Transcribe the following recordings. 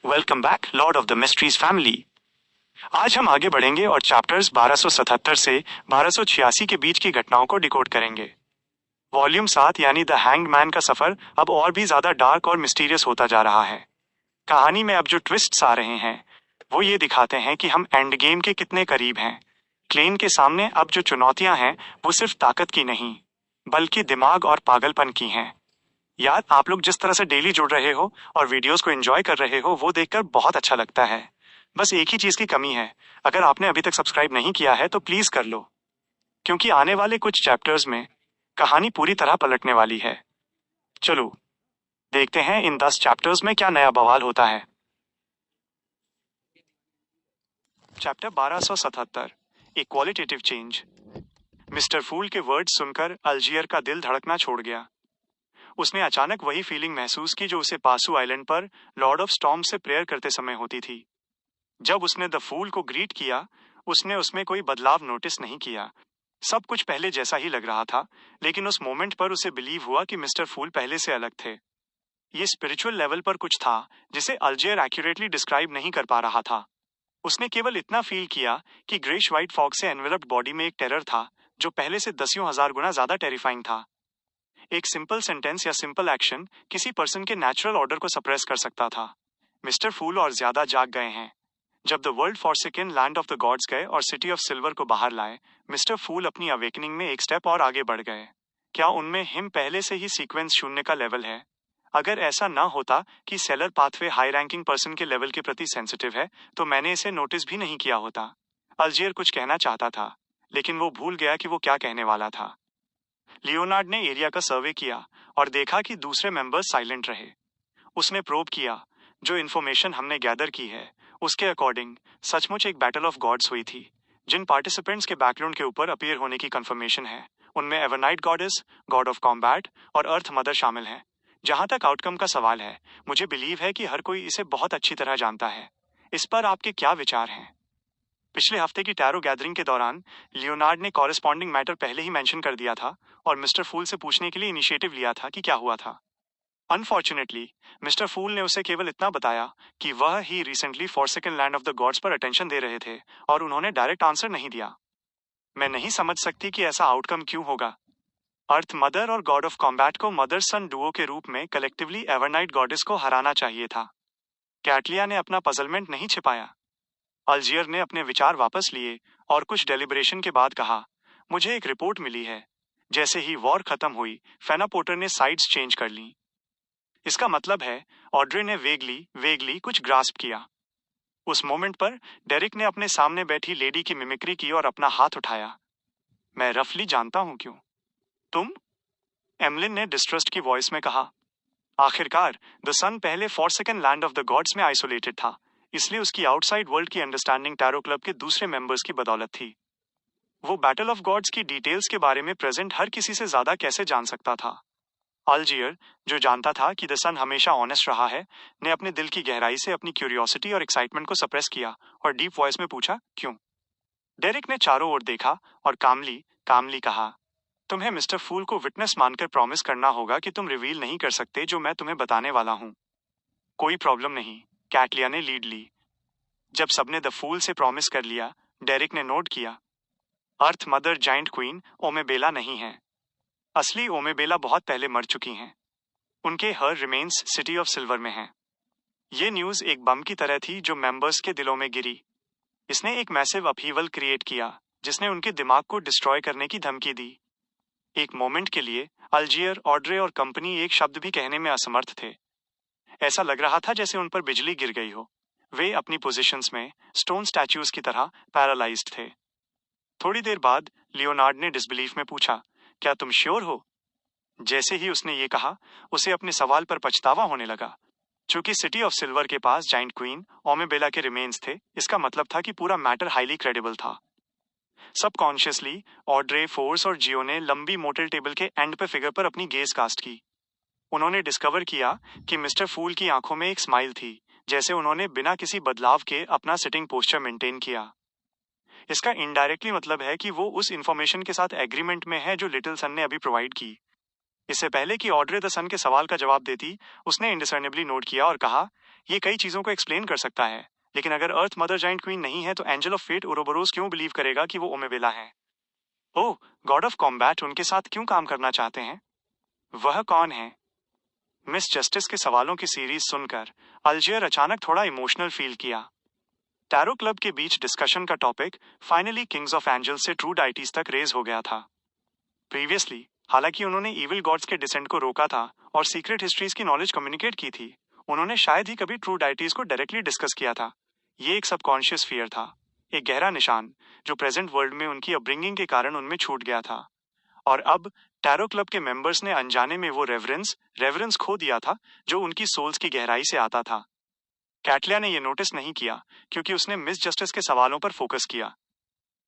Welcome back Lord of the mysteries family. आज हम आगे बढ़ेंगे और चैप्टर्स 1277 से 1286 के बीच की घटनाओं को डिकोड करेंगे। वॉल्यूम 7 यानी द हैंग्ड मैन का सफर अब और भी ज्यादा डार्क और मिस्टीरियस होता जा रहा है। कहानी में अब जो ट्विस्ट्स आ रहे हैं वो ये दिखाते हैं कि हम एंड गेम के कितने करीब हैं। क्लेन के सामने अब जो चुनौतियां हैं वो सिर्फ ताकत की नहीं बल्कि दिमाग और पागलपन की हैं। यार, आप लोग जिस तरह से डेली जुड़ रहे हो और वीडियोस को एंजॉय कर रहे हो वो देखकर बहुत अच्छा लगता है। बस एक ही चीज की कमी है, अगर आपने अभी तक सब्सक्राइब नहीं किया है तो प्लीज कर लो, क्योंकि आने वाले कुछ चैप्टर्स में कहानी पूरी तरह पलटने वाली है। चलो देखते हैं इन 10 चैप्टर्स में क्या नया बवाल होता है। Chapter 1277, a qualitative change. Mister fool के वर्ड सुनकर अल्जियर का दिल धड़कना छोड़ गया। उसने अचानक वही फीलिंग महसूस की जो उसे पासू आइलैंड पर लॉर्ड ऑफ स्टॉर्म से प्रेयर करते समय होती थी। जब उसने द फूल को ग्रीट किया उसने उसमें कोई बदलाव नोटिस नहीं किया। सब कुछ पहले जैसा ही लग रहा था, लेकिन उस मोमेंट पर उसे बिलीव हुआ कि मिस्टर फूल पहले से अलग थे। ये स्पिरिचुअल लेवल पर कुछ था जिसे अल्जियर एक्यूरेटली डिस्क्राइब नहीं कर पा रहा था। उसने केवल इतना फील किया कि ग्रेश व्हाइट फॉग से एनवेलप्ड बॉडी में एक टेरर था जो पहले से दसियों हजार गुना ज्यादा टेरिफाइंग था। एक सिंपल सेंटेंस या सिंपल एक्शन किसी पर्सन के नेचुरल ऑर्डर को सप्रेस कर सकता था। मिस्टर फूल और ज्यादा जाग गए हैं। जब the world forsaken land of the God's गए और सिटी ऑफ सिल्वर को बाहर लाए, मिस्टर फूल अपनी अवेकनिंग में एक स्टेप और आगे बढ़ गए। क्या उनमें हिम पहले से ही सीक्वेंस शून्य का लेवल है? अगर ऐसा ना होता कि seller pathway high ranking person के लेवल के प्रति सेंसिटिव है तो मैंने इसे नोटिस भी नहीं किया होता। अल्जियर कुछ कहना चाहता था, लेकिन वो भूल गया कि वो क्या कहने वाला था। लियोनार्ड ने एरिया का सर्वे किया और देखा कि दूसरे मेंबर्स साइलेंट रहे। उसने प्रोब किया, जो इन्फॉर्मेशन हमने गैदर की है उसके अकॉर्डिंग सचमुच एक बैटल ऑफ गॉड्स हुई थी। जिन पार्टिसिपेंट्स के बैकग्राउंड के ऊपर अपीयर होने की कंफर्मेशन है उनमें Evernight goddess, God of combat और अर्थ मदर शामिल हैं। जहां तक आउटकम का सवाल है, मुझे बिलीव है कि हर कोई इसे बहुत अच्छी तरह जानता है। इस पर आपके क्या विचार हैं? पिछले हफ्ते की टैरो गैदरिंग के दौरान लियोनार्ड ने कॉरेस्पॉन्डिंग मैटर पहले ही मेंशन कर दिया था और मिस्टर फूल से पूछने के लिए इनिशिएटिव लिया था कि क्या हुआ था। अनफॉर्चुनेटली मिस्टर फूल ने उसे केवल इतना बताया कि वह ही recently forsaken land of the gods पर अटेंशन दे रहे थे और उन्होंने डायरेक्ट आंसर नहीं दिया। मैं नहीं समझ सकती कि ऐसा आउटकम क्यों होगा। अर्थ मदर और गॉड ऑफ कॉम्बैट को मदर सन डुओ के रूप में कलेक्टिवली एवरनाइट गॉडेस को हराना चाहिए था। कैटलिया ने अपना पजलमेंट नहीं छिपाया। अल्जियर ने अपने विचार वापस लिए और कुछ डेलिब्रेशन के बाद कहा, मुझे एक रिपोर्ट मिली है। जैसे ही वॉर खत्म हुई फेना पोर्टर ने साइड्स चेंज कर ली। इसका मतलब है ऑड्रे ने वेगली कुछ ग्रास्प किया। उस मोमेंट पर डेरिक ने अपने सामने बैठी लेडी की मिमिक्री की और अपना हाथ उठाया। मैं रफली जानता हूं क्यों। तुम? एमलिन ने डिस्ट्रस्ट की वॉइस में कहा। आखिरकार द सन पहले forsaken land of the God's में आइसोलेटेड था, इसलिए उसकी आउटसाइड वर्ल्ड की अंडरस्टैंडिंग टैरो क्लब के दूसरे मेंबर्स की बदौलत थी। वो बैटल ऑफ गॉड्स की डिटेल्स के बारे में प्रेजेंट हर किसी से ज्यादा कैसे जान सकता था? अल्जियर, जो जानता था कि द सन हमेशा ऑनेस्ट रहा है, ने अपने दिल की गहराई से अपनी क्यूरियोसिटी और एक्साइटमेंट को सप्रेस किया और डीप वॉइस में पूछा, क्यों? डेरिक ने चारों ओर देखा और कामली कहा, तुम्हें मिस्टर फूल को विटनेस मानकर प्रॉमिस करना होगा कि तुम रिवील नहीं कर सकते जो मैं तुम्हें बताने वाला हूं। कोई प्रॉब्लम नहीं, कैटलिया ने लीड ली। जब सबने द फूल से प्रॉमिस कर लिया, डेरिक ने नोट किया, अर्थ मदर जाइंट क्वीन ओमेबेला नहीं है। असली ओमेबेला बहुत पहले मर चुकी हैं। उनके हर रिमेन्स सिटी ऑफ सिल्वर में हैं। ये न्यूज एक बम की तरह थी जो मेंबर्स के दिलों में गिरी। इसने एक मैसिव अपहीवल क्रिएट किया जिसने उनके दिमाग को डिस्ट्रॉय करने की धमकी दी। एक मोमेंट के लिए अल्जियर, ऑड्रे और कंपनी एक शब्द भी कहने में असमर्थ थे। ऐसा लग रहा था जैसे उन पर बिजली गिर गई हो। वे अपनी पोजीशंस में स्टोन स्टैच्यूज की तरह पैरालाइज्ड थे। थोड़ी देर बाद लियोनार्ड ने डिसबिलीफ में पूछा, क्या तुम श्योर हो? जैसे ही उसने ये कहा, उसे अपने सवाल पर पछतावा होने लगा। चूंकि सिटी ऑफ सिल्वर के पास जाइंट क्वीन ओमेबेला के रिमेन्स थे, इसका मतलब था कि पूरा मैटर हाईली क्रेडिबल था। सबकॉन्शियसली ऑड्रे, फोर्स और जियो ने लंबी मोटल टेबल के एंड पे फिगर पर अपनी गेज कास्ट की। उन्होंने डिस्कवर किया कि मिस्टर फूल की आंखों में एक स्माइल थी, जैसे उन्होंने बिना किसी बदलाव के अपना सिटिंग पोस्चर मेंटेन किया। इसका इनडायरेक्टली मतलब है कि वो उस इंफॉर्मेशन के साथ एग्रीमेंट में है जो लिटिल सन ने अभी प्रोवाइड की। इससे पहले कि ऑड्रे द सन के सवाल का जवाब देती, उसने इंडिसर्नेबली नोट किया और कहा, ये कई चीजों को एक्सप्लेन कर सकता है, लेकिन अगर अर्थ मदर जाइंट क्वीन नहीं है तो एंजल ऑफ फेट ओरोबोरोस क्यों बिलीव करेगा कि वो ओमेबेला है? ओह, गॉड ऑफ कॉम्बैट उनके साथ क्यों काम करना चाहते हैं? वह कौन है? मिस जस्टिस के सवालों की सीरीज सुनकर अल्जियर अचानक थोड़ा इमोशनल फील किया। टैरो क्लब के बीच डिस्कशन का topic finally Kings of angel से ट्रू डाइटीज तक रेज हो गया था। प्रीवियसली, हालांकि उन्होंने इविल गॉड्स के डिसेंट को रोका था और सीक्रेट हिस्ट्रीज की नॉलेज कम्युनिकेट की थी, उन्होंने शायद ही कभी ट्रू डाइटीज को डायरेक्टली डिस्कस किया था। ये एक सबकॉन्शियस फियर था, एक गहरा निशान जो प्रेजेंट वर्ल्ड में उनकी अपब्रिंगिंग के कारण उनमें छूट गया था। और अब टैरो क्लब के मेंबर्स ने अनजाने में वो रेवरेंस खो दिया था जो उनकी सोल्स की गहराई से आता था। कैटलिया ने ये नोटिस नहीं किया क्योंकि उसने मिस जस्टिस के सवालों पर फोकस किया।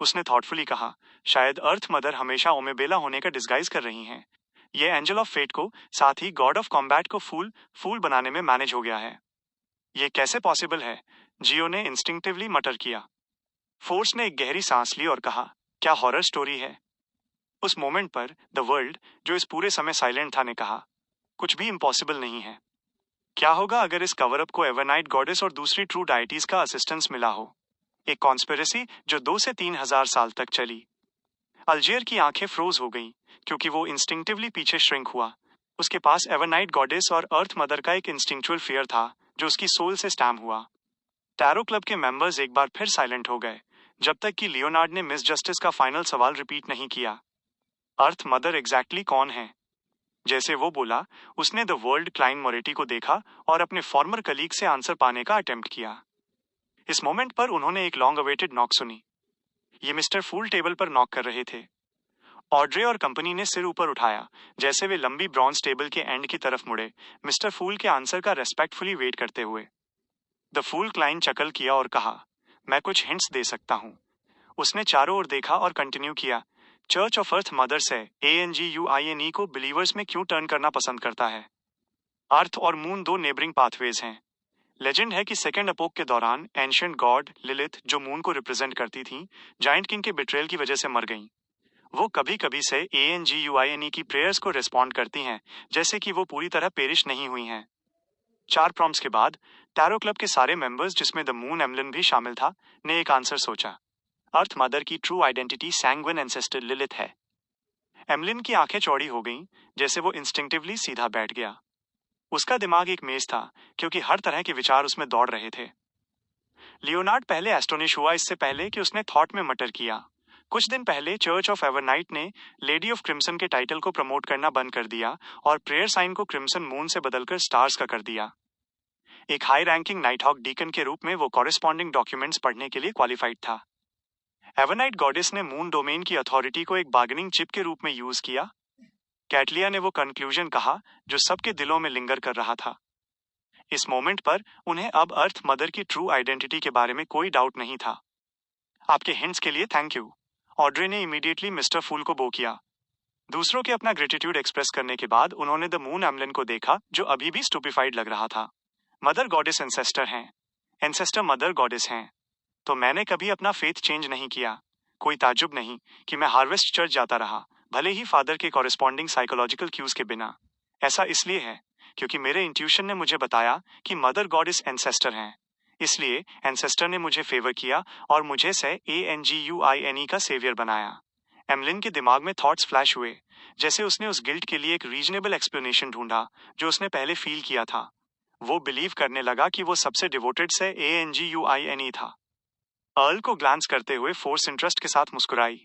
उसने थॉटफुली कहा, शायद अर्थ मदर हमेशा ओमेबेला होने का डिस्गाइज कर रही हैं। ये एंजल ऑफ फेट को, साथ ही गॉड ऑफ कॉम्बैट को फूल बनाने में मैनेज हो गया है। ये कैसे पॉसिबल है? जियो ने इंस्टिंक्टिवली मटर किया। फोर्स ने एक गहरी सांस ली और कहा, क्या हॉरर स्टोरी है? उस मोमेंट पर द वर्ल्ड, जो इस पूरे समय साइलेंट था, ने कहा, कुछ भी इम्पॉसिबल नहीं है। क्या होगा अगर इस कवर अप को एवरनाइट गॉडेस और दूसरी ट्रू डाइटीज का असिस्टेंस मिला हो? एक कॉन्स्पिरेसी जो 2 से 3,000 साल तक चली। अल्जियर की आंखें फ्रोज हो गईं क्योंकि वो इंस्टिंक्टिवली पीछे श्रिंक हुआ। उसके पास एवरनाइट गॉडेस और अर्थ मदर का एक इंस्टिंक्चुअल फियर था जो उसकी सोल से स्टैम हुआ। टैरो क्लब के मेंबर्स एक बार फिर साइलेंट हो गए जब तक कि लियोनार्ड ने मिस जस्टिस का फाइनल सवाल रिपीट नहीं किया। अर्थ मदर एग्जैक्टली कौन है? जैसे वो बोला, उसने द वर्ल्ड क्लाइन मोरेटी को देखा और अपने फॉर्मर कलीग से आंसर पाने का अटेम्प्ट किया। इस मोमेंट पर उन्होंने एक लॉन्ग अवेटेड नॉक सुनी। ये मिस्टर फूल टेबल पर नॉक कर रहे थे। ऑड्रे और कंपनी ने सिर ऊपर उठाया जैसे वे लंबी ब्रॉन्ज टेबल के एंड की तरफ मुड़े, मिस्टर फूल के आंसर का रेस्पेक्टफुली वेट करते हुए। द फूल क्लाइन चकल किया और कहा, मैं कुछ हिंट्स दे सकता हूं। उसने चारों ओर देखा और कंटिन्यू किया, चर्च ऑफ अर्थ मदर से ANGUINE को बिलीवर्स में क्यों टर्न करना पसंद करता है? अर्थ और मून 2 नेबरिंग पाथवेज हैं। लेजेंड है कि सेकेंड अपोक के दौरान एंशिएंट गॉड लिलिथ, जो मून को रिप्रेजेंट करती थी, जाइंट किंग के बिट्रेयल की वजह से मर गईं। वो कभी कभी से ANGUINE की प्रेयर्स को रिस्पॉन्ड करती हैं, जैसे कि वो पूरी तरह पेरिश नहीं हुई हैं। 4 प्रॉम्प्ट्स के बाद टैरो क्लब के सारे मेंबर्स, जिसमें द मून एम्बलम भी शामिल था, ने एक आंसर सोचा। अर्थ मदर की true identity sanguine ancestor Lilith है। एमलिन की आंखें चौड़ी हो गईं, जैसे वो इंस्टिंक्टिवली सीधा बैठ गया। उसका दिमाग एक मेज था क्योंकि हर तरह के विचार उसमें दौड़ रहे थे। लियोनार्ड पहले एस्टोनिश हुआ, इससे पहले कि उसने थॉट में मटर किया। कुछ दिन पहले चर्च ऑफ एवरनाइट ने लेडी ऑफ क्रिम्सन के टाइटल को प्रमोट करना बंद कर दिया और प्रेयर साइन को क्रिम्सन मून से बदलकर स्टार्स का कर दिया। एक हाई रैंकिंग नाइटहॉक डीकन के रूप में वो कॉरेस्पॉन्डिंग डॉक्यूमेंट्स पढ़ने के लिए क्वालिफाइड था। एवरनाइट गॉडेस ने मून डोमेन की अथॉरिटी को एक बार्गेनिंग चिप के रूप में यूज किया। कैटलिया ने वो कंक्लूजन कहा जो सबके दिलों में लिंगर कर रहा था। इस मोमेंट पर उन्हें अब अर्थ मदर की ट्रू आइडेंटिटी के बारे में कोई डाउट नहीं था। आपके हिंट्स के लिए थैंक यू। ऑड्रे ने इमीडिएटली मिस्टर फूल को बो किया। दूसरों के अपना ग्रेटिट्यूड एक्सप्रेस करने के बाद उन्होंने द मून एम्बलम को देखा, जो अभी भी स्टूपिफाइड लग रहा था। मदर गॉडेस एंसेस्टर हैं। एंसेस्टर मदर गॉडेस हैं। तो मैंने कभी अपना फेथ चेंज नहीं किया। कोई ताज्जुब नहीं कि मैं हार्वेस्ट चर्च जाता रहा, भले ही फादर के कॉरेस्पॉन्डिंग साइकोलॉजिकल क्यूज के बिना। ऐसा इसलिए है क्योंकि मेरे इंट्यूशन ने मुझे बताया कि मदर गॉडेस एंसेस्टर हैं। इसलिए एंसेस्टर ने मुझे फेवर किया और मुझे से ANGUINE का सेवियर बनाया। एमलिन के दिमाग में थॉट्स फ्लैश हुए, जैसे उसने उस गिल्ट के लिए एक रीजनेबल एक्सप्लेनेशन ढूंढा जो उसने पहले फील किया था। वो बिलीव करने लगा कि वो सबसे डिवोटेड से ANGUINE था। अर्ल को ग्लांस करते हुए फोर्स इंटरेस्ट के साथ मुस्कुराई।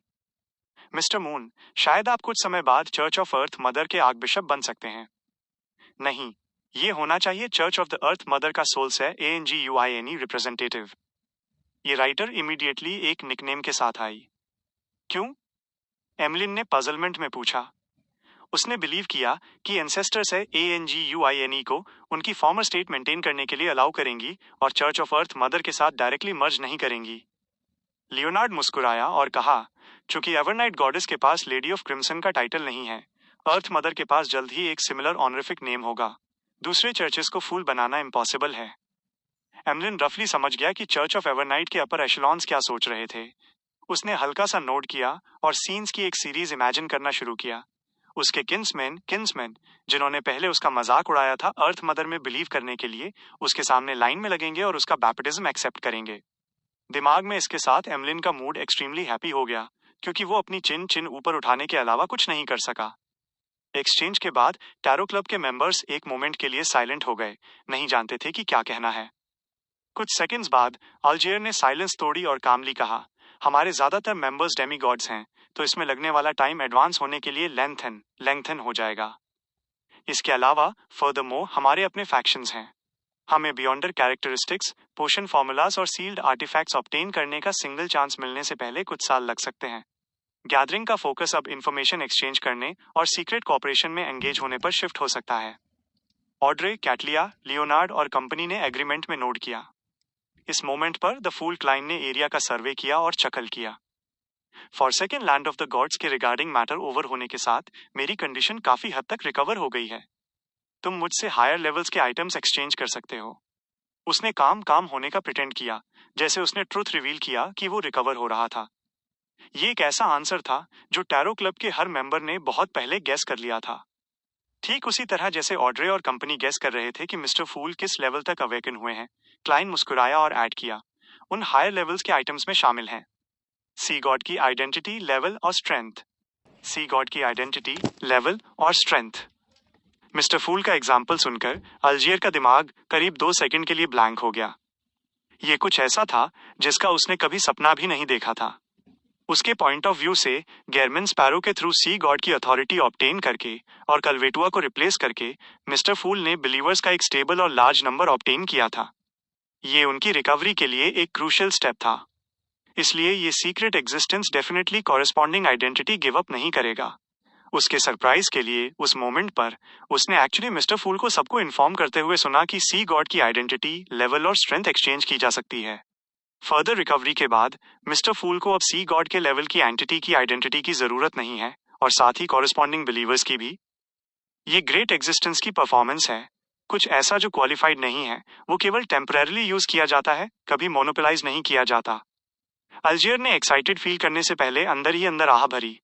मिस्टर मून, शायद आप कुछ समय बाद चर्च ऑफ अर्थ मदर के आर्कबिशप बन सकते हैं। नहीं, ये होना चाहिए church of the earth mother का सोल्स है ANGUINE रिप्रेजेंटेटिव। ये राइटर इमीडिएटली एक निकनेम के साथ आई। क्यों? एमलिन ने पजलमेंट में पूछा। उसने बिलीव किया कि एंसेस्टर्स है ANGUINE को उनकी फॉर्मर स्टेट मेंटेन करने के लिए अलाउ करेंगी और चर्च ऑफ अर्थ मदर के साथ डायरेक्टली मर्ज नहीं करेंगी। लियोनार्ड मुस्कुराया और कहा, चूंकि एवरनाइट गॉडेस के पास लेडी ऑफ क्रिम्सन का टाइटल नहीं है, अर्थ मदर के पास जल्द ही एक सिमिलर ऑनरिफिक नेम होगा। दूसरे चर्चेस को फूल बनाना इम्पॉसिबल है। एमलिन रफली समझ गया कि चर्च ऑफ एवरनाइट के अपर एशलॉन्स क्या सोच रहे थे। उसने हल्का सा नोट किया और सीन्स की एक सीरीज इमेजिन करना शुरू किया। उसके किन्समैन जिन्होंने पहले उसका मजाक उड़ाया था अर्थ मदर में बिलीव करने के लिए, उसके सामने लाइन में लगेंगे और उसका बैप्टिज्म एक्सेप्ट करेंगे। दिमाग में इसके साथ एमलिन का मूड एक्सट्रीमली हैप्पी हो गया, क्योंकि वो अपनी चिन ऊपर उठाने के अलावा कुछ नहीं कर सका। एक्सचेंज के बाद टैरो क्लब के मेंबर्स एक मोमेंट के लिए साइलेंट हो गए, नहीं जानते थे कि क्या कहना है। कुछ सेकंड्स बाद अल्जियर ने साइलेंस तोड़ी और कामली कहा, हमारे ज्यादातर मेंबर्स डेमीगॉड्स हैं, तो इसमें लगने वाला टाइम एडवांस होने के लिए लेंथन हो जाएगा। इसके अलावा फर्दरमोर हमारे अपने फैक्शंस हैं। हमें बियॉन्डर कैरेक्टरिस्टिक्स, पोशन फॉर्मूलाज और सील्ड आर्टिफैक्ट्स ऑब्टेन करने का सिंगल चांस मिलने से पहले कुछ साल लग सकते हैं। गैदरिंग का फोकस अब इंफॉर्मेशन एक्सचेंज करने और सीक्रेट कॉपरेशन में एंगेज होने पर शिफ्ट हो सकता है। ऑड्रे, कैटलिया, लियोनार्ड और कंपनी ने एग्रीमेंट में नोट किया। इस मोमेंट पर द फूल क्लाइन ने एरिया का सर्वे किया और चकल किया। Forsaken land of the God's के रिगार्डिंग मैटर ओवर होने के साथ मेरी कंडीशन काफी हद तक रिकवर हो गई है। तुम मुझसे हायर लेवल्स के आइटम्स एक्सचेंज कर सकते हो। उसने काम होने का प्रिटेंड किया, जैसे उसने ट्रुथ रिवील किया कि वो रिकवर हो रहा था। ये एक ऐसा आंसर था जो टैरो क्लब के हर मेंबर ने बहुत पहले गेस कर लिया था। ठीक उसी तरह जैसे ऑड्रे और कंपनी गेस कर रहे थे कि मिस्टर फूल किस लेवल तक अवेकन हुए हैं, क्लाइन मुस्कुराया और ऐड किया, उन हायर लेवल्स के आइटम्स में शामिल हैं सी गॉड की आइडेंटिटी, लेवल और स्ट्रेंथ। सी गॉड की आइडेंटिटी, लेवल और स्ट्रेंथ। मिस्टर फूल का एग्जाम्पल सुनकर अल्जियर का दिमाग करीब 2 सेकंड के लिए ब्लैंक हो गया। ये कुछ ऐसा था जिसका उसने कभी सपना भी नहीं देखा था। उसके पॉइंट ऑफ व्यू से गेरमिन स्पैरो के थ्रू सी गॉड की अथॉरिटी ऑब्टेन करके और कलवेटुआ को रिप्लेस करके मिस्टर फूल ने बिलीवर्स का एक स्टेबल और लार्ज नंबर ऑब्टेन किया था। ये उनकी रिकवरी के लिए एक क्रूशियल स्टेप था। इसलिए ये secret existence definitely corresponding identity give up नहीं करेगा। उसके सरप्राइज के लिए उस मोमेंट पर उसने एक्चुअली मिस्टर फूल को सबको इन्फॉर्म करते हुए सुना कि सी गॉड की आइडेंटिटी, लेवल और स्ट्रेंथ एक्सचेंज की जा सकती है। फर्दर रिकवरी के बाद मिस्टर फूल को अब सी गॉड के लेवल की एंटिटी की आइडेंटिटी की जरूरत नहीं है, और साथ ही कॉरेस्पॉन्डिंग बिलीवर्स की भी। ये ग्रेट एग्जिस्टेंस की परफॉर्मेंस है। कुछ ऐसा जो क्वालिफाइड नहीं है, वो केवल टेम्परेरीली यूज किया जाता है, कभी मोनोपोलाइज नहीं किया जाता। अल्जियर ने एक्साइटेड फील करने से पहले अंदर ही अंदर आह भरी।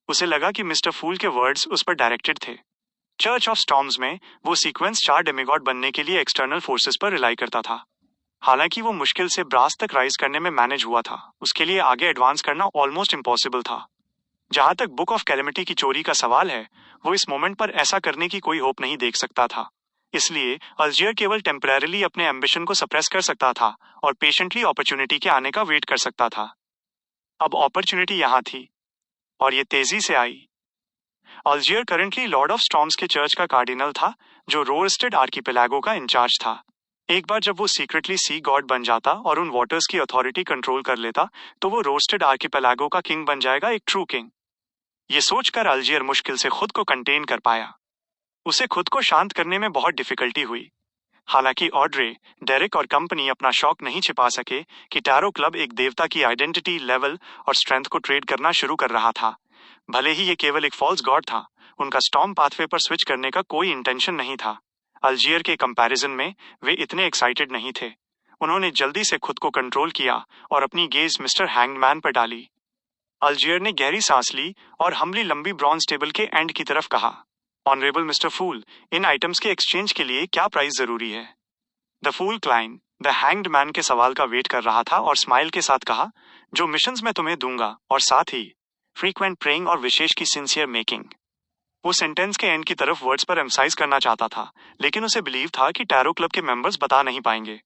उसे लगा कि मिस्टर फूल के वर्ड्स उस पर डायरेक्टेड थे। चर्च ऑफ स्टॉर्म्स में वो सीक्वेंस 4 डेमिगॉड बनने के लिए एक्सटर्नल फोर्सेस पर रिलाई करता था। हालांकि वो मुश्किल से ब्रास तक राइज करने में मैनेज हुआ था, उसके लिए आगे एडवांस करना ऑलमोस्ट इम्पॉसिबल था। जहां तक बुक ऑफ कैलेमिटी की चोरी का सवाल है, वो इस मोमेंट पर ऐसा करने की कोई होप नहीं देख सकता था। इसलिए अल्जियर केवल टेम्परेरीली अपने एम्बिशन को सप्रेस कर सकता था और पेशेंटली अपॉर्चुनिटी के आने का वेट कर सकता था। अब अपॉर्चुनिटी यहां थी, और ये तेजी से आई। अल्जियर करंटली लॉर्ड ऑफ स्टॉर्म्स के चर्च का कार्डिनल था, जो रोस्टेड आर्किपेलागो का इंचार्ज था। एक बार जब वो सीक्रेटली सी गॉड बन जाता और उन वाटर्स की अथॉरिटी कंट्रोल कर लेता, तो वो रोस्टेड आर्किपेलागो का किंग बन जाएगा, एक ट्रू किंग। ये सोचकर अल्जियर मुश्किल से खुद को कंटेन कर पाया। उसे खुद को शांत करने में बहुत डिफिकल्टी हुई। हालांकि ऑड्रे, डेरिक और कंपनी अपना शौक नहीं छिपा सके कि टैरो क्लब एक देवता की आइडेंटिटी, लेवल और स्ट्रेंथ को ट्रेड करना शुरू कर रहा था। भले ही ये केवल एक फॉल्स गॉड था, उनका स्टॉर्म पाथवे पर स्विच करने का कोई इंटेंशन नहीं था। अल्जियर के कंपैरिजन में वे इतने एक्साइटेड नहीं थे। उन्होंने जल्दी से खुद को कंट्रोल किया और अपनी गेज मिस्टर हैंगमैन पर डाली। अल्जियर ने गहरी सांस ली और हम्बली लंबी ब्रॉन्ज टेबल के एंड की तरफ कहा, ऑनरेबल मिस्टर फूल, इन आइटम्स के एक्सचेंज के लिए क्या प्राइस जरूरी है? The fool Klein the hanged man के सवाल का वेट कर रहा था और स्माइल के साथ कहा, जो मिशंस मैं तुम्हें दूंगा, और साथ ही फ्रीक्वेंट प्रेइंग और विशेष की सिंसियर मेकिंग। वो सेंटेंस के एंड की तरफ वर्ड्स पर एम्फसाइज करना चाहता था, लेकिन उसे बिलीव था कि टैरो क्लब के मेंबर्स बता नहीं पाएंगे।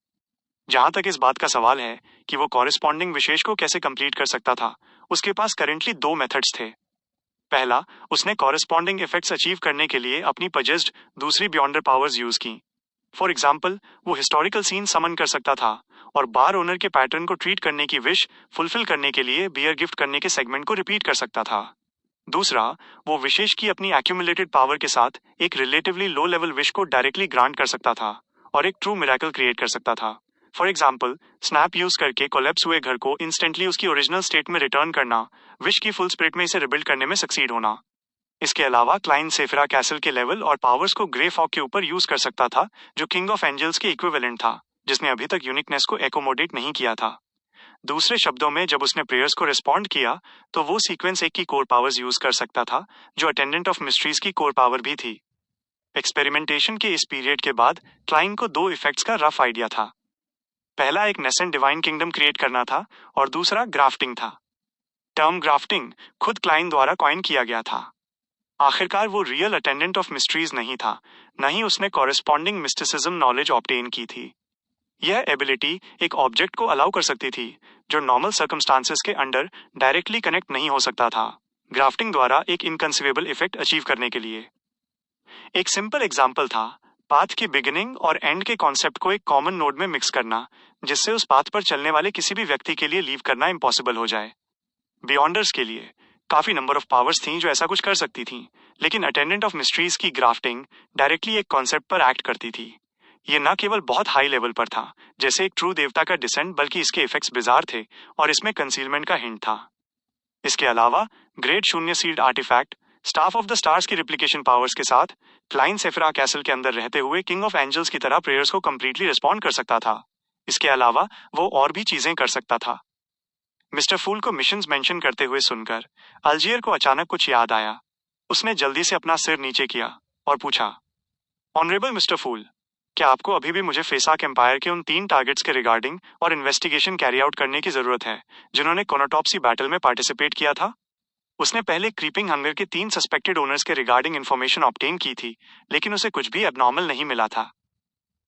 जहां तक इस बात का सवाल है कि वो कॉरेस्पॉन्डिंग विशेष को कैसे कंप्लीट कर सकता था, उसके पास करेंटली 2 मेथड्स थे। पहला, उसने कॉरेस्पॉन्डिंग इफेक्ट्स अचीव करने के लिए अपनी पजेस्ड दूसरी बियॉन्डर पावर्स यूज की। फॉर एग्जाम्पल, वो हिस्टोरिकल सीन समन कर सकता था और बार ओनर के पैटर्न को ट्रीट करने की विश फुलफिल करने के लिए बियर गिफ्ट करने के सेगमेंट को रिपीट कर सकता था। दूसरा, वो विशेष की अपनी एक्यूमुलेटेड पावर के साथ एक रिलेटिवली लो लेवल विश को डायरेक्टली ग्रांट कर सकता था और एक ट्रू मिरेकल क्रिएट कर सकता था। फॉर एग्जाम्पल, स्नैप यूज करके कोलैप्स हुए घर को इंस्टेंटली उसकी ओरिजिनल स्टेट में रिटर्न करना, विश की फुल स्पिरिट में इसे रिबिल्ड करने में सक्सीड होना। इसके अलावा क्लाइन सेफिरा कैसल के लेवल और पावर्स को ग्रे फॉग के ऊपर यूज कर सकता था, जो किंग ऑफ एंजल्स के इक्विवेलेंट था, जिसने अभी तक यूनिकनेस को एकोमोडेट नहीं किया था। दूसरे शब्दों में, जब उसने प्रेयर्स को रिस्पॉन्ड किया तो वो सीक्वेंस एक की कोर पावर्स यूज कर सकता था, जो अटेंडेंट ऑफ मिस्ट्रीज की कोर पावर भी थी। एक्सपेरिमेंटेशन के इस पीरियड के बाद क्लाइन को दो इफेक्ट्स का रफ आइडिया था। पहला एक नेसेंट डिवाइन किंगडम क्रिएट करना था और दूसरा ग्राफ्टिंग था। टर्म ग्राफ्टिंग खुद क्लाइन द्वारा कॉइन किया गया था। आखिरकार वो रियल अटेंडेंट ऑफ मिस्ट्रीज नहीं था, न ही उसने कॉरेस्पॉन्डिंग मिस्टिसिज्म नॉलेज ऑब्टेन की थी। यह एबिलिटी एक ऑब्जेक्ट को अलाउ कर सकती थी जो नॉर्मल सर्कमस्टांसेस के अंडर डायरेक्टली कनेक्ट नहीं हो सकता था, ग्राफ्टिंग द्वारा एक इनकंसीवेबल इफेक्ट अचीव करने के लिए। एक सिंपल एग्जाम्पल था पाथ की बिगिनिंग और एंड के कॉन्सेप्ट को एक कॉमन नोड में मिक्स करना, जिससे उस पाथ पर चलने वाले किसी भी व्यक्ति के लिए लीव करना इम्पॉसिबल हो जाए। बियॉन्डर्स के लिए काफी नंबर ऑफ पावर्स थीं जो ऐसा कुछ कर सकती थीं, लेकिन अटेंडेंट ऑफ मिस्ट्रीज की ग्राफ्टिंग डायरेक्टली एक कॉन्सेप्ट पर एक्ट करती थी। ये न केवल बहुत हाई लेवल पर था, जैसे एक ट्रू देवता का डिसेंट, बल्कि इसके इफेक्ट्स बिजार थे और इसमें कंसीलमेंट का हिंट था। इसके अलावा ग्रेट शून्य sealed artifact, staff of the stars की रिप्लिकेशन पावर्स के साथ क्लाइन सेफरा कैसल के अंदर रहते हुए किंग ऑफ एंजल्स की तरह प्रेयर्स को कंप्लीटली रिस्पॉन्ड कर सकता था। इसके अलावा वो और भी चीजें कर सकता था। मिस्टर फूल को मिशंस मेंशन करते हुए सुनकर अल्जियर को अचानक कुछ याद आया। उसने जल्दी से अपना सिर नीचे किया और पूछा, ऑनरेबल मिस्टर फूल, क्या आपको अभी भी मुझे फेसाक एम्पायर के उन 3 टारगेट्स के रिगार्डिंग और इन्वेस्टिगेशन कैरी आउट करने की जरूरत है जिन्होंने कोनोटॉप्सी बैटल में पार्टिसिपेट किया था? उसने पहले क्रीपिंग हंगर के 3 सस्पेक्टेड ओनर्स के रिगार्डिंग इन्फॉर्मेशन ऑब्टेन की थी, लेकिन उसे कुछ भी एबनॉर्मल नहीं मिला था।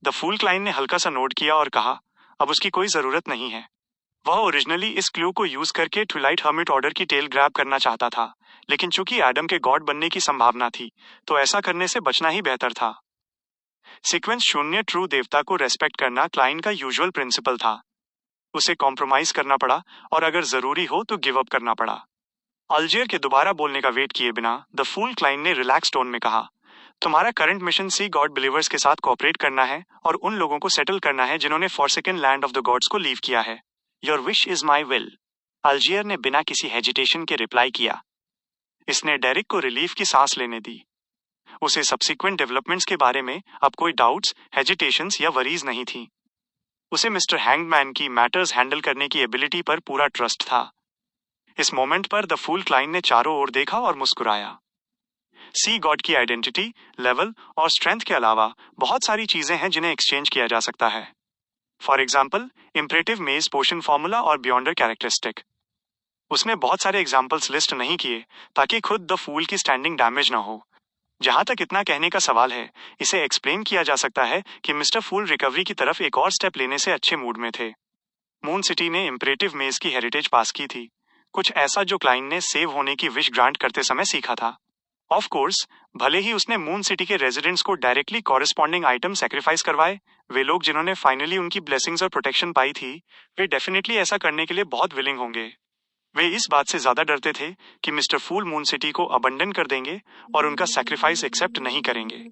द फूल क्लाइन ने हल्का सा नोट किया और कहा, अब उसकी कोई जरूरत नहीं है। वह ओरिजिनली इस क्लू को यूज करके ट्विलाइट हर्मिट ऑर्डर की टेल ग्रैब करना चाहता था, लेकिन चूंकि एडम के गॉड बनने की संभावना थी, तो ऐसा करने से बचना ही बेहतर था। सीक्वेंस शून्य ट्रू देवता को रेस्पेक्ट करना क्लाइन का यूजुअल प्रिंसिपल था। उसे कॉम्प्रोमाइज करना पड़ा और अगर जरूरी हो तो गिव अप करना पड़ा। अल्जियर के दोबारा बोलने का वेट किए बिना द फूल क्लाइन ने रिलैक्स टोन में कहा, तुम्हारा current mission sea god believers के साथ कोऑपरेट करना है और उन लोगों को सेटल करना है जिन्होंने forsaken land of the gods को लीव किया है। Your wish is my will. Alger ने बिना किसी हेजिटेशन के रिप्लाई किया। इसने डेरिक को रिलीफ की सांस लेने दी। उसे सब्सिक्वेंट डेवलपमेंट्स के बारे में अब कोई डाउट्स, हेजिटेशंस या वरीज नहीं थी। उसे मिस्टर हैंगमैन की मैटर्स हैंडल करने की एबिलिटी पर पूरा ट्रस्ट था। इस मोमेंट पर द फूल क्लाइन ने चारों ओर देखा और मुस्कुराया। सी गॉड की आइडेंटिटी, लेवल और स्ट्रेंथ के अलावा बहुत सारी चीजें हैं जिन्हें एक्सचेंज किया जा सकता है। फॉर एग्जाम्पल, इम्परेटिव मेज पोशन फॉर्मूला और बियॉन्डर कैरेक्टरिस्टिक। उसने बहुत सारे एग्जाम्पल्स लिस्ट नहीं किए ताकि खुद द फूल की स्टैंडिंग डैमेज ना हो। जहां तक इतना कहने का सवाल है, इसे एक्सप्लेन किया जा सकता है कि मिस्टर फूल रिकवरी की तरफ एक और स्टेप लेने से अच्छे मूड में थे। मून सिटी ने इम्परेटिव मेज की हेरिटेज पास की थी, कुछ ऐसा जो क्लाइन ने सेव होने की विश ग्रांट करते समय सीखा था। ऑफ कोर्स, भले ही उसने मून सिटी के रेजिडेंट्स को डायरेक्टली कॉरेस्पॉन्डिंग आइटम सेक्रीफाइस करवाए, वे लोग जिन्होंने फाइनली उनकी ब्लेसिंग्स और प्रोटेक्शन पाई थी, वे डेफिनेटली ऐसा करने के लिए बहुत विलिंग होंगे। वे इस बात से ज्यादा डरते थे कि मिस्टर फूल मून सिटी को अबंडन कर देंगे और उनका सैक्रिफाइस एक्सेप्ट नहीं करेंगे।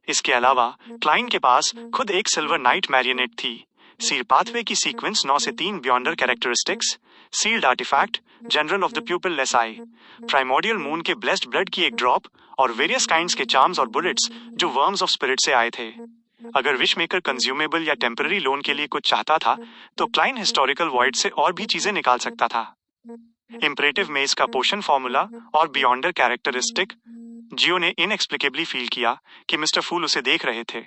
इसके अलावा क्लाइन के पास खुद एक सिल्वर नाइट मैरियनेट थी, सील पाथवे की सीक्वेंस 9 से 3 beyonder characteristics, sealed artefact, general of the pupil लेसाई, प्राइमोडियल मून के ब्लेस्ड ब्लड की एक ड्रॉप और वेरियस काइंड्स के चार्म्स और बुलेट्स जो वर्म्स ऑफ स्पिरिट से आए थे। अगर विश मेकर कंज्यूमेबल या टेम्पररी लोन के लिए कुछ चाहता था, तो क्लाइन हिस्टोरिकल वॉइड से और भी चीजें निकाल सकता था। इम्परेटिव मेज का पोशन फॉर्मूला और बियॉन्डर कैरेक्टरिस्टिक, जियो ने इनएक्सप्लिकेबली फील किया कि मिस्टर फूल उसे देख रहे थे।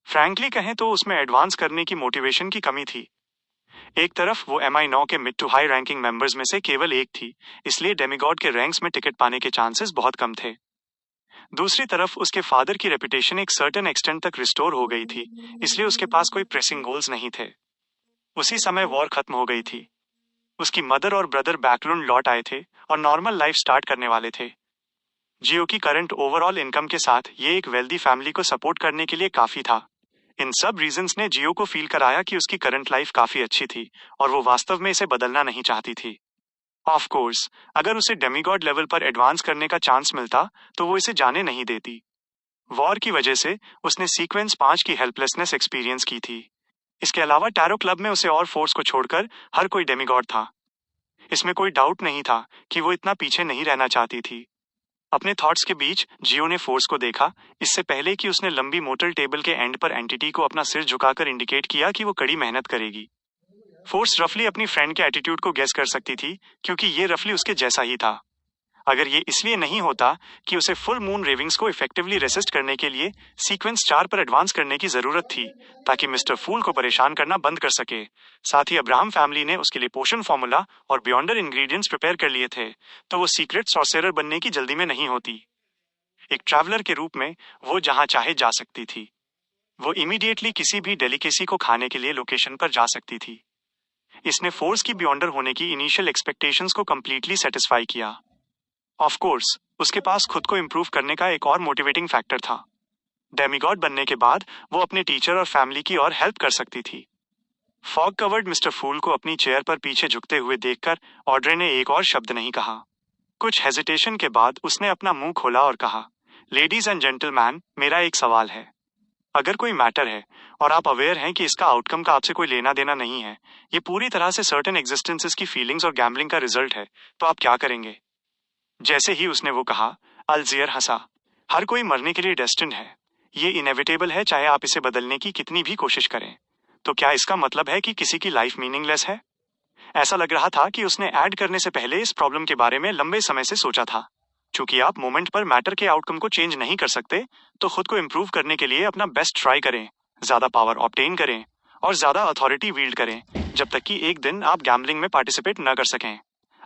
फ्रैंकली कहें तो उसमें एडवांस करने की मोटिवेशन की कमी थी। एक तरफ वो MI9 के mid to high ranking members में से केवल एक थी, इसलिए डेमिगॉड के रैंक्स में टिकट पाने के चांसेस बहुत कम थे। दूसरी तरफ उसके फादर की रेपुटेशन एक सर्टेन एक्सटेंट तक रिस्टोर हो गई थी, इसलिए उसके पास कोई प्रेसिंग गोल्स नहीं थे। उसी समय वॉर खत्म हो गई थी। उसकी मदर और ब्रदर बैकलुंड लौट आए थे और नॉर्मल लाइफ स्टार्ट करने वाले थे। जियो की करंट ओवरऑल इनकम के साथ ये एक वेल्दी फैमिली को सपोर्ट करने के लिए काफी था। इन सब रीजंस ने जियो को फील कराया कि उसकी करंट लाइफ काफी अच्छी थी और वो वास्तव में इसे बदलना नहीं चाहती थी। ऑफ कोर्स, अगर उसे डेमिगॉड लेवल पर एडवांस करने का चांस मिलता तो वो इसे जाने नहीं देती। वॉर की वजह से उसने सीक्वेंस 5 की हेल्पलेसनेस एक्सपीरियंस की थी। इसके अलावा टैरो क्लब में उसे और फोर्स को छोड़कर हर कोई डेमिगॉड था। इसमें कोई डाउट नहीं था कि वो इतना पीछे नहीं रहना चाहती थी। अपने थॉट्स के बीच जियो ने फोर्स को देखा, इससे पहले कि उसने लंबी मोटर टेबल के एंड पर एंटिटी को अपना सिर झुकाकर इंडिकेट किया कि वो कड़ी मेहनत करेगी। फोर्स रफली अपनी फ्रेंड के एटीट्यूड को गेस कर सकती थी क्योंकि ये रफली उसके जैसा ही था। अगर ये इसलिए नहीं होता कि उसे फुल मून रेविंग्स को इफेक्टिवली रेसिस्ट करने के लिए सीक्वेंस 4 पर एडवांस करने की जरूरत थी ताकि मिस्टर फूल को परेशान करना बंद कर सके। साथ ही अब्राहम फैमिली ने उसके लिए पोशन फॉर्मूला और बियॉन्डर इंग्रेडिएंट्स प्रिपेयर कर लिए थे, तो वो सीक्रेट सॉर्सरर बनने की जल्दी में नहीं होती। एक ट्रैवलर के रूप में वो जहां चाहे जा सकती थी। वो इमीडिएटली किसी भी डेलिकेसी को खाने के लिए लोकेशन पर जा सकती थी। इसने फोर्स की बियॉन्डर होने की इनिशियल एक्सपेक्टेशंस को कंप्लीटली सेटिस्फाई किया। ऑफ कोर्स उसके पास खुद को इम्प्रूव करने का एक और मोटिवेटिंग फैक्टर था। डेमीगॉड बनने के बाद वो अपने टीचर और फैमिली की और हेल्प कर सकती थी। फॉग कवर्ड मिस्टर फूल को अपनी चेयर पर पीछे झुकते हुए देखकर ऑड्रे ने एक और शब्द नहीं कहा। कुछ हेजिटेशन के बाद उसने अपना मुंह खोला और कहा, लेडीज एंड जेंटलमैन, मेरा एक सवाल है। अगर कोई मैटर है और आप अवेयर हैं कि इसका आउटकम का आपसे कोई लेना देना नहीं है, ये पूरी तरह से सर्टेन एग्जिस्टेंसेस की फीलिंग्स और गैम्बलिंग का रिजल्ट है, तो आप क्या करेंगे? जैसे ही उसने वो कहा, अल्जियर हंसा। हर कोई मरने के लिए डेस्टिन्ड है। ये इनएविटेबल है, चाहे आप इसे बदलने की कितनी भी कोशिश करें। तो क्या इसका मतलब है कि किसी की लाइफ मीनिंगलेस है? ऐसा लग रहा था कि उसने ऐड करने से पहले इस प्रॉब्लम के बारे में लंबे समय से सोचा था। चूंकि आप मोमेंट पर मैटर के आउटकम को चेंज नहीं कर सकते, तो खुद को इम्प्रूव करने के लिए अपना बेस्ट ट्राई करें, ज्यादा पावर ऑब्टेन करें और ज्यादा अथॉरिटी वील्ड करें, जब तक कि एक दिन आप गैम्बलिंग में पार्टिसिपेट न कर सकें।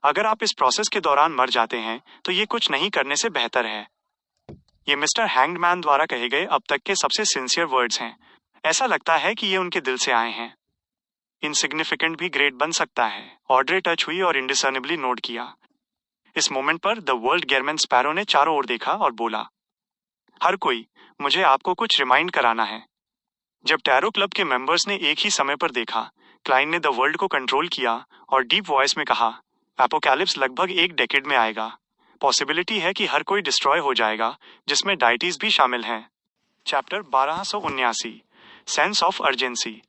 अगर आप इस प्रोसेस के दौरान मर जाते हैं, तो ये कुछ नहीं करने से बेहतर है। ये मिस्टर हैंगमैन द्वारा कहे गए अब तक के सबसे सिंसियर वर्ड्स हैं। ऐसा लगता है कि ये उनके दिल से आए हैं। इनसिग्निफिकेंट भी ग्रेट बन सकता है। ऑड्रे टच हुई और इंडिसर्नेबली नोट किया। इस मोमेंट पर द वर्ल्ड गेरमैन स्पैरो ने चारों ओर देखा और बोला, हर कोई, मुझे आपको कुछ रिमाइंड कराना है। जब टैरो क्लब के मेंबर्स ने एक ही समय पर देखा, क्लाइन ने द वर्ल्ड को कंट्रोल किया और डीप वॉइस में कहा, एपोकैलिप्स लगभग एक डेकेड में आएगा। पॉसिबिलिटी है कि हर कोई डिस्ट्रॉय हो जाएगा, जिसमें डाइटीज भी शामिल हैं। Chapter 1279, sense of urgency.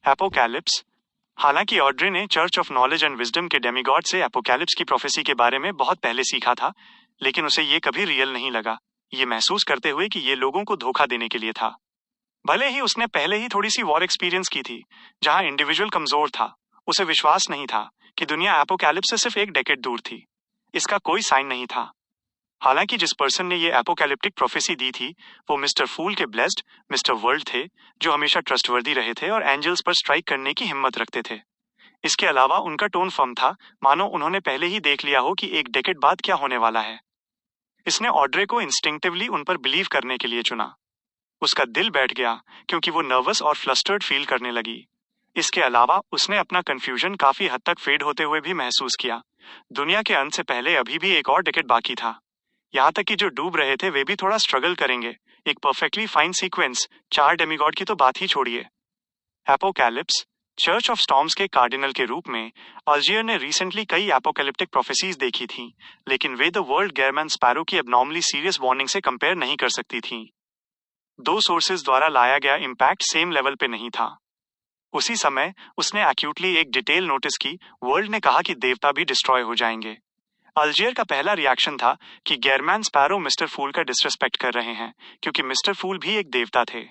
Apocalypse. हालांकि ऑड्रे ने church of knowledge and wisdom के डेमीगॉड से एपोकैलिप्स की प्रोफेसी के बारे में बहुत पहले सीखा था, लेकिन उसे ये कभी रियल नहीं लगा, ये महसूस करते हुए कि ये लोगों को धोखा देने के लिए था। भले ही उसने पहले ही थोड़ी सी वॉर एक्सपीरियंस की थी, जहां इंडिविजुअल कमजोर था, उसे विश्वास नहीं था कि दुनिया एपोकैलिप्स से सिर्फ एक डेकेड दूर थी। इसका कोई साइन नहीं था। हालांकि जिस पर्सन ने ये एपोकैलिप्टिक प्रोफेसी दी थी, वो मिस्टर फूल के ब्लेस्ड मिस्टर वर्ल्ड थे, जो हमेशा ट्रस्टवर्दी रहे थे और एंजल्स पर स्ट्राइक करने की हिम्मत रखते थे। इसके अलावा उनका टोन फर्म था, मानो उन्होंने पहले ही देख लिया हो कि एक डेकेड बाद क्या होने वाला है। इसने ऑड्रे को इंस्टिंक्टिवली उन पर बिलीव करने के लिए चुना। उसका दिल बैठ गया क्योंकि वो नर्वस और फ्लस्टर्ड फील करने लगी। इसके अलावा उसने अपना कंफ्यूजन काफी हद तक फेड होते हुए भी महसूस किया। दुनिया के अंत से पहले अभी भी एक और डेकेड बाकी था। यहाँ तक कि जो डूब रहे थे वे भी थोड़ा स्ट्रगल करेंगे। एक परफेक्टली फाइन सीक्वेंस, 4 डेमीगॉड की तो बात ही छोड़िए। एपोकैलिप्स। चर्च ऑफ स्टॉर्म्स के कार्डिनल के रूप में अल्जियर ने रिसेंटली कई एपोकैलिप्टिक प्रोफेसीज देखी थीं, लेकिन वे द वर्ल्ड गेरमैन स्पैरो की एबनॉर्मली सीरियस वार्निंग से कंपेयर नहीं कर सकती थीं। दो सोर्सेज द्वारा लाया गया इम्पैक्ट सेम लेवल पे नहीं था। उसी समय उसने एक्यूटली एक डिटेल नोटिस की, वर्ल्ड ने कहा कि देवता भी डिस्ट्रॉय हो जाएंगे। अल्जियर का पहला रिएक्शन था कि गेरमैन स्पैरो मिस्टर फूल का डिसरिस्पेक्ट कर रहे हैं, क्योंकि मिस्टर फूल भी एक देवता थे।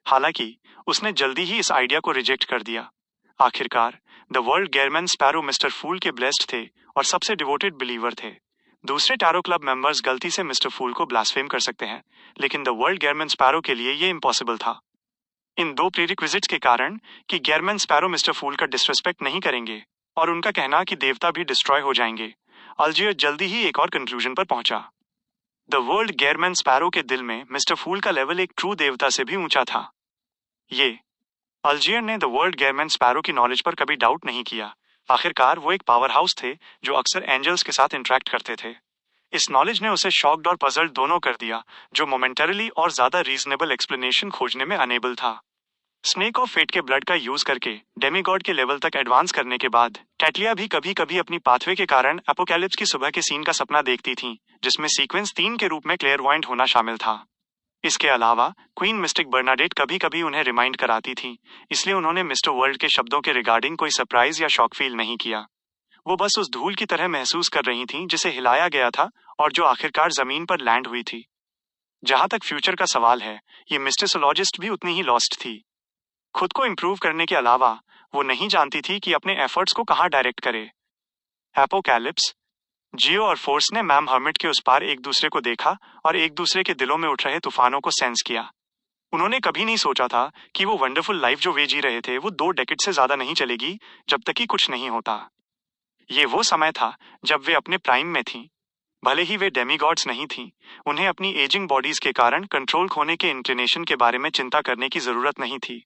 हालांकि उसने जल्दी ही इस आइडिया को रिजेक्ट कर दिया। आखिरकार the world गेरमैन sparrow mister fool के ब्लेस्ड थे और सबसे डिवोटेड बिलीवर थे। दूसरे टैरो क्लब मेंबर्स गलती से मिस्टर फूल को ब्लास्फेम कर सकते हैं, लेकिन द वर्ल्ड गेरमैन स्पैरो के लिए ये इम्पॉसिबल था। इन दो प्रीरिक्विजिट्स के कारण कि गेरमैन स्पैरो मिस्टर फूल का डिसरिस्पेक्ट नहीं करेंगे और उनका कहना कि देवता भी डिस्ट्रॉय हो जाएंगे, अल्जियर जल्दी ही एक और कंक्लूजन पर पहुंचा। द वर्ल्ड गेरमैन स्पैरो के दिल में मिस्टर फूल का लेवल एक ट्रू देवता से भी ऊंचा था। ये अल्जियर ने द वर्ल्ड गेरमैन स्पैरो की नॉलेज पर कभी डाउट नहीं किया। आखिरकार वो एक पावर हाउस थे जो अक्सर एंजल्स के साथ इंटरेक्ट करते थे। इस नॉलेज ने उसे शॉक्ड और पजल्ड दोनों कर दिया, जो मोमेंटरीली और ज्यादा रीजनेबल एक्सप्लेनेशन खोजने में अनेबल था। स्नेक ऑफ फेट के ब्लड का यूज करके डेमीगॉड के लेवल तक एडवांस करने के बाद कैटलिया भी कभी कभी अपनी पाथवे के कारण एपोकैलिप्स की सुबह के सीन का सपना देखती थीं, जिसमें सीक्वेंस 3 के रूप में क्लेयरवॉयंट होना शामिल था। इसके अलावा क्वीन मिस्टिक बर्नाडेट कभी कभी उन्हें रिमाइंड कराती थी, इसलिए उन्होंने मिस्टर वर्ल्ड के शब्दों के रिगार्डिंग कोई सरप्राइज या शॉक फील नहीं किया। वो बस उस धूल की तरह महसूस कर रही थीं जिसे हिलाया गया था और जो आखिरकार जमीन पर लैंड हुई थी। जहां तक फ्यूचर का सवाल है, ये मिस्टिसोलॉजिस्ट भी उतनी ही लॉस्ट थी। खुद को इम्प्रूव करने के अलावा वो नहीं जानती थी कि अपने एफर्ट्स को कहाँ डायरेक्ट करे। एपोकैलिप्स। जियो और फोर्स ने मैम हर्मिट के उस पार एक दूसरे को देखा और एक दूसरे के दिलों में उठ रहे तूफानों को सेंस किया। उन्होंने कभी नहीं सोचा था कि वो वंडरफुल लाइफ जो वे जी रहे थे वो 2 डेकेड से ज्यादा नहीं चलेगी जब तक कि कुछ नहीं होता। ये वो समय था जब वे अपने प्राइम में थीं। भले ही वे डेमीगॉड्स नहीं थीं, उन्हें अपनी एजिंग बॉडीज के कारण कंट्रोल खोने के इंक्लिनेशन के बारे में चिंता करने की जरूरत नहीं थी।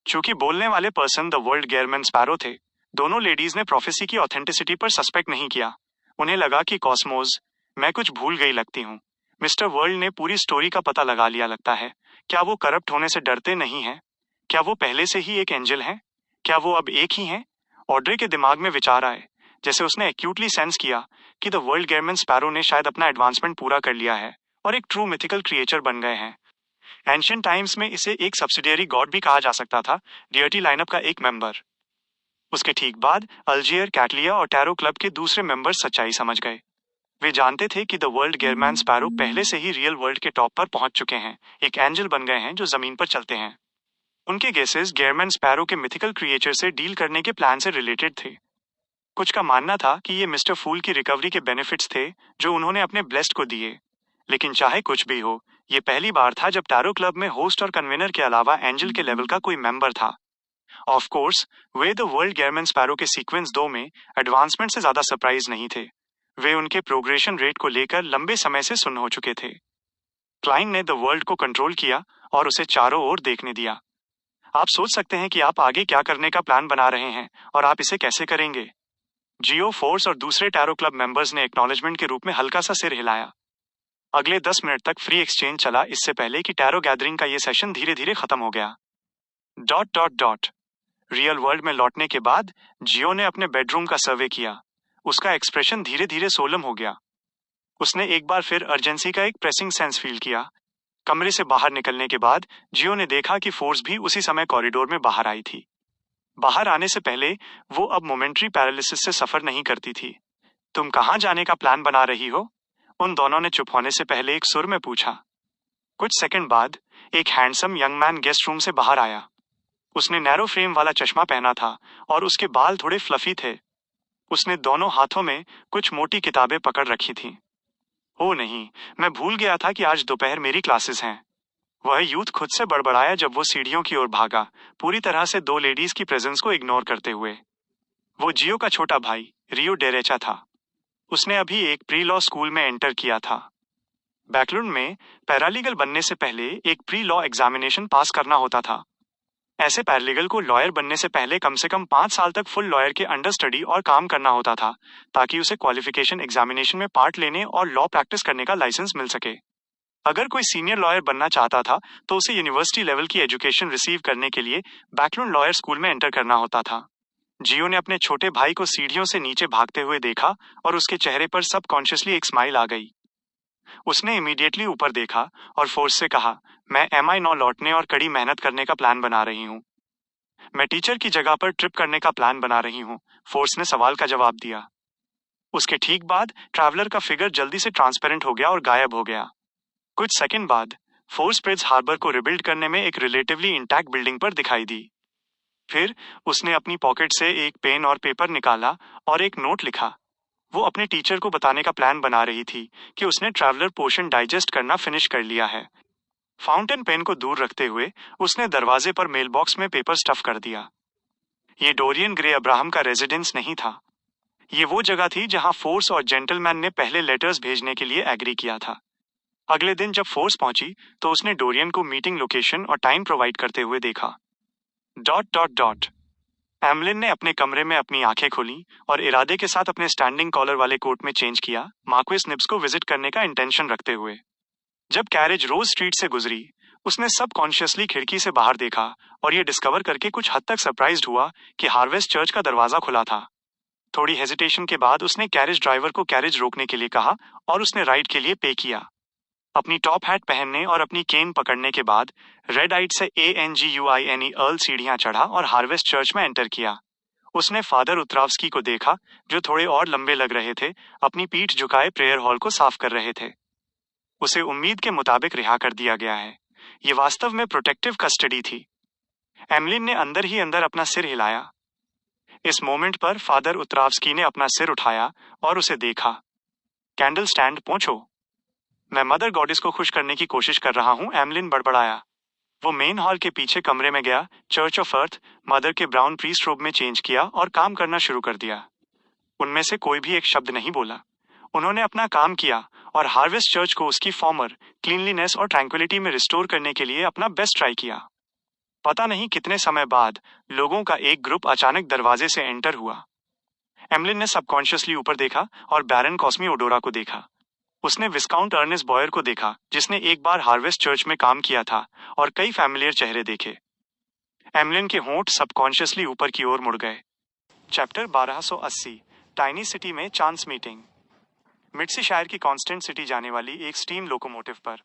चूंकि बोलने वाले person the world Gehrman sparrow थे, दोनों लेडीज ने प्रोफेसी की ऑथेंटिसिटी पर सस्पेक्ट नहीं किया। उन्हें लगा कि कॉस्मोज, मैं कुछ भूल गई लगती हूँ। मिस्टर वर्ल्ड ने पूरी स्टोरी का पता लगा लिया लगता है। क्या वो करप्ट होने से डरते नहीं हैं? क्या वो पहले से ही एक एंजल हैं? क्या वो अब एक ही हैं? ऑड्रे के दिमाग में विचार आए, जैसे उसने एक्यूटली सेंस किया कि द वर्ल्ड गेयरमैन स्पैरो ने शायद अपना एडवांसमेंट पूरा कर लिया है और एक ट्रू मिथिकल क्रिएचर बन गए हैं। एंशियंट टाइम्स में इसे एक सब्सिडियरी गॉड भी कहा जा सकता था, डियर्टी लाइनअप का एक मेंबर। उसके ठीक बाद अल्जियर, कैटलिया और टैरो क्लब के दूसरे मेंबर सच्चाई समझ गए। वे जानते थे कि द वर्ल्ड गेयरमैन स्पैरो पहले से ही रियल वर्ल्ड के टॉप पर पहुंच चुके हैं, एक एंजल बन गए हैं जो जमीन पर चलते हैं। उनके गेसेस गेयरमैन स्पैरो के मिथिकल क्रिएचर से डील करने के प्लान से रिलेटेड थे। कुछ का मानना था कि ये मिस्टर फूल की रिकवरी के बेनिफिट्स थे जो उन्होंने अपने ब्लेस्ड को दिए। लेकिन चाहे कुछ भी हो, ये पहली बार था जब टैरो क्लब में होस्ट और कन्वेनर के अलावा एंजल के लेवल का कोई मेंबर था। ऑफ कोर्स, वे द वर्ल्ड गेयरमैन स्पैरो के सीक्वेंस 2 में एडवांसमेंट से ज्यादा सरप्राइज नहीं थे। वे उनके प्रोग्रेशन रेट को लेकर लंबे समय से सुन्न हो चुके थे। क्लाइन ने द वर्ल्ड को कंट्रोल किया और उसे चारों ओर देखने दिया। आप सोच सकते हैं कि आप आगे क्या करने का प्लान बना रहे हैं और आप इसे कैसे करेंगे। जियो, फोर्स और दूसरे टैरो क्लब मेंबर्स ने एक्नॉलेजमेंट के रूप में हल्का सा सिर हिलाया। अगले 10 मिनट तक फ्री एक्सचेंज चला, इससे पहले कि टैरो गैदरिंग का ये सेशन धीरे धीरे खत्म हो गया। Dot dot dot. Real world में लौटने के बाद जियो ने अपने बेडरूम का सर्वे किया। उसका एक्सप्रेशन धीरे धीरे सोलम हो गया। उसने एक बार फिर अर्जेंसी का एक प्रेसिंग सेंस फील किया। कमरे से बाहर निकलने के बाद जियो ने देखा कि फोर्स भी उसी समय कॉरिडोर में बाहर आई थी। बाहर आने से पहले वो अब मोमेंट्री पैरालिसिस से सफर नहीं करती थी। तुम कहाँ जाने का प्लान बना रही हो? उन दोनों ने चुप होने से पहले एक सुर में पूछा। कुछ सेकंड बाद एक handsome young man guest room से बाहर आया। उसने नैरो फ्रेम वाला चश्मा पहना था और उसके बाल थोड़े फ्लफी थे। उसने दोनों हाथों में कुछ मोटी किताबें पकड़ रखी थीं। ओ नहीं, मैं भूल गया था कि आज दोपहर मेरी क्लासेस हैं। वह यूथ खुद से बड़बड़ाया जब वो सीढ़ियों की ओर भागा, पूरी तरह से 2 लेडीज की प्रेजेंस को इग्नोर करते हुए। वो जियो का छोटा भाई रियो डेरेचा था। उसने अभी एक प्री लॉ स्कूल में एंटर किया था। बैकलुंड में पैरालीगल बनने से पहले एक प्री लॉ एग्जामिनेशन पास करना होता था। ऐसे पैरालीगल को लॉयर बनने से पहले कम से कम 5 साल तक फुल लॉयर के अंडर स्टडी और काम करना होता था, ताकि उसे क्वालिफिकेशन एग्जामिनेशन में पार्ट लेने और लॉ प्रैक्टिस करने का लाइसेंस मिल सके। अगर कोई सीनियर लॉयर बनना चाहता था तो उसे यूनिवर्सिटी लेवल की एजुकेशन रिसीव करने के लिए बैकलुंड लॉयर स्कूल में एंटर करना होता था। जियो ने अपने छोटे भाई को सीढ़ियों से नीचे भागते हुए देखा और उसके चेहरे पर सबकॉन्शियसली एक स्माइल आ गई। उसने इमीडिएटली ऊपर देखा और फोर्स से कहा, मैं MI9 लौटने और कड़ी मेहनत करने का प्लान बना रही हूँ। मैं टीचर की जगह पर ट्रिप करने का प्लान बना रही हूँ, फोर्स ने सवाल का जवाब दिया। उसके ठीक बाद ट्रैवलर का फिगर जल्दी से ट्रांसपेरेंट हो गया और गायब हो गया। कुछ सेकंड बाद फोर्स प्रिज हार्बर को रिबिल्ड करने में एक रिलेटिवली इंटैक्ट बिल्डिंग पर दिखाई दी। फिर उसने अपनी पॉकेट से एक पेन और पेपर निकाला और एक नोट लिखा। वो अपने टीचर को बताने का प्लान बना रही थी कि उसने ट्रैवलर पोर्शन डाइजेस्ट करना फिनिश कर लिया है। फाउंटेन पेन को दूर रखते हुए उसने दरवाजे पर मेल बॉक्स में पेपर स्टफ कर दिया। ये डोरियन ग्रे अब्राहम का रेजिडेंस नहीं था। ये वो जगह थी जहां फोर्स और जेंटलमैन ने पहले लेटर्स भेजने के लिए एग्री किया था। अगले दिन जब फोर्स पहुंची तो उसने डोरियन को मीटिंग लोकेशन और टाइम प्रोवाइड करते हुए देखा। Dot dot dot. एमलिन ने अपने कमरे में अपनी आंखें खोली और इरादे के साथ अपने स्टैंडिंग कॉलर वाले कोट में चेंज किया, मार्क्विस निब्स को विजिट करने का इंटेंशन रखते हुए। जब कैरेज रोज स्ट्रीट से गुजरी, उसने सबकॉन्शियसली खिड़की से बाहर देखा और ये डिस्कवर करके कुछ हद तक सरप्राइज्ड हुआ कि हार्वेस्ट चर्च का दरवाजा खुला था। थोड़ी हेजिटेशन के बाद उसने कैरेज ड्राइवर को कैरेज रोकने के लिए कहा और उसने राइड के लिए पे किया। अपनी टॉप हैट पहनने और अपनी केन पकड़ने के बाद रेड आइट से ANGUINE अर्ल सीढ़ियां चढ़ा और हार्वेस्ट चर्च में एंटर किया। उसने फादर उत्रावस्की को देखा, जो थोड़े और लंबे लग रहे थे, अपनी पीठ झुकाए प्रेयर हॉल को साफ कर रहे थे। उसे उम्मीद के मुताबिक रिहा कर दिया गया है। ये वास्तव में प्रोटेक्टिव कस्टडी थी। एमलिन ने अंदर ही अंदर अपना सिर हिलाया। इस मोमेंट पर फादर उत्रावस्की ने अपना सिर उठाया और उसे देखा। कैंडल स्टैंड पहुंचो। मैं मदर गॉडेस को खुश करने की कोशिश कर रहा हूं, एमलिन बड़बड़ाया। वो मेन हॉल के पीछे कमरे में गया, चर्च ऑफ अर्थ मदर के ब्राउन प्रीस्ट रोब में चेंज किया और काम करना शुरू कर दिया। उनमें से कोई भी एक शब्द नहीं बोला। उन्होंने अपना काम किया और हार्वेस्ट चर्च को उसकी फॉर्मर क्लीनलीनेस और ट्रैंक्विलिटी में रिस्टोर करने के लिए अपना बेस्ट ट्राई किया। पता नहीं कितने समय बाद लोगों का एक ग्रुप अचानक दरवाजे से एंटर हुआ। एमलिन ने सबकॉन्शियसली ऊपर देखा और बैरन कॉस्मी ओडोरा को देखा। उसने विस्काउंट अर्नेस्ट बॉयर को देखा, जिसने एक बार हार्वेस्ट चर्च में काम किया था, और कई फैमिलियर चेहरे देखे। एमलिन के होंठ सबकॉन्शियसली ऊपर की ओर मुड़ गए। चैप्टर 1280 टाइनी सिटी में चांस मीटिंग। मिड्सीशायर की कांस्टेंट सिटी जाने वाली एक स्टीम लोकोमोटिव पर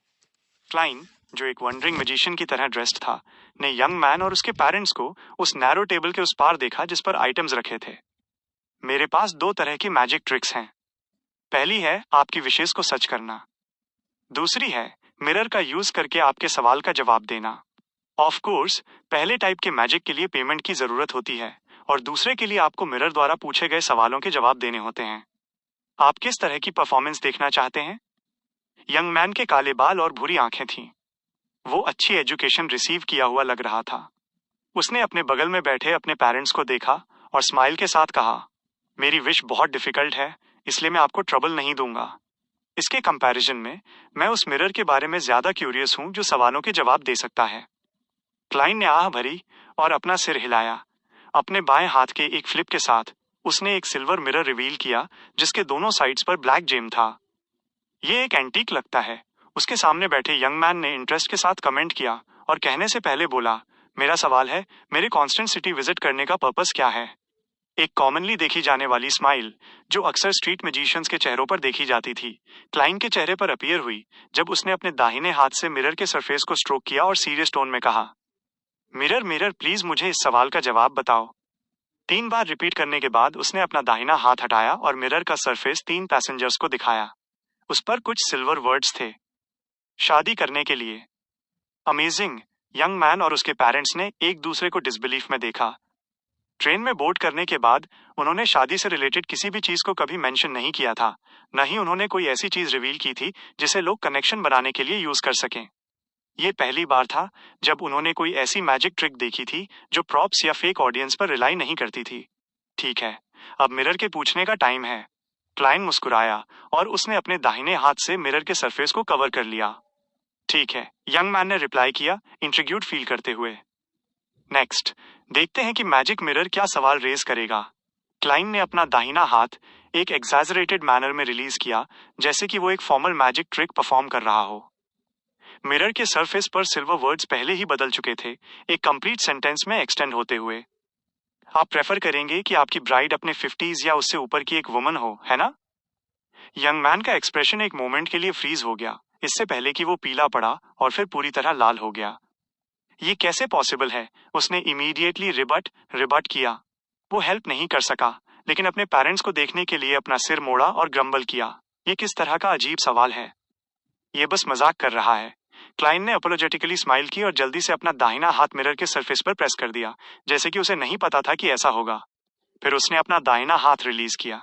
क्लाइन, जो एक वंडरिंग मैजिशियन की तरह ड्रेस्ड था, ने यंग मैन और उसके पेरेंट्स को उस नैरो टेबल के उस पार देखा जिस पर आइटम्स रखे थे। मेरे पास 2 तरह की मैजिक ट्रिक्स हैं। पहली है आपकी विशेष को सच करना। दूसरी है मिरर का यूज करके आपके सवाल का जवाब देना। ऑफ कोर्स, पहले टाइप के मैजिक के लिए पेमेंट की जरूरत होती है और दूसरे के लिए आपको मिरर द्वारा पूछे गए सवालों के जवाब देने होते हैं। आप किस तरह की परफॉर्मेंस देखना चाहते हैं? यंग मैन के काले बाल और भूरी आंखें थीं। वो अच्छी एजुकेशन रिसीव किया हुआ लग रहा था। उसने अपने बगल में बैठे अपने पेरेंट्स को देखा और स्माइल के साथ कहा, मेरी विश बहुत डिफिकल्ट है, इसलिए मैं आपको ट्रबल नहीं दूंगा। इसके कंपैरिजन में मैं उस मिरर के बारे में ज्यादा क्यूरियस हूं जो सवालों के जवाब दे सकता है। क्लाइन ने आह भरी और अपना सिर हिलाया। अपने बाएं हाथ के एक फ्लिप के साथ उसने एक सिल्वर मिरर रिवील किया जिसके दोनों साइड्स पर ब्लैक जेम था। ये एक एंटीक लगता है, उसके सामने बैठे यंग मैन ने इंटरेस्ट के साथ कमेंट किया और कहने से पहले बोला, मेरा सवाल है, मेरे कांस्टेंट सिटी विजिट करने का पर्पस क्या है? एक कॉमनली देखी जाने वाली स्माइल जो अक्सर स्ट्रीट मैजिशियंस के चेहरों पर देखी जाती थी, क्लाइन के चेहरे पर अपीयर हुई जब उसने अपने दाहिने हाथ से मिरर के सरफेस को स्ट्रोक किया और सीरियस टोन में कहा, मिरर मिरर प्लीज मुझे इस सवाल का जवाब बताओ। 3 बार रिपीट करने के बाद उसने अपना दाहिना हाथ हटाया और मिरर का सरफेस 3 पैसेंजर्स को दिखाया। उस पर कुछ सिल्वर वर्ड्स थे, शादी करने के लिए। अमेजिंग। यंग मैन और उसके पेरेंट्स ने एक दूसरे को डिसबिलीफ में देखा। ट्रेन में बोर्ड करने के बाद उन्होंने शादी से रिलेटेड किसी भी चीज को कभी मेंशन नहीं किया था, न ही उन्होंने कोई ऐसी चीज रिवील की थी जिसे लोग कनेक्शन बनाने के लिए यूज कर सकें। ये पहली बार था जब उन्होंने कोई ऐसी मैजिक ट्रिक देखी थी जो प्रॉप्स या फेक ऑडियंस पर रिलाई नहीं करती थी। ठीक है, अब मिरर के पूछने का टाइम है। क्लाइन मुस्कुराया और उसने अपने दाहिने हाथ से मिरर के सरफेस को कवर कर लिया। ठीक है, यंग मैन ने रिप्लाई किया, इंट्रिग्यूड फील करते हुए। नेक्स्ट, देखते हैं कि मैजिक मिरर क्या सवाल रेज करेगा। क्लाइन ने अपना दाहिना हाथ एक एग्जैजरेटेड मैनर में रिलीज किया, जैसे कि वो एक फॉर्मल मैजिक ट्रिक परफॉर्म कर रहा हो। मिरर के सरफेस पर सिल्वर वर्ड्स पहले ही बदल चुके थे, एक कंप्लीट सेंटेंस में एक्सटेंड होते हुए। आप प्रेफर करेंगे कि आपकी ब्राइड अपने 50s या उससे ऊपर की एक वुमन हो, है ना? यंग मैन का एक्सप्रेशन एक मोमेंट के लिए फ्रीज हो गया, इससे पहले कि वो पीला पड़ा और फिर पूरी तरह लाल हो गया। ये कैसे पॉसिबल है? उसने इमीडिएटली रिबट किया। वो हेल्प नहीं कर सका, लेकिन अपने पेरेंट्स को देखने के लिए अपना सिर मोड़ा और ग्रम्बल किया। ये किस तरह का अजीब सवाल है? ये बस मजाक कर रहा है। क्लाइन ने अपोलोजेटिकली स्माइल की और जल्दी से अपना दाहिना हाथ मिरर के सरफेस पर प्रेस कर दिया, जैसे कि उसे नहीं पता था कि ऐसा होगा। फिर उसने अपना दाहिना हाथ रिलीज किया।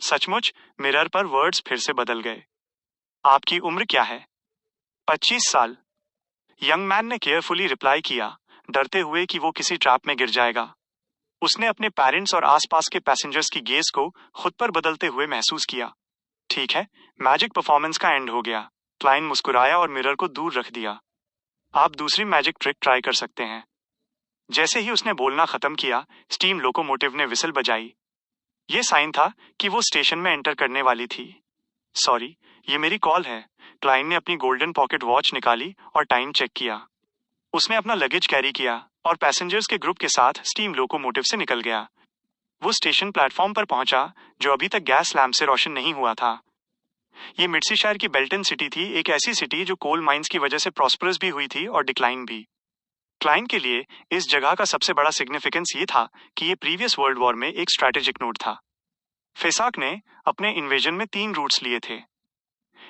सचमुच मिरर पर वर्ड्स फिर से बदल गए। आपकी उम्र क्या है? 25 साल। यंग मैन ने केयरफुली रिप्लाई किया, डरते हुए कि वो किसी ट्रैप में गिर जाएगा। उसने अपने पेरेंट्स और आसपास के पैसेंजर्स की गेज को खुद पर बदलते हुए महसूस किया। ठीक है, मैजिक परफॉर्मेंस का एंड हो गया। क्लाइन मुस्कुराया और मिरर को दूर रख दिया। आप दूसरी मैजिक ट्रिक ट्राई कर सकते हैं। जैसे ही उसने बोलना खत्म किया, स्टीम लोकोमोटिव ने विसल बजाई। ये साइन था कि वो स्टेशन में एंटर करने वाली थी। सॉरी, ये मेरी कॉल है। क्लाइन ने अपनी गोल्डन पॉकेट वॉच निकाली और टाइम चेक किया। उसने अपना लगेज कैरी किया और पैसेंजर्स के ग्रुप के साथ स्टीम लोकोमोटिव से निकल गया। वो स्टेशन प्लेटफॉर्म पर पहुंचा, जो अभी तक गैस लैंप से रोशन नहीं हुआ था। ये मिड्सीशायर की बेल्टन सिटी थी, एक ऐसी सिटी जो कोल माइंस की वजह से प्रॉस्परस भी हुई थी और डिक्लाइन भी। क्लाइन के लिए इस जगह का सबसे बड़ा सिग्निफिकेंस ये था कि ये प्रीवियस वर्ल्ड वॉर में एक स्ट्रैटेजिक नोड था। फेसाक ने अपने इन्वेजन में 3 रूट्स लिए थे।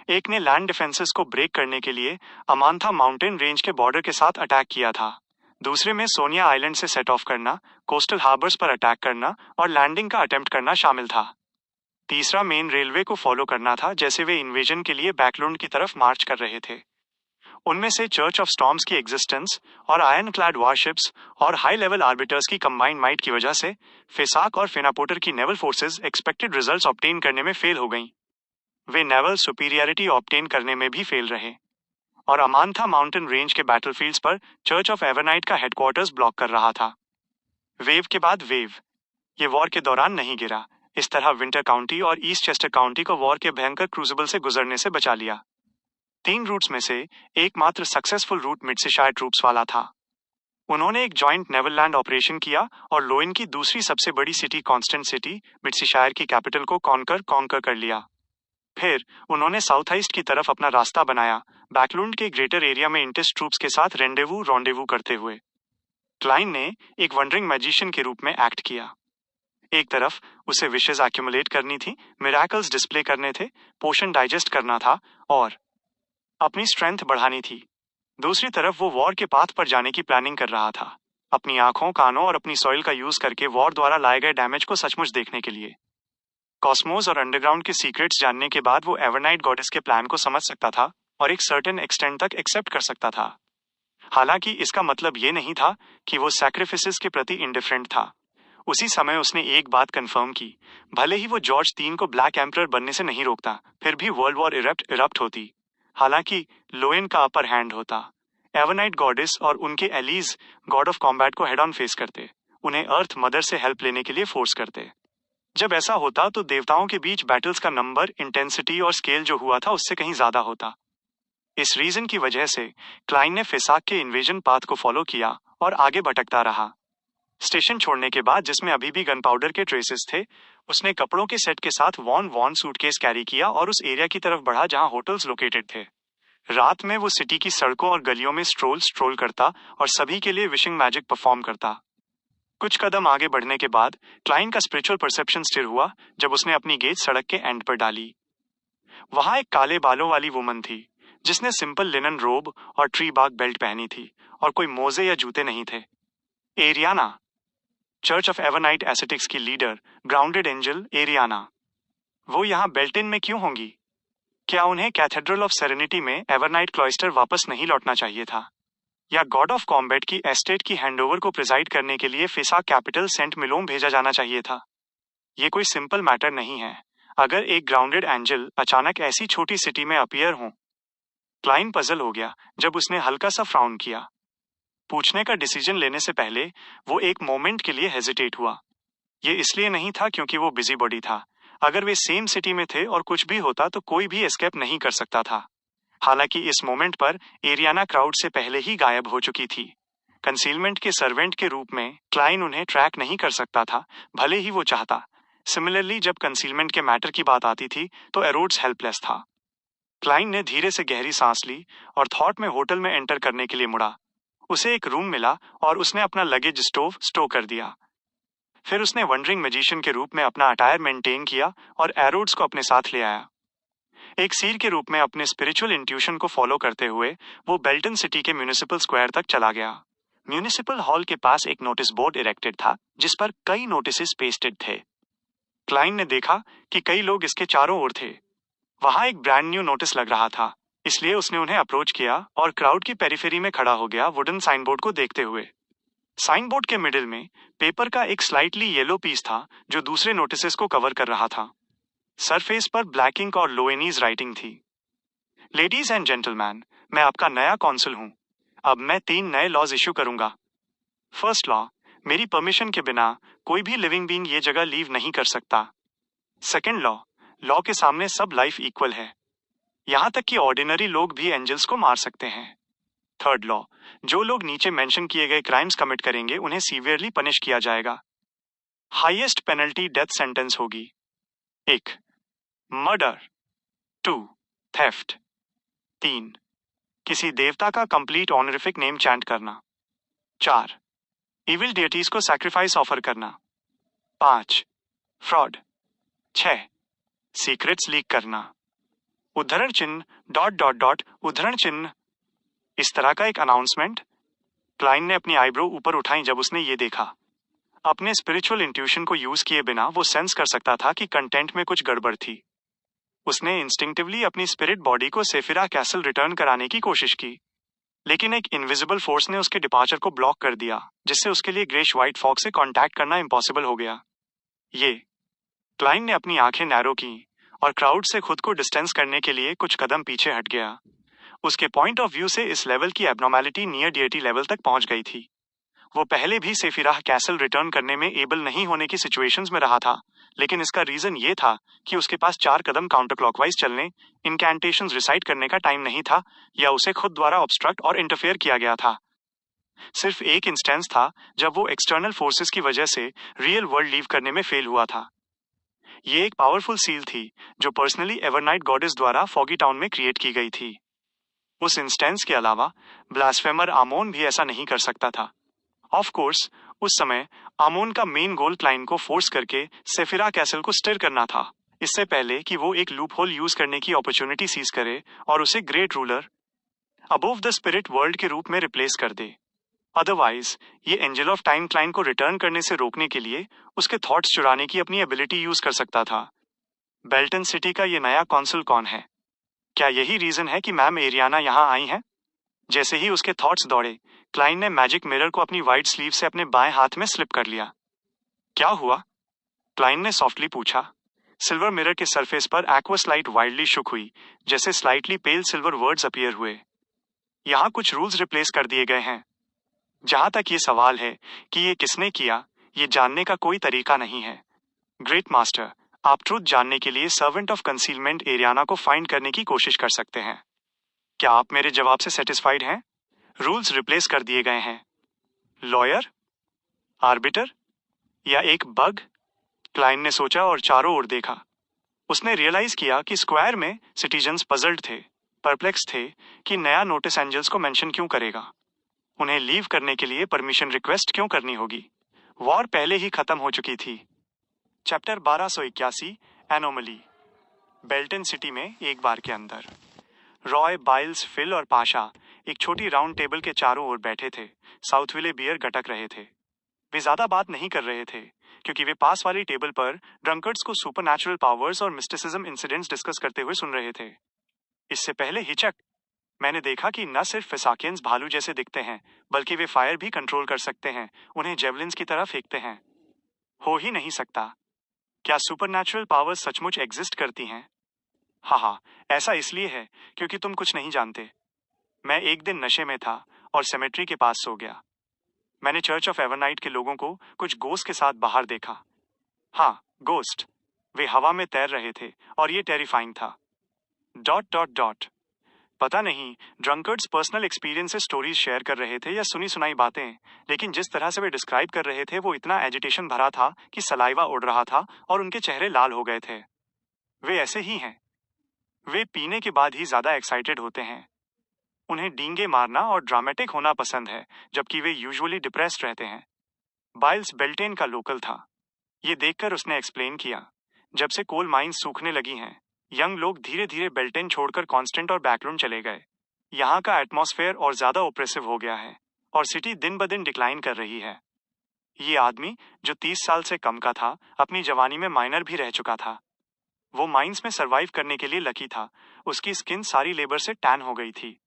एक ने लैंड डिफेंसेस को ब्रेक करने के लिए अमांथा माउंटेन रेंज के बॉर्डर के साथ अटैक किया था। दूसरे में सोनिया आइलैंड से सेट ऑफ करना, कोस्टल हार्बर्स पर अटैक करना और लैंडिंग का अटेम्प्ट करना शामिल था। तीसरा मेन रेलवे को फॉलो करना था जैसे वे इन्वेजन के लिए बैकलैंड की तरफ मार्च कर रहे थे। उनमें से चर्च ऑफ स्टॉर्म्स की एग्जिस्टेंस और आयरन क्लैड वॉरशिप्स और हाई लेवल आर्बिटर्स की कंबाइंड माइट की वजह से फेसाक और फेनापोटर की naval forces expected results obtain करने में फेल हो गईं। वे नेवल सुपीरियरिटी ऑब्टेन करने में भी फेल रहे और अमांथा माउंटेन रेंज के बैटलफील्ड्स पर चर्च ऑफ एवरनाइट का हेडक्वार्टर्स ब्लॉक कर रहा था। वेव के बाद वेव, ये वॉर के दौरान नहीं गिरा। इस तरह विंटर काउंटी और ईस्ट चेस्टर काउंटी को वॉर के भयंकर क्रूजिबल से गुजरने से बचा लिया। 3 रूट्स में से एकमात्र सक्सेसफुल रूट मिडसेशायर ट्रूप्स वाला था। उन्होंने एक जॉइंट नेवल लैंड ऑपरेशन किया और लोइन की दूसरी सबसे बड़ी सिटी कॉन्स्टेंट सिटी मिडसेशायर की कैपिटल को कॉन्कर कर लिया। फिर उन्होंने साउथ ईस्ट की तरफ अपना रास्ता बनाया, बैकलैंड के ग्रेटर एरिया में इंटिस ट्रूप्स के साथ रॉन्डेवू करते हुए। क्लाइन ने एक वंडरिंग मैजिशियन के रूप में एक्ट किया। एक तरफ उसे विशेष एक्यूमुलेट करनी थी, मिराकल्स डिस्प्ले करने थे, पोशन डाइजेस्ट करना था और अपनी स्ट्रेंथ बढ़ानी थी। दूसरी तरफ वो वॉर के पाथ पर जाने की प्लानिंग कर रहा था, अपनी आंखों, कानों और अपनी सॉइल का यूज करके वॉर द्वारा लाए गए डैमेज को सचमुच देखने के लिए। कॉस्मोस और अंडरग्राउंड के सीक्रेट्स जानने के बाद वो एवरनाइट गॉडेस के प्लान को समझ सकता था और एक सर्टेन एक्सटेंट तक एक्सेप्ट कर सकता था। हालांकि इसका मतलब ये नहीं था कि वो सैक्रिफिसेस के प्रति इंडिफरेंट था। उसी समय उसने एक बात कंफर्म की, भले ही वो जॉर्ज 3 को ब्लैक एम्परर बनने से नहीं रोकता, फिर भी वर्ल्ड वॉर इरप्ट होती। हालांकि लोएन का अपर हैंड होता। एवरनाइट गॉडेस और उनके एलीज गॉड ऑफ कॉम्बैट को हेड ऑन फेस करते, उन्हें अर्थ मदर से हेल्प लेने के लिए फोर्स करते। जब ऐसा होता तो देवताओं के बीच बैटल्स का नंबर, इंटेंसिटी और स्केल जो हुआ था उससे कहीं ज्यादा होता। इस रीजन की वजह से क्लाइन ने फेसाक के इन्वेजन पाथ को फॉलो किया और आगे भटकता रहा। स्टेशन छोड़ने के बाद, जिसमें अभी भी गन पाउडर के ट्रेसेस थे, उसने कपड़ों के सेट के साथ वॉन सूटकेस कैरी किया और उस एरिया की तरफ बढ़ा जहां होटल्स लोकेटेड थे। रात में वो सिटी की सड़कों और गलियों में स्ट्रोल करता और सभी के लिए विशिंग मैजिक परफॉर्म करता। कुछ कदम आगे बढ़ने के बाद क्लाइन का स्पिरिचुअल परसेप्शन स्थिर हुआ जब उसने अपनी गेज सड़क के एंड पर डाली। वहां एक काले बालों वाली वुमन थी जिसने सिंपल लिनन रोब और ट्री बाग बेल्ट पहनी थी और कोई मोजे या जूते नहीं थे। Ariana, church of Evernight ascetics की लीडर, ग्राउंडेड एंजल एरियाना। वो यहाँ बेल्टिन में क्यों होंगी? क्या उन्हें कैथेड्रल ऑफ सेरेनिटी में एवरनाइट क्लॉइस्टर वापस नहीं लौटना चाहिए था? या गॉड ऑफ कॉम्बैट की एस्टेट की हैंडओवर को प्रिजाइड करने के लिए फेसाक कैपिटल सेंट मिलोम भेजा जाना चाहिए था? ये कोई सिंपल मैटर नहीं है अगर एक ग्राउंडेड एंजल अचानक ऐसी छोटी सिटी में अपीयर हो। क्लाइन पजल हो गया जब उसने हल्का सा फ्राउन किया। पूछने का डिसीजन लेने से पहले वो एक मोमेंट के लिए हेजिटेट हुआ। ये इसलिए नहीं था क्योंकि वो बिजी बॉडी था। अगर वे सेम सिटी में थे और कुछ भी होता तो कोई भी एस्केप नहीं कर सकता था। हालांकि इस मोमेंट पर एरियाना क्राउड से पहले ही गायब हो चुकी थी। कंसीलमेंट के सर्वेंट के रूप में क्लाइन उन्हें ट्रैक नहीं कर सकता था, भले ही वो चाहता। सिमिलरली जब कंसीलमेंट के मैटर की बात आती थी तो एरोड्स हेल्पलेस था। क्लाइन ने धीरे से गहरी सांस ली और थॉट में होटल में एंटर करने के लिए मुड़ा। उसे एक रूम मिला और उसने अपना लगेज स्टो कर दिया। फिर उसने वंडरिंग मैजिशियन के रूप में अपना अटायर मेंटेन किया और एरोड्स को अपने साथ ले आया। एक सीर के रूप में अपने स्पिरिचुअल इंट्यूशन को फॉलो करते हुए वो बेल्टन सिटी के म्यूनिसिपल स्क्वायर तक चला गया। म्यूनिसिपल हॉल के पास एक नोटिस बोर्ड इरेक्टेड था जिस पर कई नोटिस पेस्टेड थे। क्लाइन ने देखा कि कई लोग इसके चारों ओर थे। वहां एक ब्रांड न्यू नोटिस लग रहा था, इसलिए उसने उन्हें अप्रोच किया और क्राउड की पेरिफेरी में खड़ा हो गया वुडन साइन बोर्ड को देखते हुए। साइन बोर्ड के मिडिल में पेपर का एक स्लाइटली येलो पीस था जो दूसरे नोटिस को कवर कर रहा था। सरफेस पर ब्लैक इंक और लोएनीज राइटिंग थी। लेडीज एंड जेंटलमैन, मैं आपका नया कॉन्सुल हूं। अब मैं 3 नए लॉज इश्यू करूंगा। फर्स्ट लॉ, मेरी परमिशन के बिना कोई भी लिविंग बीइंग ये जगह लीव नहीं कर सकता। सेकेंड लॉ के सामने सब लाइफ इक्वल है, यहां तक कि ऑर्डिनरी लोग भी एंजल्स को मार सकते हैं। थर्ड लॉ, जो लोग नीचे मेंशन किए गए क्राइम्स कमिट करेंगे उन्हें सीवियरली पनिश किया जाएगा। हाईएस्ट पेनल्टी डेथ सेंटेंस होगी। 1. मर्डर। 2. थेफ्ट। 3. किसी देवता का कंप्लीट ऑनरिफिक नेम चैंट करना। 4. इविल डियटीज को सैक्रिफाइस ऑफर करना। 5. फ्रॉड। 6. सीक्रेट्स लीक करना। उद्धरण चिन्ह ... उद्धरण चिन्ह। इस तरह का एक अनाउंसमेंट क्लाइन ने अपनी आईब्रो ऊपर उठाई जब उसने ये देखा। अपने स्पिरिचुअल इंट्यूशन को यूज किए बिना वो सेंस कर सकता था कि कंटेंट में कुछ गड़बड़ थी। उसने इंस्टिंक्टिवली अपनी स्पिरिट बॉडी को सेफिरा कैसल रिटर्न कराने की कोशिश की, लेकिन एक इनविजिबल फोर्स ने उसके डिपार्चर को ब्लॉक कर दिया, जिससे उसके लिए ग्रेश व्हाइट फॉग से कांटेक्ट करना इम्पॉसिबल हो गया। ये क्लाइन ने अपनी आंखें नैरो की और क्राउड से खुद को डिस्टेंस करने के लिए कुछ कदम पीछे हट गया। उसके पॉइंट ऑफ व्यू से इस लेवल की एब्नॉर्मैलिटी नियर डिएटी लेवल तक पहुंच गई थी। वो पहले भी सेफिराह कैसल रिटर्न करने में एबल नहीं होने की सिचुएशंस में रहा था, लेकिन इसका रीजन ये था कि उसके पास 4 कदम काउंटर क्लॉकवाइज चलने, इनकैंटेशंस रिसाइट करने का टाइम नहीं था, या उसे खुद द्वारा ऑब्स्ट्रक्ट और इंटरफेयर किया गया था। सिर्फ एक इंस्टेंस था जब वो एक्सटर्नल फोर्सेस की वजह से रियल वर्ल्ड लीव करने में फेल हुआ था। ये एक पावरफुल सील थी जो पर्सनली एवरनाइट गॉडेस द्वारा फॉगी टाउन में क्रिएट की गई थी। उस इंस्टेंस के अलावा ब्लास्फेमर आमोन भी ऐसा नहीं कर सकता था। ऑफ कोर्स, उस समय आमोन का मेन गोल क्लाइन को फोर्स करके सेफिरा कैसल को स्टिर करना था, इससे पहले कि वो एक लूपहोल यूज करने की अपॉर्चुनिटी सीज करे और उसे great ruler above the spirit world के रूप में रिप्लेस कर दे। अदरवाइज ये एंजल ऑफ टाइम क्लाइन को रिटर्न करने से रोकने के लिए उसके थॉट्स चुराने की अपनी एबिलिटी यूज कर सकता था। बेल्टन सिटी का ये नया कॉन्सल कौन है? क्या यही रीजन है कि मैम एरियाना यहाँ आई हैं? जैसे ही उसके थॉट्स दौड़े, क्लाइन ने मैजिक मिरर को अपनी वाइट स्लीव से अपने बाएं हाथ में स्लिप कर लिया। क्या हुआ? क्लाइन ने सॉफ्टली पूछा। सिल्वर मिरर के सरफेस पर एक्वस लाइट वाइल्डली शुक हुई, जैसे स्लाइटली पेल सिल्वर वर्ड्स अपीयर हुए। यहाँ कुछ रूल्स रिप्लेस कर दिए गए हैं। जहां तक ये सवाल है कि ये किसने किया, ये जानने का कोई तरीका नहीं है। ग्रेट मास्टर, आप ट्रुथ जानने के लिए सर्वेंट ऑफ कंसीलमेंट एरियाना को फाइंड करने की कोशिश कर सकते हैं। क्या आप मेरे जवाब से सेटिस्फाइड हैं? रूल्स रिप्लेस कर दिए गए हैं। लॉयर, आर्बिटर या एक बग? क्लाइन ने सोचा और चारों ओर देखा। उसने रियलाइज किया कि स्क्वायर में सिटीजन्स पजल्ड थे, परप्लेक्स थे कि नया नोटिस एंजल्स को मेंशन क्यों करेगा, उन्हें लीव करने के लिए परमिशन रिक्वेस्ट क्यों करनी होगी। वॉर पहले ही खत्म हो चुकी थी। Chapter 1281 anomaly. बेल्टन सिटी में एक बार के अंदर रॉय, बाइल्स, फिल और पाशा एक छोटी राउंड टेबल के चारों ओर बैठे थे। साउथविले बियर गटक रहे थे। वे ज्यादा बात नहीं कर रहे थे क्योंकि वे पास वाली टेबल पर ड्रंकर्ड्स को सुपरनैचुरल पावर्स और मिस्टिसिज्म इंसिडेंट्स डिस्कस करते हुए सुन रहे थे। इससे पहले हिचक, मैंने देखा कि न सिर्फ फिसाकियंस भालू जैसे दिखते हैं, बल्कि वे फायर भी कंट्रोल कर सकते हैं, उन्हें जेवलिन्स की तरह फेंकते हैं। हो ही नहीं सकता। क्या सुपरनैचुरल पावर्स सचमुच एग्जिस्ट करती हैं? हाँ, ऐसा इसलिए है क्योंकि तुम कुछ नहीं जानते। मैं एक दिन नशे में था और सेमेट्री के पास सो गया। मैंने चर्च ऑफ एवरनाइट के लोगों को कुछ गोस्ट के साथ बाहर देखा। हाँ, गोस्ट। वे हवा में तैर रहे थे और ये टेरिफाइंग था। ... पता नहीं ड्रंकर्ड्स पर्सनल एक्सपीरियंस से स्टोरीज शेयर कर रहे थे या सुनी सुनाई बातें, लेकिन जिस तरह से वे डिस्क्राइब कर रहे थे वो इतना एजिटेशन भरा था कि सलाइवा उड़ रहा था और उनके चेहरे लाल हो गए थे। वे ऐसे ही हैं। वे पीने के बाद ही ज्यादा एक्साइटेड होते हैं। उन्हें डींगे मारना और ड्रामेटिक होना पसंद है, जबकि वे यूजुअली डिप्रेस्ड रहते हैं। बाइल्स बेल्टेन का लोकल था। ये देखकर उसने एक्सप्लेन किया, जब से कोल माइंस सूखने लगी हैं, यंग लोग धीरे धीरे बेल्टेन छोड़कर कांस्टेंट और बैकरूम चले गए। यहाँ का एटमॉस्फेयर और ज्यादा ओप्रेसिव हो गया है और सिटी दिन ब दिन डिक्लाइन कर रही है। ये आदमी जो 30 साल से कम का था, अपनी जवानी में माइनर भी रह चुका था। वो माइंस में सरवाइव करने के लिए लकी था। उसकी स्किन सारी लेबर से टैन हो गई थी।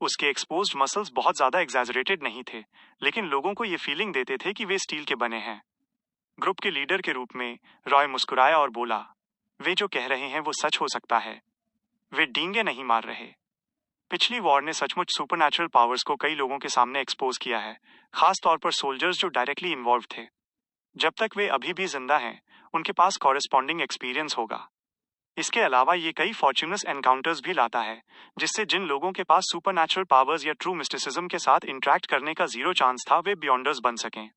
उसके एक्सपोज्ड मसल्स बहुत ज्यादा एग्जैजरेटेड नहीं थे, लेकिन लोगों को ये फीलिंग देते थे कि वे स्टील के बने हैं। ग्रुप के लीडर के रूप में रॉय मुस्कुराया और बोला, वे जो कह रहे हैं वो सच हो सकता है। वे डींगे नहीं मार रहे। पिछली वॉर ने सचमुच सुपरनैचुरल पावर्स को कई लोगों के सामने एक्सपोज किया है, खास तौर पर सोल्जर्स जो डायरेक्टली इन्वॉल्व थे। जब तक वे अभी भी जिंदा हैं, उनके पास कॉरेस्पॉन्डिंग एक्सपीरियंस होगा। इसके अलावा ये कई फॉर्च्यूनस एनकाउंटर्स भी लाता है, जिससे जिन लोगों के पास सुपरनैचुरल पावर्स या ट्रू मिस्टिसिज्म के साथ इंटरेक्ट करने का जीरो चांस था, वे बियॉन्डर्स बन सकें।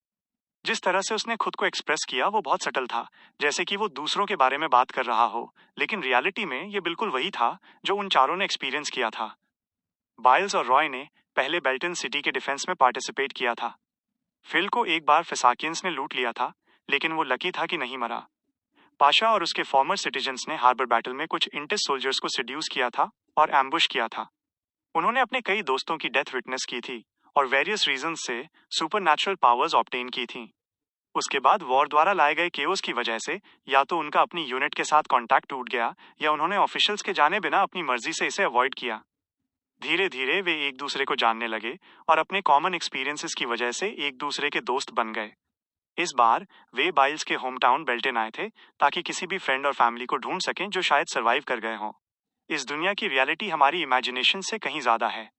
जिस तरह से उसने खुद को एक्सप्रेस किया वो बहुत सटल था, जैसे कि वो दूसरों के बारे में बात कर रहा हो, लेकिन रियलिटी में ये बिल्कुल वही था जो उन चारों ने एक्सपीरियंस किया था। बाइल्स और रॉय ने पहले बेल्टन सिटी के डिफेंस में पार्टिसिपेट किया था। फिल को एक बार फिसाकियंस ने लूट लिया था, लेकिन वो लकी था कि नहीं मरा। पाशा और उसके फॉर्मर सिटीजन्स ने हार्बर बैटल में कुछ इंटिस सोल्जर्स को सिड्यूस किया था और एम्बुश किया था। उन्होंने अपने कई दोस्तों की डेथ विटनेस की थी और वेरियस रीजंस से सुपरनैचुरल पावर्स ऑब्टेन की थीं। उसके बाद वॉर द्वारा लाए गए केओस की वजह से या तो उनका अपनी यूनिट के साथ कॉन्टैक्ट टूट गया या उन्होंने ऑफिशियल्स के जाने बिना अपनी मर्जी से इसे अवॉइड किया। धीरे धीरे वे एक दूसरे को जानने लगे और अपने कॉमन एक्सपीरियंसेस की वजह से एक दूसरे के दोस्त बन गए। इस बार वे बाइल्स के होम टाउन बेल्टन आए थे ताकि किसी भी फ्रेंड और फैमिली को ढूंढ सकें जो शायद सरवाइव कर गए हों। इस दुनिया की रियलिटी हमारी इमेजिनेशन से कहीं ज्यादा है।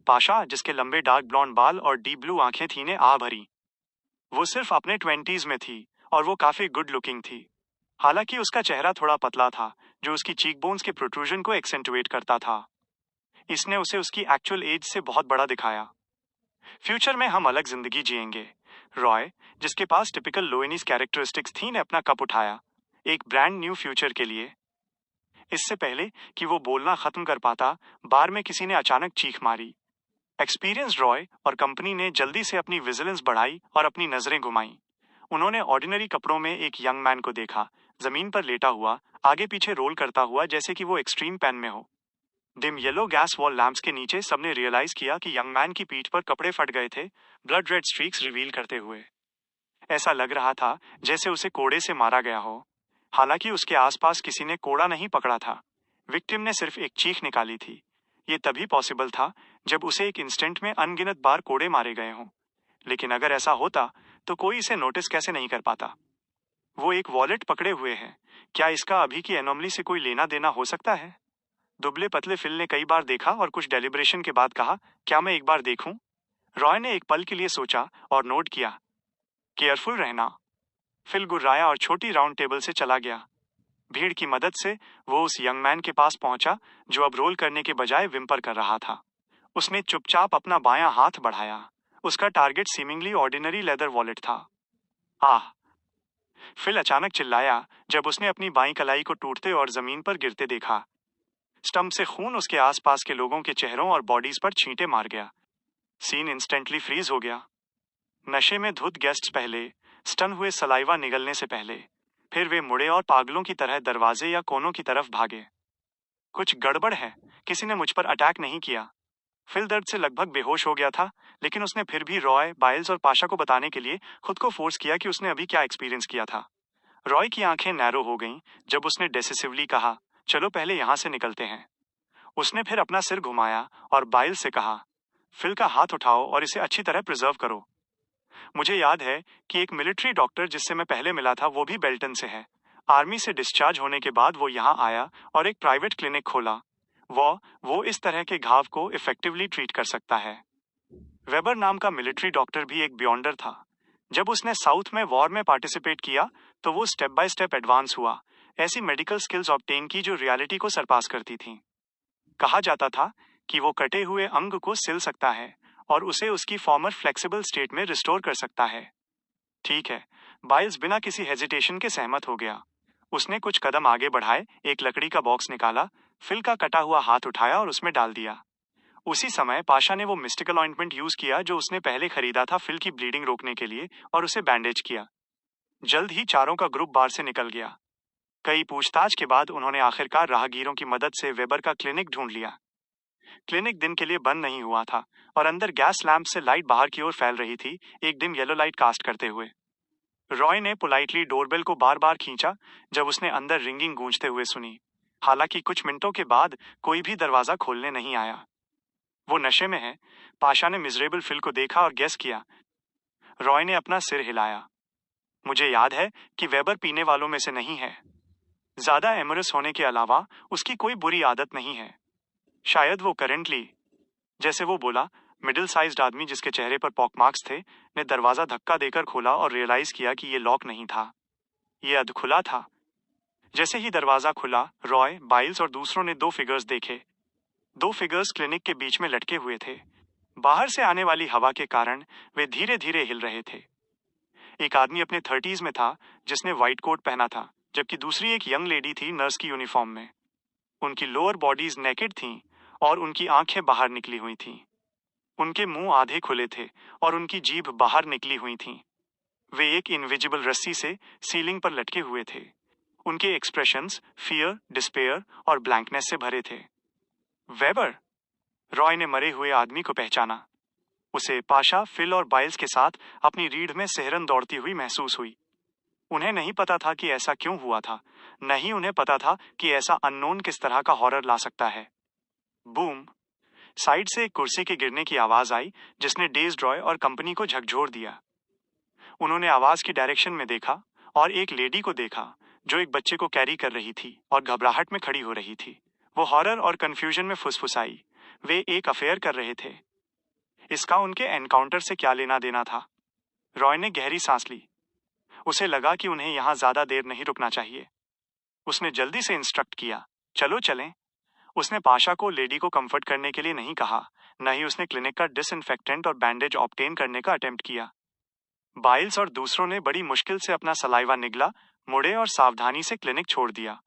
पाशा, जिसके लंबे डार्क ब्लॉन्ड बाल और डीप ब्लू आंखें थी, ने आ भरी। वो सिर्फ अपने 20s में थी और वो काफी गुड लुकिंग थी। हालांकि उसका चेहरा थोड़ा पतला था जो उसकी चीक बोन्स के प्रोट्रूजन को एक्सेंटुएट करता था। इसने उसे उसकी एक्चुअल एज से बहुत बड़ा दिखाया। फ्यूचर में हम अलग जिंदगी जिएंगे। रॉय, जिसके पास टिपिकल लोएनीज कैरेक्टरिस्टिक्स थी, ने अपना कप उठाया एक ब्रांड न्यू फ्यूचर के लिए। इससे पहले कि वो बोलना खत्म कर पाता, बार में किसी ने अचानक चीख मारी। एक्सपीरियंस्ड रॉय और कंपनी ने जल्दी से अपनी विजिलेंस बढ़ाई और अपनी नजरें घुमाई। उन्होंने ऑर्डिनरी कपड़ों में एक यंग मैन को देखा, जमीन पर लेटा हुआ, आगे पीछे रोल करता हुआ जैसे कि वो एक्सट्रीम पेन में हो। Dim yellow gas wall lamps के नीचे सबने रियलाइज किया कि यंग मैन की पीठ पर कपड़े फट गए थे, ब्लड रेड स्ट्रीक्स रिवील करते हुए। ऐसा लग रहा था जैसे उसे कोड़े से मारा गया हो। हालांकि उसके आसपास किसी ने कोड़ा नहीं पकड़ा था। विक्टिम ने सिर्फ एक चीख निकाली थी। ये तभी पॉसिबल था जब उसे एक इंस्टेंट में अनगिनत बार कोड़े मारे गए हों। लेकिन अगर ऐसा होता तो कोई इसे नोटिस कैसे नहीं कर पाता। वो एक वॉलेट पकड़े हुए है। क्या इसका अभी की एनोमली से कोई लेना देना हो सकता है? दुबले पतले फिल ने कई बार देखा और कुछ डेलिब्रेशन के बाद कहा, क्या मैं एक बार देखूं? रॉय ने एक पल के लिए सोचा और नोट किया, केयरफुल रहना। फिल गुर्राया और छोटी राउंड टेबल से चला गया। भीड़ की मदद से वो उस यंग मैन के पास पहुंचा जो अब रोल करने के बजाय विम्पर कर रहा था। उसने चुपचाप अपना बायां हाथ बढ़ाया। उसका target seemingly ordinary leather wallet था। आह! फिल अचानक चिल्लाया जब उसने अपनी बाईं कलाई को टूटते और जमीन पर गिरते देखा। स्टंप से खून उसके आसपास के लोगों के चेहरों और बॉडीज पर छींटे मार गया। सीन इंस्टेंटली फ्रीज हो गया। नशे में धुत गेस्ट्स पहले, स्टन हुए सलाइवा निगलने से पहले, फिर वे मुड़े और पागलों की तरह दरवाजे या कोनों की तरफ भागे। कुछ गड़बड़ है, किसी ने मुझ पर अटैक नहीं किया। फिल दर्द से लगभग बेहोश हो गया था, लेकिन उसने फिर भी रॉय, बाइल्स और पाशा को बताने के लिए खुद को फोर्स किया कि उसने अभी क्या एक्सपीरियंस किया था। रॉय की आंखें नैरो हो गईं जब उसने डेसिसिवली कहा, चलो पहले यहां से निकलते हैं। उसने फिर अपना सिर घुमाया और बाइल्स से कहा, फिल का हाथ उठाओ और इसे अच्छी तरह प्रिजर्व करो। मुझे याद है कि एक मिलिट्री डॉक्टर जिससे मैं पहले मिला था वो भी बेल्टन से है। आर्मी से डिस्चार्ज होने के बाद वो यहाँ आया और एक प्राइवेट क्लिनिक खोला। वो इस तरह के घाव को इफेक्टिवली ट्रीट कर सकता है। वेबर नाम का मिलिट्री डॉक्टर भी एक बियॉन्डर था। जब उसने साउथ में वॉर में पार्टिसिपेट किया तो वो स्टेप बाय स्टेप एडवांस हुआ, ऐसी मेडिकल स्किल्स ऑब्टेन की जो रियलिटी को सरपास करती थीं। कहा जाता था कि वो कटे हुए अंग को सिल सकता है और उसे उसकी फॉर्मर फ्लेक्सिबल स्टेट में रिस्टोर कर सकता है। ठीक है, बाइल्स बिना किसी हेजिटेशन के सहमत हो गया। उसने कुछ कदम आगे बढ़ाए, एक लकड़ी का बॉक्स निकाला, फिल का कटा हुआ हाथ उठाया और उसमें डाल दिया। उसी समय पाशा ने वो मिस्टिकल ऑइंटमेंट यूज किया जो उसने पहले खरीदा था फिल की ब्लीडिंग रोकने के लिए, और उसे बैंडेज किया। जल्द ही चारों का ग्रुप बार से निकल गया। कई पूछताछ के बाद उन्होंने आखिरकार राहगीरों की मदद से वेबर का क्लिनिक ढूंढ लिया। क्लिनिक दिन के लिए बंद नहीं हुआ था और अंदर गैस लैंप से लाइट बाहर की ओर फैल रही थी, एक डिम येलो लाइट कास्ट करते हुए। रॉय ने पोलाइटली डोरबेल को बार बार खींचा जब उसने अंदर रिंगिंग गूंजते हुए सुनी। हालांकि कुछ मिनटों के बाद कोई भी दरवाजा खोलने नहीं आया। वो नशे में है, पाशा ने मिजरेबल फिल को देखा और गेस किया। रॉय ने अपना सिर हिलाया। मुझे याद है कि वेबर पीने वालों में से नहीं है। ज्यादा एमरस होने के अलावा उसकी कोई बुरी आदत नहीं है। शायद वो करेंटली, जैसे वो बोला, मिडिल साइज्ड आदमी जिसके चेहरे पर पॉकमार्क्स थे, ने दरवाजा धक्का देकर खोला और रियलाइज किया कि ये लॉक नहीं था, ये अधखुला था। जैसे ही दरवाजा खुला, रॉय, बाइल्स और दूसरों ने दो फिगर्स देखे। दो फिगर्स क्लिनिक के बीच में लटके हुए थे। बाहर से आने वाली हवा के कारण वे धीरे धीरे हिल रहे थे। एक आदमी अपने 30s में था जिसने व्हाइट कोट पहना था, जबकि दूसरी एक यंग लेडी थी नर्स की यूनिफॉर्म में। उनकी लोअर बॉडीज नेकेड थीं और उनकी आंखें बाहर निकली हुई थीं। उनके मुंह आधे खुले थे और उनकी जीभ बाहर निकली हुई थीं। वे एक इनविजिबल रस्सी से सीलिंग पर लटके हुए थे। उनके एक्सप्रेशंस फियर, डिस्पेयर और ब्लैंकनेस से भरे थे। वेबर! रॉय ने मरे हुए आदमी को पहचाना। उसे पाशा, फिल और बाइल्स के साथ अपनी रीढ़ में सिहरन दौड़ती हुई महसूस हुई। उन्हें नहीं पता था कि ऐसा क्यों हुआ था, न ही उन्हें पता था कि ऐसा अननोन किस तरह का हॉरर ला सकता है। बूम! साइड से एक कुर्सी के गिरने की आवाज आई, जिसने डेज़्ड रॉय और कंपनी को झकझोर दिया। उन्होंने आवाज की डायरेक्शन में देखा और एक लेडी को देखा जो एक बच्चे को कैरी कर रही थी और घबराहट में खड़ी हो रही थी। वो हॉरर और कंफ्यूजन में फुसफुसाई, वे एक अफेयर कर रहे थे। इसका उनके एनकाउंटर से क्या लेना देना था? रॉय ने गहरी सांस ली। उसे लगा कि उन्हें यहां ज्यादा देर नहीं रुकना चाहिए। उसने जल्दी से इंस्ट्रक्ट किया, चलो चलें। उसने पाशा को लेडी को कंफर्ट करने के लिए नहीं कहा, न ही उसने क्लिनिक का डिसइंफेक्टेंट और बैंडेज ऑब्टेन करने का अटेम्प्ट किया। बाइल्स और दूसरों ने बड़ी मुश्किल से अपना सलाइवा निगला, मुड़े और सावधानी से क्लिनिक छोड़ दिया।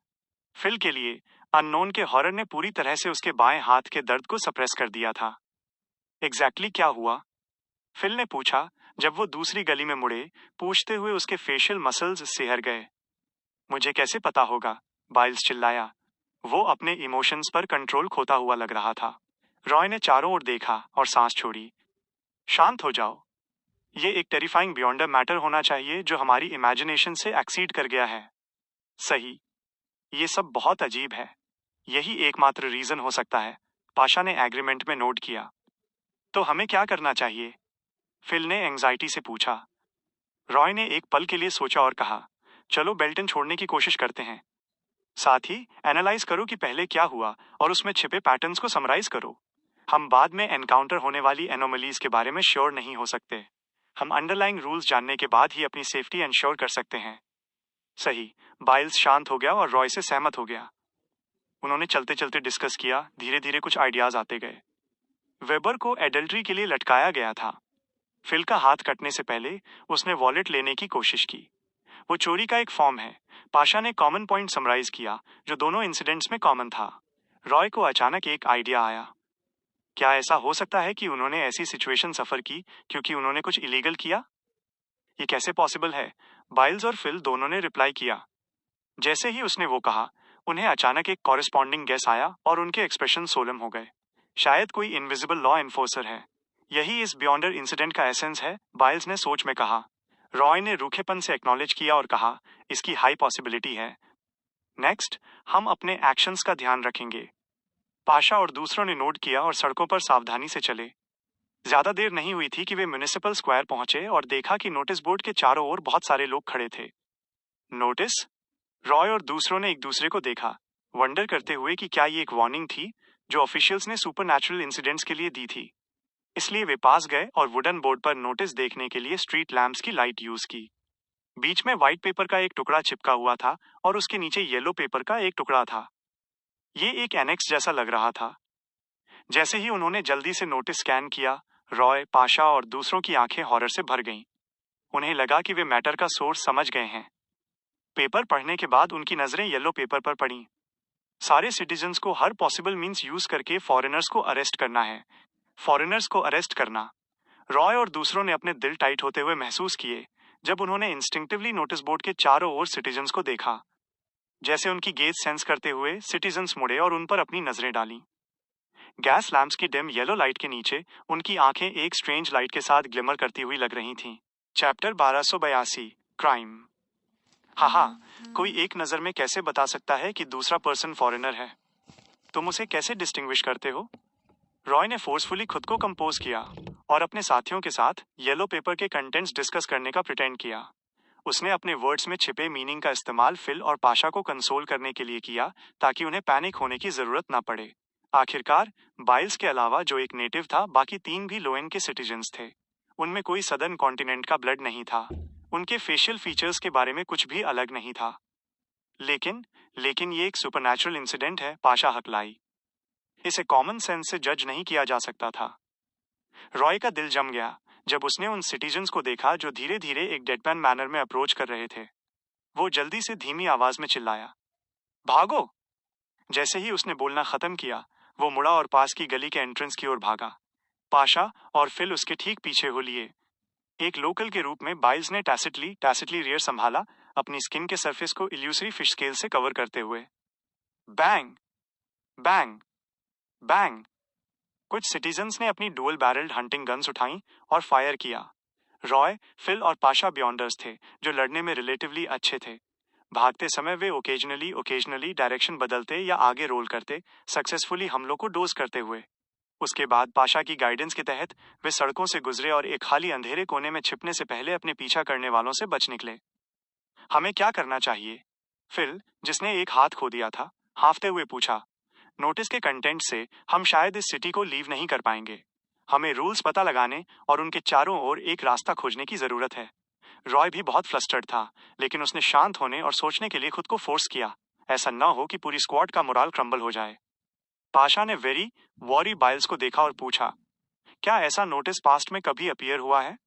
फिल के लिए अननोन के हॉरर ने पूरी तरह से उसके बाएं हाथ के दर्द को सप्रेस कर दिया था। एग्जैक्टली क्या हुआ? फिल ने पूछा जब वो दूसरी गली में मुड़े, पूछते हुए उसके फेशियल मसल्स सिहर गए। मुझे कैसे पता होगा? बाइल्स चिल्लाया। वो अपने इमोशंस पर कंट्रोल खोता हुआ लग रहा था। रॉय ने चारों ओर देखा और सांस छोड़ी। शांत हो जाओ। ये एक टेरिफाइंग बियॉन्ड मैटर होना चाहिए जो हमारी इमेजिनेशन से एक्सीड कर गया है। सही। ये सब बहुत अजीब है। यही एकमात्र रीजन हो सकता है, पाशा ने एग्रीमेंट में नोट किया। तो हमें क्या करना चाहिए? फिल ने एंग्जाइटी से पूछा। रॉय ने एक पल के लिए सोचा और कहा, चलो बेल्टन छोड़ने की कोशिश करते हैं। साथ ही एनालाइज करो कि पहले क्या हुआ और उसमें छिपे पैटर्न्स को समराइज करो। हम बाद में एनकाउंटर होने वाली एनोमलीज के बारे में श्योर नहीं हो सकते। हम अंडरलाइंग रूल्स जानने के बाद ही अपनी सेफ्टी इंश्योर कर सकते हैं। सही। बाइल्स शांत हो गया और रॉय से सहमत हो गया। उन्होंने चलते चलते डिस्कस किया, धीरे धीरे कुछ आइडियाज आते गए। वेबर को एडल्ट्री के लिए लटकाया गया था। फिल का हाथ कटने से पहले उसने वॉलेट लेने की कोशिश की। वो चोरी का एक फॉर्म है। पाशा ने कॉमन पॉइंट समराइज किया जो दोनों इंसिडेंट्स में कॉमन था। रॉय को अचानक एक आइडिया आया। क्या ऐसा हो सकता है कि उन्होंने ऐसी सिचुएशन सफर की क्योंकि उन्होंने कुछ इलीगल किया? ये कैसे पॉसिबल है? बाइल्स और फिल दोनों ने रिप्लाई किया। जैसे ही उसने वो कहा, उन्हें अचानक एक कॉरेस्पॉन्डिंग गेस आया और उनके एक्सप्रेशन सोलम हो गए। शायद कोई इनविजिबल लॉ एनफोर्सर है। यही इस बियॉन्डर इंसिडेंट का एसेंस है, बाइल्स ने सोच में कहा। रॉय ने रूखेपन से एक्नॉलेज किया और कहा, इसकी हाई पॉसिबिलिटी है। नेक्स्ट, हम अपने एक्शंस का ध्यान रखेंगे। पाशा और दूसरों ने नोट किया और सड़कों पर सावधानी से चले। ज्यादा देर नहीं हुई थी कि वे म्युनिसिपल स्क्वायर पहुंचे और देखा कि नोटिस बोर्ड के चारों ओर बहुत सारे लोग खड़े थे। नोटिस? रॉय और दूसरों ने एक दूसरे को देखा, वंडर करते हुए कि क्या ये एक वार्निंग थी जो ऑफिशियल्स ने सुपरनैचुरल इंसिडेंट्स के लिए दी थी। इसलिए वे पास गए और वुडन बोर्ड पर नोटिस देखने के लिए स्ट्रीट लैंप्स की लाइट यूज की। बीच में व्हाइट पेपर का एक टुकड़ा चिपका हुआ था और उसके नीचे येलो पेपर का एक टुकड़ा था। ये एक एनेक्स जैसा लग रहा था। जैसे ही उन्होंने जल्दी से नोटिस स्कैन किया, रॉय, पाशा और दूसरों की आंखें हॉरर से भर गईं। उन्हें लगा कि वे मैटर का सोर्स समझ गए हैं। पेपर पढ़ने के बाद उनकी नजरें येलो पेपर पर पड़ी। सारे सिटीजन्स को हर पॉसिबल मींस यूज करके फॉरेनर्स को अरेस्ट करना है। फॉरेनर्स को अरेस्ट करना। रॉय और दूसरों ने अपने दिल टाइट होते हुए महसूस किए जब उन्होंने इंस्टिंक्टिवली नोटिस बोर्ड के चारों ओर सिटीजन्स को देखा। जैसे उनकी गेज सेंस करते हुए सिटीजन्स मुड़े और उन पर अपनी नजरें डाली। गैस लैंप्स की डिम येलो लाइट के नीचे उनकी आंखें एक स्ट्रेंज लाइट के साथ ग्लिमर करती हुई लग रही थीं। Chapter 1282, crime. हाहा, कोई एक नजर में कैसे बता सकता है कि दूसरा पर्सन फॉरेनर है? तुम उसे कैसे डिस्टिंग्विश करते हो? रॉय ने फोर्सफुली खुद को कंपोज किया और अपने साथियों के साथ येलो पेपर के कंटेंट्स डिस्कस करने का प्रिटेंड किया। उसने अपने वर्ड्स में छिपे मीनिंग का इस्तेमाल फिल और पाशा को कंसोल करने के लिए किया ताकि उन्हें पैनिक होने की जरूरत न पड़े। आखिरकार, बाइल्स के अलावा जो एक नेटिव था, बाकी तीन भी लोएन के सिटीजन्स थे। उनमें कोई सदर्न कॉन्टिनेंट का ब्लड नहीं था। उनके फेशियल फीचर्स के बारे में कुछ भी अलग नहीं था। लेकिन ये एक सुपरनैचुरल इंसिडेंट है, पाशा हकलाई। इसे कॉमन सेंस से जज नहीं किया जा सकता था। रॉय का दिल जम गया जब उसने उन सिटीजन्स को देखा जो धीरे धीरे एक डेडमैन मैनर में अप्रोच कर रहे थे। वो जल्दी से धीमी आवाज में चिल्लाया, भागो! जैसे ही उसने बोलना खत्म किया, वो मुड़ा और पास की गली के एंट्रेंस की ओर भागा। पाशा और फिल उसके ठीक पीछे हो लिए। एक लोकल के रूप में बाइल्स ने टैसिटली रियर संभाला, अपनी स्किन के सरफेस को इल्यूसरी फिश स्केल से कवर करते हुए। बैंग! बैंग! बैंग! कुछ सिटीजन्स ने अपनी डुअल बैरल्ड हंटिंग गन्स उठाई और फायर किया। रॉय, फिल और पाशा बियॉन्डर्स थे जो लड़ने में रिलेटिवली अच्छे थे। भागते समय वे ओकेजनली डायरेक्शन बदलते या आगे रोल करते, सक्सेसफुली हमलों को डोज करते हुए। उसके बाद पाशा की गाइडेंस के तहत वे सड़कों से गुजरे और एक खाली अंधेरे कोने में छिपने से पहले अपने पीछा करने वालों से बच निकले। हमें क्या करना चाहिए? फिल, जिसने एक हाथ खो दिया था, हांफते हुए पूछा। नोटिस के कंटेंट से हम शायद इस सिटी को लीव नहीं कर पाएंगे। हमें रूल्स पता लगाने और उनके चारों ओर एक रास्ता खोजने की जरूरत है। रॉय भी बहुत फ्लस्टर्ड था, लेकिन उसने शांत होने और सोचने के लिए खुद को फोर्स किया, ऐसा न हो कि पूरी स्क्वाड का मोराल क्रम्बल हो जाए। पाशा ने वेरी वॉरी बाइल्स को देखा और पूछा, क्या ऐसा नोटिस पास्ट में कभी अपीयर हुआ है?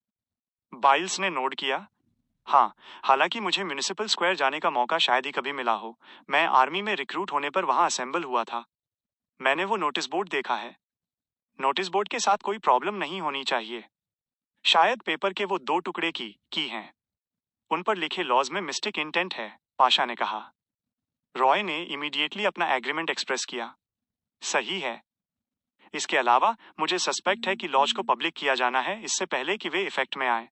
बाइल्स ने नोट किया। हाँ, हालांकि मुझे म्युनिसिपल स्क्वायर जाने का मौका शायद ही कभी मिला हो। मैं आर्मी में रिक्रूट होने पर वहां असेंबल हुआ था। मैंने वो नोटिस बोर्ड देखा है। नोटिस बोर्ड के साथ कोई प्रॉब्लम नहीं होनी चाहिए। शायद पेपर के वो 2 टुकड़े की हैं। उन पर लिखे लॉज में मिस्टेक इंटेंट है, पाशा ने कहा। रॉय ने इमीडिएटली अपना एग्रीमेंट एक्सप्रेस किया। सही है। इसके अलावा मुझे सस्पेक्ट है कि लॉज को पब्लिक किया जाना है इससे पहले कि वे इफेक्ट में आए।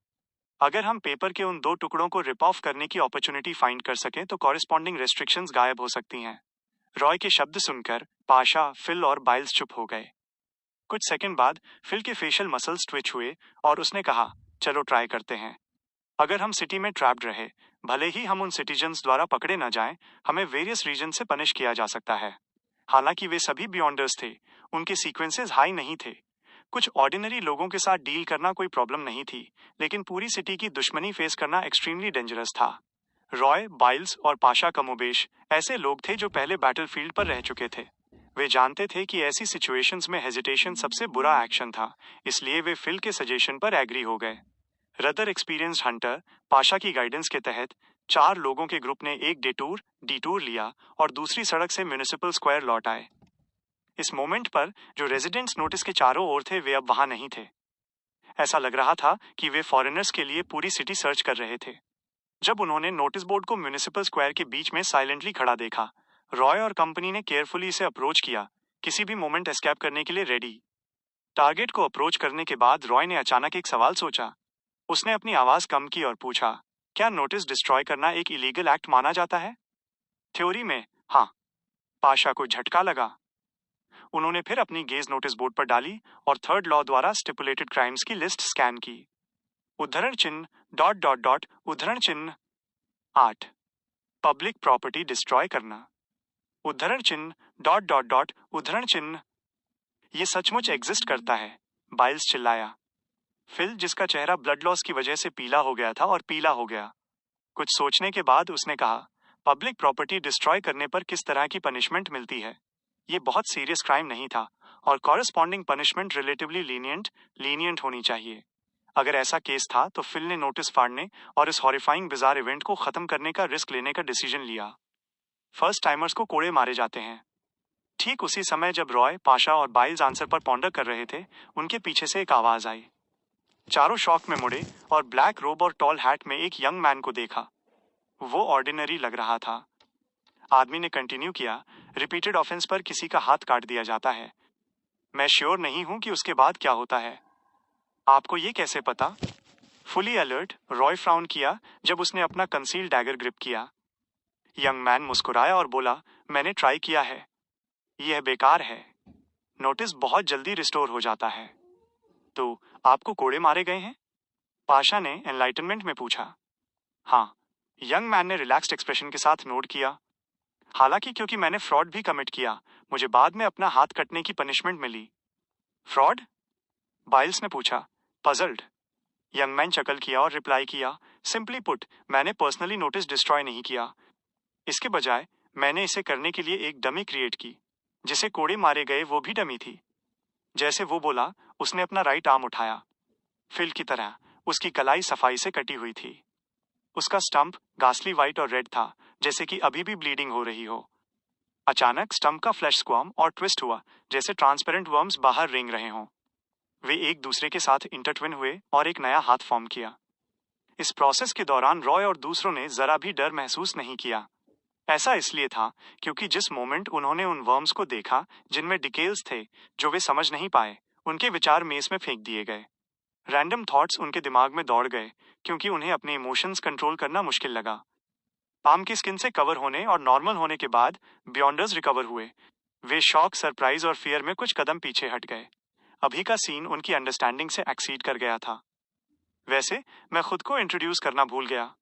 अगर हम पेपर के उन 2 टुकड़ों को रिप ऑफ करने की अपॉर्चुनिटी फाइंड कर सकें तो कॉरेस्पॉन्डिंग रेस्ट्रिक्शंस गायब हो सकती हैं। रॉय के शब्द सुनकर पाशा, फिल और बाइल्स चुप हो गए। कुछ सेकंड बाद फिल के फेशियल मसल्स ट्विच हुए और उसने कहा, चलो ट्राई करते हैं। अगर हम सिटी में ट्रैप्ड रहे, भले ही हम उन सिटीजन्स द्वारा पकड़े न जाएं, हमें वेरियस रीजन से पनिश किया जा सकता है। हालांकि वे सभी बियॉन्डर्स थे, उनके सीक्वेंसेस हाई नहीं थे। कुछ ऑर्डिनरी लोगों के साथ डील करना कोई प्रॉब्लम नहीं थी, लेकिन पूरी सिटी की दुश्मनी फेस करना एक्सट्रीमली डेंजरस था। रॉय, बाइल्स और पाशा कमोबेश ऐसे लोग थे जो पहले बैटलफील्ड पर रह चुके थे। वे जानते थे कि ऐसी सिचुएशंस में हेजिटेशन सबसे बुरा एक्शन था, इसलिए वे फिल के सजेशन पर एग्री हो गए। रदर एक्सपीरियंस्ड हंटर, पाशा की गाइडेंस के तहत 4 लोगों के ग्रुप ने एक डिटूर लिया और दूसरी सड़क से म्युनिसिपल स्क्वायर लौट आए। इस मोमेंट पर जो रेजिडेंट्स नोटिस के चारों ओर थे वे अब वहां नहीं थे। ऐसा लग रहा था कि वे फॉरेनर्स के लिए पूरी सिटी सर्च कर रहे थे। जब उन्होंने नोटिस बोर्ड को म्युनिसिपल स्क्वायर के बीच में साइलेंटली खड़ा देखा, रॉय और कंपनी ने केयरफुली इसे अप्रोच किया, किसी भी मोमेंट एस्केप करने के लिए रेडी। टारगेट को अप्रोच करने के बाद रॉय ने अचानक एक सवाल सोचा। उसने अपनी आवाज कम की और पूछा, क्या नोटिस डिस्ट्रॉय करना एक इलीगल एक्ट माना जाता है? थ्योरी में, हाँ। पाशा को झटका लगा। उन्होंने फिर अपनी गेज नोटिस बोर्ड पर डाली और थर्ड लॉ द्वारा स्टिपुलेटेड क्राइम्स की लिस्ट स्कैन की। उद्धरण चिन्ह उद्धरण चिन्ह 8 पब्लिक प्रॉपर्टी डिस्ट्रॉय करना। उद्धरण चिन्ह उद्धरण चिन्ह ये सचमुच एग्जिस्ट करता है, बाइल्स चिल्लाया। फिल, जिसका चेहरा ब्लड लॉस की वजह से पीला हो गया था और पीला हो गया। कुछ सोचने के बाद उसने कहा, पब्लिक प्रॉपर्टी डिस्ट्रॉय करने पर किस तरह की पनिशमेंट मिलती है? ये बहुत सीरियस क्राइम नहीं था और कॉरेस्पॉन्डिंग पनिशमेंट रिलेटिवली लीनियंट होनी चाहिए। अगर ऐसा केस था तो फिल ने नोटिस फाड़ने और इस हॉरिफाइंग बिजार इवेंट को खत्म करने का रिस्क लेने का डिसीजन लिया। फर्स्ट टाइमर्स को कोड़े मारे जाते हैं। ठीक उसी समय जब रॉय, पाशा और बाइल्स आंसर पर पॉन्डर कर रहे थे, उनके पीछे से एक आवाज आई। चारों शॉक में मुड़े और ब्लैक रोब और टॉल हैट में एक यंग मैन को देखा। वो ऑर्डिनरी लग रहा था। आदमी ने कंटिन्यू किया, रिपीटेड ऑफेंस पर किसी का हाथ काट दिया जाता है। मैं श्योर नहीं हूं कि उसके बाद क्या होता है। आपको ये कैसे पता? फुली अलर्ट, रॉय फ्राउन किया जब उसने अपना कंसील डैगर ग्रिप किया। यंग मैन मुस्कुराया और बोला, मैंने ट्राई किया है। यह बेकार है। नोटिस बहुत जल्दी रिस्टोर हो जाता है। तो आपको कोड़े मारे गए हैं? पाशा ने एनलाइटनमेंट में पूछा। हाँ, यंग मैन ने रिलैक्स्ड एक्सप्रेशन के साथ नोट किया। हालांकि क्योंकि मैंने फ्रॉड भी कमिट किया, मुझे बाद में अपना हाथ कटने की पनिशमेंट मिली। फ्रॉड? बाइल्स ने पूछा, पजल्ड। यंग मैन चकल किया और रिप्लाई किया, सिंपली पुट, मैंने पर्सनली नोटिस डिस्ट्रॉय नहीं किया। इसके बजाय मैंने इसे करने के लिए एक डमी क्रिएट की, जिसे कोड़े मारे गए वो भी डमी थी। जैसे वो बोला, उसने अपना राइट आर्म उठाया। फिल की तरह उसकी कलाई सफाई से कटी हुई थी। उसका स्टंप गास्ली वाइट और रेड था, जैसे कि अभी भी ब्लीडिंग हो रही हो। अचानक स्टंप का फ्लैश स्क्वाम और ट्विस्ट हुआ, जैसे ट्रांसपेरेंट वर्म्स बाहर रेंग रहे हों। वे एक दूसरे के साथ इंटरट्विन हुए और एक नया हाथ फॉर्म किया। इस प्रोसेस के दौरान रॉय और दूसरों ने जरा भी डर महसूस नहीं किया। ऐसा इसलिए था क्योंकि जिस मोमेंट उन्होंने उन वर्म्स को देखा जिनमें डिटेल्स थे जो वे समझ नहीं पाए, उनके विचार मेज में फेंक दिए गए। रैंडम थॉट्स उनके दिमाग में दौड़ गए क्योंकि उन्हें अपने इमोशंस कंट्रोल करना मुश्किल लगा। पाम की स्किन से कवर होने और नॉर्मल होने के बाद बियॉन्डर्स रिकवर हुए। वे शॉक, सरप्राइज और फियर में कुछ कदम पीछे हट गए। अभी का सीन उनकी अंडरस्टैंडिंग से एक्सीड कर गया था। वैसे मैं खुद को इंट्रोड्यूस करना भूल गया।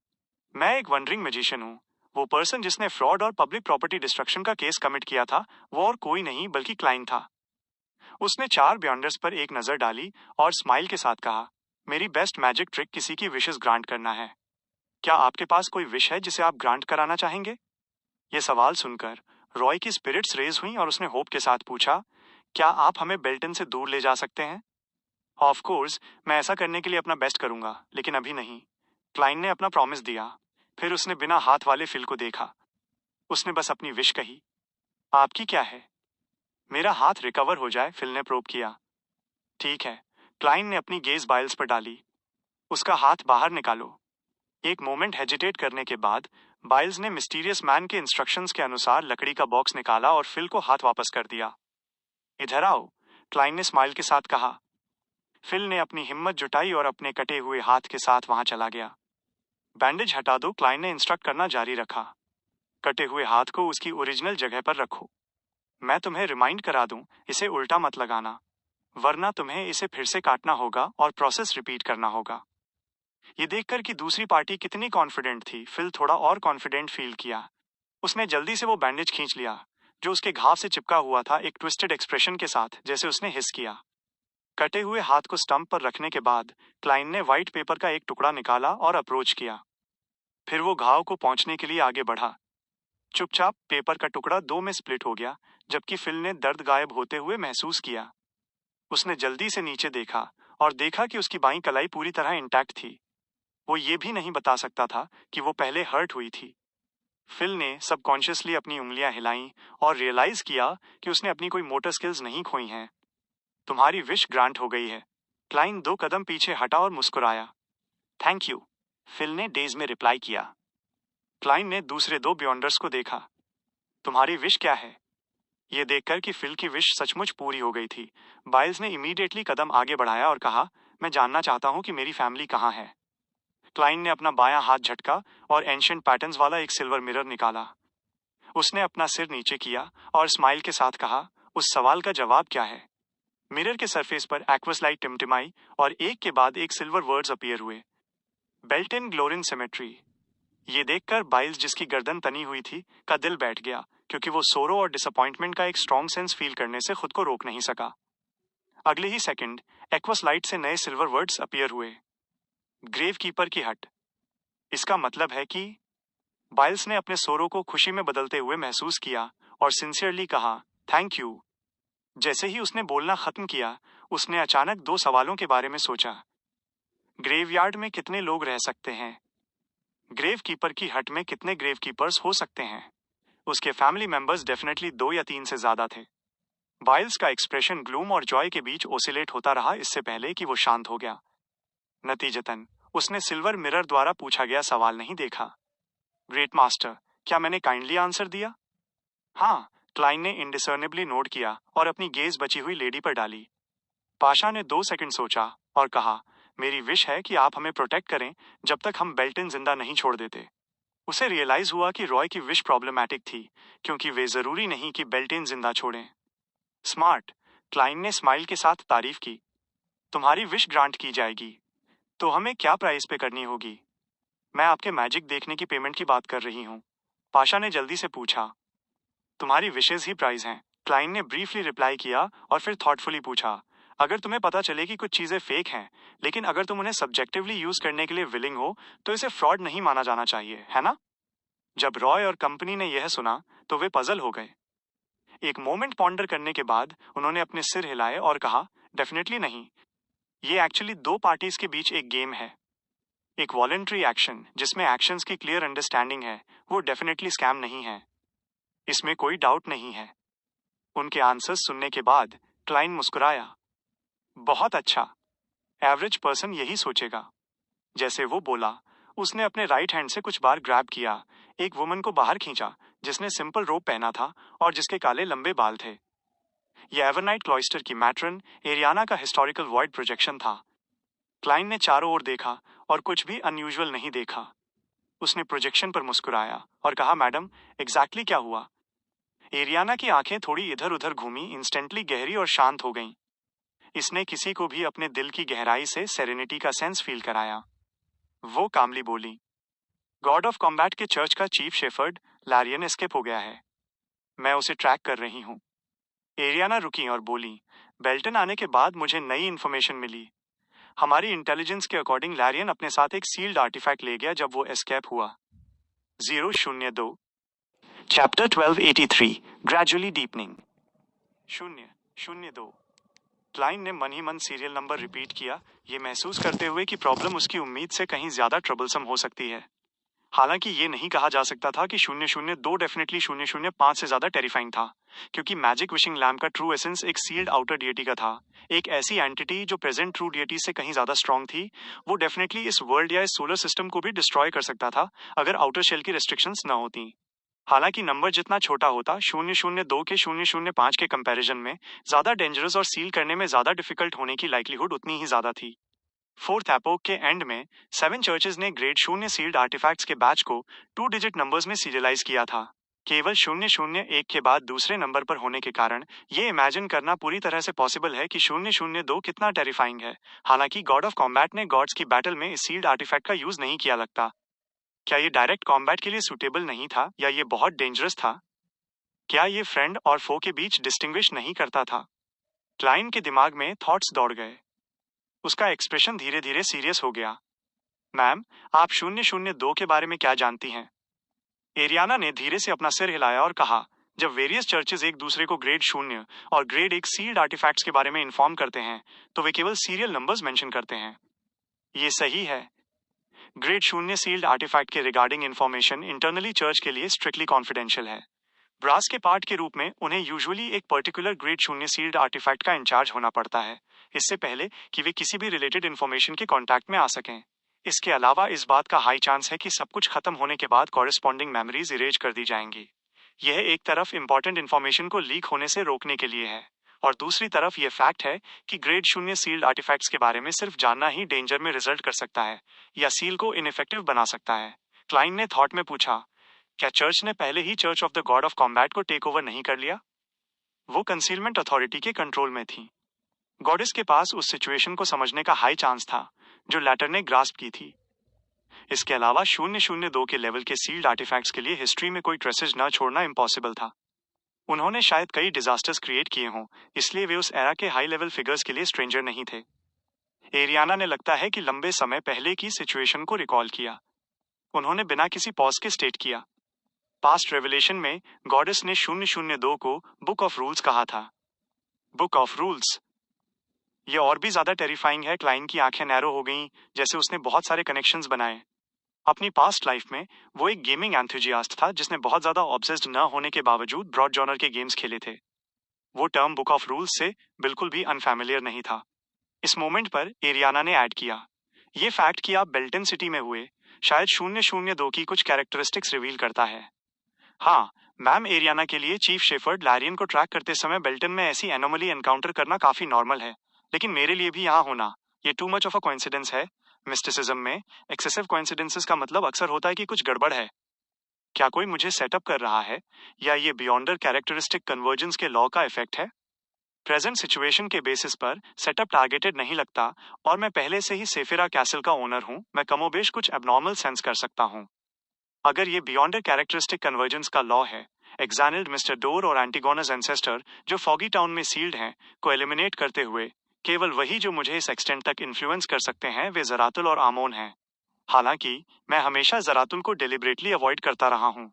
मैं एक वंडरिंग मैजिशियन हूँ। वो पर्सन जिसने फ्रॉड और पब्लिक प्रॉपर्टी डिस्ट्रक्शन का केस कमिट किया था, वो और कोई नहीं बल्कि क्लाइंट था। उसने 4 बियॉन्डर्स पर एक नजर डाली और स्माइल के साथ कहा, मेरी बेस्ट मैजिक ट्रिक किसी की विशेस ग्रांट करना है। क्या आपके पास कोई विश है जिसे आप ग्रांट कराना चाहेंगे? ये सवाल सुनकर रॉय की स्पिरिट्स रेज हुई और उसने होप के साथ पूछा, क्या आप हमें बेल्टन से दूर ले जा सकते हैं? ऑफ कोर्स, मैं ऐसा करने के लिए अपना बेस्ट करूंगा, लेकिन अभी नहीं। क्लाइंट ने अपना प्रॉमिस दिया। फिर उसने बिना हाथ वाले फिल को देखा। उसने बस अपनी विश कही। आपकी क्या है? मेरा हाथ रिकवर हो जाए, फिल ने प्रोब किया। ठीक है। क्लाइंट ने अपनी गेज बाइल्स पर डाली। उसका हाथ बाहर निकालो। एक मोमेंट हेजिटेट करने के बाद बाइल्स ने मिस्टीरियस मैन के इंस्ट्रक्शंस के अनुसार लकड़ी का बॉक्स निकाला और फिल को हाथ वापस कर दिया। इधर आओ, क्लाइंट ने स्माइल के साथ कहा। फिल ने अपनी हिम्मत जुटाई और अपने कटे हुए हाथ के साथ वहां चला गया। बैंडेज हटा दो, क्लाइंट ने इंस्ट्रक्ट करना जारी रखा। कटे हुए हाथ को उसकी ओरिजिनल जगह पर रखो। मैं तुम्हें रिमाइंड करा दूं, इसे उल्टा मत लगाना, वरना तुम्हें इसे फिर से काटना होगा और प्रोसेस रिपीट करना होगा। ये देखकर कि दूसरी पार्टी कितनी कॉन्फिडेंट थी, फिल थोड़ा और कॉन्फिडेंट फील किया। उसने जल्दी से वो बैंडेज खींच लिया जो उसके घाव से चिपका हुआ था, एक ट्विस्टेड एक्सप्रेशन के साथ, जैसे उसने हिस किया। कटे हुए हाथ को स्टंप पर रखने के बाद क्लाइंट ने व्हाइट पेपर का एक टुकड़ा निकाला और अप्रोच किया। फिर वो घाव को पहुंचने के लिए आगे बढ़ा। चुपचाप पेपर का टुकड़ा 2 में स्प्लिट हो गया, जबकि फिल ने दर्द गायब होते हुए महसूस किया। उसने जल्दी से नीचे देखा और देखा कि उसकी बाईं कलाई पूरी तरह इंटैक्ट थी। वो ये भी नहीं बता सकता था कि वो पहले हर्ट हुई थी। फिल ने सबकॉन्शियसली अपनी उंगलियां हिलाईं और रियलाइज किया कि उसने अपनी कोई मोटर स्किल्स नहीं खोई हैं। तुम्हारी विश ग्रांट हो गई है। क्लाइंट 2 कदम पीछे हटा और मुस्कुराया। थैंक यू, फिल ने डेज में रिप्लाई किया। क्लाइंट ने दूसरे 2 बियॉन्डर्स को देखा। तुम्हारी विश क्या है? ये देखकर कि फिल की विश सचमुच पूरी हो गई थी, बाइल्स ने इमीडिएटली कदम आगे बढ़ाया और कहा, मैं जानना चाहता हूं कि मेरी फैमिली कहाँ है। क्लाइंट ने अपना बायां हाथ झटका और एंशिएंट पैटर्न्स वाला एक सिल्वर मिरर निकाला। उसने अपना सिर नीचे किया और स्माइल के साथ कहा, उस सवाल का जवाब क्या है? मिरर के सरफेस पर एक्वस लाइट टिमटिमाई और एक के बाद एक सिल्वर वर्ड्स अपीयर हुए। Belt in Glorin symmetry. ये देखकर बाइल्स, जिसकी गर्दन तनी हुई थी, का दिल बैठ गया, क्योंकि वो सोरो और डिसअपॉइंटमेंट का एक स्ट्रॉन्ग सेंस फील करने से खुद को रोक नहीं सका। अगले ही सेकंड एक्वस लाइट से नए सिल्वर वर्ड्स अपीयर हुए। ग्रेव कीपर की हट। इसका मतलब है कि बाइल्स ने अपने सोरो को खुशी में बदलते हुए महसूस किया और सिंसियरली कहा, थैंक यू। जैसे ही उसने बोलना खत्म किया, उसने अचानक 2 सवालों के बारे में सोचा। ग्रेवयार्ड में कितने लोग रह सकते हैं? ग्रेव कीपर की हट में कितने ग्रेव कीपर्स हो सकते हैं? उसके फैमिली मेंबर्स डेफिनेटली 2 या 3 से ज्यादा थे। बाइल्स का एक्सप्रेशन ग्लूम और जॉय के बीच ओसिलेट होता रहा इससे पहले कि वो शांत हो गया। नतीजतन उसने सिल्वर मिरर द्वारा पूछा गया सवाल नहीं देखा। ग्रेट मास्टर, क्या मैंने काइंडली आंसर दिया? हाँ, क्लाइंट ने इंडिसर्नेबली नोट किया और अपनी गेज बची हुई लेडी पर डाली। पाशा ने 2 सेकंड सोचा और कहा, मेरी विश है कि आप हमें प्रोटेक्ट करें जब तक हम बेल्टन जिंदा नहीं छोड़ देते। उसे रियलाइज हुआ कि रॉय की विश प्रॉब्लमैटिक थी, क्योंकि वे जरूरी नहीं कि बेल्टेन जिंदा छोड़ें। स्मार्ट, क्लाइंट ने स्माइल के साथ तारीफ की। तुम्हारी विश ग्रांट की जाएगी, तो हमें क्या प्राइस पे करनी होगी? मैं आपके मैजिक देखने की पेमेंट की बात कर रही हूँ, पाशा ने जल्दी से पूछा। तुम्हारी विशेज ही प्राइस हैं, क्लाइंट ने ब्रीफली रिप्लाई किया और फिर थॉटफुली पूछा, अगर तुम्हें पता चले कि कुछ चीजें फेक हैं, लेकिन अगर तुम उन्हें सब्जेक्टिवली यूज करने के लिए विलिंग हो, तो इसे फ्रॉड नहीं माना जाना चाहिए, है ना? जब रॉय और कंपनी ने यह सुना, तो वे पजल हो गए। एक मोमेंट पॉन्डर करने के बाद उन्होंने अपने सिर हिलाए और कहा, डेफिनेटली नहीं। ये एक्चुअली 2 पार्टीज के बीच एक गेम है। एक वॉलंटरी एक्शन जिसमें एक्शंस की क्लियर अंडरस्टैंडिंग है, वो डेफिनेटली स्कैम नहीं है। इसमें कोई डाउट नहीं है। उनके आंसर्स सुनने के बाद क्लाइंट मुस्कुराया। बहुत अच्छा, एवरेज पर्सन यही सोचेगा। जैसे वो बोला, उसने अपने राइट हैंड से कुछ बार ग्रैब किया, एक वुमन को बाहर खींचा, जिसने सिंपल रोब पहना था और जिसके काले लंबे बाल थे। यह एवरनाइट क्लॉइस्टर की मैट्रन एरियाना का हिस्टोरिकल वॉइड प्रोजेक्शन था। क्लाइन ने चारों ओर देखा और कुछ भी अनयूजुअल नहीं देखा। उसने प्रोजेक्शन पर मुस्कुराया और कहा, मैडम, एग्जैक्टली क्या हुआ? एरियाना की आंखें थोड़ी इधर उधर घूमी, इंस्टेंटली गहरी और शांत हो गईं। इसने किसी को भी अपने दिल की गहराई से सेरेनिटी का सेंस फील कराया। वो कामली बोली, गॉड ऑफ कॉम्बैट के चर्च का चीफ शेफर्ड लैरियन एस्केप हो गया है। मैं उसे ट्रैक कर रही हूँ। एरियाना रुकी और बोली, बेल्टन आने के बाद मुझे नई इन्फॉर्मेशन मिली। हमारी इंटेलिजेंस के अकॉर्डिंग लैरियन अपने साथ एक सील्ड आर्टिफैक्ट ले गया जब वो एस्केप हुआ। 002 चैप्टर 1283 ग्रेजुअली डीपनिंग 002। क्लाइन ने मन ही मन सीरियल नंबर रिपीट किया, ये महसूस करते हुए कि प्रॉब्लम उसकी उम्मीद से कहीं ज्यादा ट्रबलसम हो सकती है। हालांकि ये नहीं कहा जा सकता था कि 002 डेफिनेटली 005 से ज्यादा टेरिफाइंग था, क्योंकि मैजिक विशिंग लैम्प का ट्रू एसेंस एक सील्ड आउटर डिएटी का था, एक ऐसी एंटिटी जो प्रेजेंट ट्रू डिएटी से कहीं ज्यादा स्ट्रांग थी। वो डेफिनेटली इस वर्ल्ड या इस सोलर सिस्टम को भी डिस्ट्रॉय कर सकता था अगर आउटर शेल की रेस्ट्रिक्शंस न होती। हालांकि नंबर जितना छोटा होता, 002 के 005 के कंपैरिजन में ज्यादा डेंजरस और सील करने में ज्यादा डिफिकल्ट होने की लाइक्लीहुड उतनी ही ज्यादा थी। फोर्थ एपोक के एंड में 7 चर्चेज ने ग्रेड 0 सील्ड आर्टिफैक्ट्स के बैच को 2 डिजिट नंबर्स में सीरियलाइज किया था। केवल 001 के बाद दूसरे नंबर पर होने के कारण ये इमेजिन करना पूरी तरह से पॉसिबल है कि 002 कितना टेरिफाइंग है। हालांकि गॉड ऑफ कॉम्बैट ने गॉड्स की बैटल में इस सील्ड आर्टिफैक्ट का यूज नहीं किया लगता। क्या ये डायरेक्ट कॉम्बैट के लिए सुटेबल नहीं था या ये बहुत डेंजरस था? क्या ये फ्रेंड और फो के बीच डिस्टिंग्विश नहीं करता था? क्लाइन के दिमाग में थॉट्स दौड़ गए। उसका एक्सप्रेशन धीरे धीरे सीरियस हो गया। मैम, आप 002 के बारे में क्या जानती हैं? एरियाना ने धीरे से अपना सिर हिलाया और कहा, जब वेरियस चर्चेज एक दूसरे को ग्रेड 0 और ग्रेड 1 सील्ड आर्टिफैक्ट्स के बारे में इन्फॉर्म करते हैं तो वे केवल सीरियल नंबर्स मेंशन करते हैं। ये सही है। ग्रेड 0 सील्ड आर्टिफैक्ट के रिगार्डिंग इंफॉर्मेशन इंटरनली चर्च के लिए स्ट्रिक्टली कॉन्फिडेंशियल है। ब्रास के पार्ट के रूप में उन्हें यूजुअली एक पर्टिकुलर ग्रेड 0 सील्ड आर्टिफैक्ट का इंचार्ज होना पड़ता है, इससे पहले कि वे किसी भी रिलेटेड इंफॉर्मेशन के कांटेक्ट में आ सकें। इसके अलावा इस बात का हाई चांस है कि सब कुछ खत्म होने के बाद कॉरेस्पॉन्डिंग मेमोरीज इरेज कर दी जाएंगी। यह एक तरफ इंपॉर्टेंट इंफॉर्मेशन को लीक होने से रोकने के लिए है, और दूसरी तरफ यह फैक्ट है कि ग्रेड 0 सील्ड आर्टिफैक्ट्स के बारे में सिर्फ जानना ही डेंजर में रिजल्ट कर सकता है या सील को इनइफेक्टिव बना सकता है। क्लाइन ने थॉट में पूछा, क्या चर्च ने पहले ही church of the god of combat को टेक ओवर नहीं कर लिया? वो कंसीलमेंट अथॉरिटी के कंट्रोल में थी। गॉडेस के पास उस सिचुएशन को समझने का हाई चांस था जो लैटर ने ग्रास्प की थी। इसके अलावा 002 के लेवल के सील्ड आर्टिफैक्ट्स के लिए हिस्ट्री में कोई ट्रेसेज न छोड़ना इम्पॉसिबल था। उन्होंने शायद कई डिजास्टर्स क्रिएट किए हों, इसलिए वे उस एरा के हाई लेवल फिगर्स के लिए स्ट्रेंजर नहीं थे। एरियाना ने लगता है कि लंबे समय पहले की सिचुएशन को रिकॉल किया। उन्होंने बिना किसी पॉज के स्टेट किया, पास्ट रेवलेशन में गॉडेस ने 002 को बुक ऑफ रूल्स कहा था। Book of rules? ये और भी ज्यादा टेरिफाइंग है। क्लाइन की आंखें नैरो हो गईं, जैसे उसने बहुत सारे कनेक्शंस बनाए। अपनी पास्ट लाइफ में वो एक गेमिंग एंथुजियास्ट था जिसने बहुत ज्यादा ऑब्सेस्ड न होने के बावजूद ब्रॉड जॉनर के गेम्स खेले थे। वो टर्म बुक ऑफ रूल्स से बिल्कुल भी अनफैमिलियर नहीं था। इस मोमेंट पर एरियाना ने ऐड किया, ये फैक्ट कि आप बेल्टन सिटी में हुए शायद 002 की कुछ कैरेक्टरिस्टिक्स रिवील करता है। हाँ मैम, एरियाना के लिए चीफ शेफर्ड लैरियन को ट्रैक करते समय बेल्टन में ऐसी एनोमली एनकाउंटर करना काफी नॉर्मल है, लेकिन मेरे लिए भी यहाँ होना ये too much of a coincidence है। मिस्टिसिज्म में एक्सेसिव कोइंसिडेंसेस का मतलब अक्सर होता है कि कुछ गड़बड़ है। क्या कोई मुझे सेटअप कर रहा है या ये बियॉन्डर कैरेक्टरिस्टिक कन्वर्जेंस के लॉ का इफेक्ट है? प्रेजेंट सिचुएशन के बेसिस पर सेटअप टारगेटेड नहीं लगता, और मैं पहले से ही सेफिरा कैसल का ओनर हूं। मैं कमोबेश कुछ एबनॉर्मल सेंस कर सकता हूं। अगर ये बियॉन्डर कैरेक्टरिस्टिक कन्वर्जेंस का लॉ है, एग्जाइल्ड मिस्टर डोर और एंटीगोनस एंसेस्टर जो फॉगी टाउन में सील्ड हैं को एलिमिनेट करते हुए केवल वही जो मुझे इस एक्सटेंट तक इन्फ्लुएंस कर सकते हैं वे जरातुल और आमोन हैं। हालांकि मैं हमेशा जरातुल को डेलिबरेटली अवॉइड करता रहा हूं।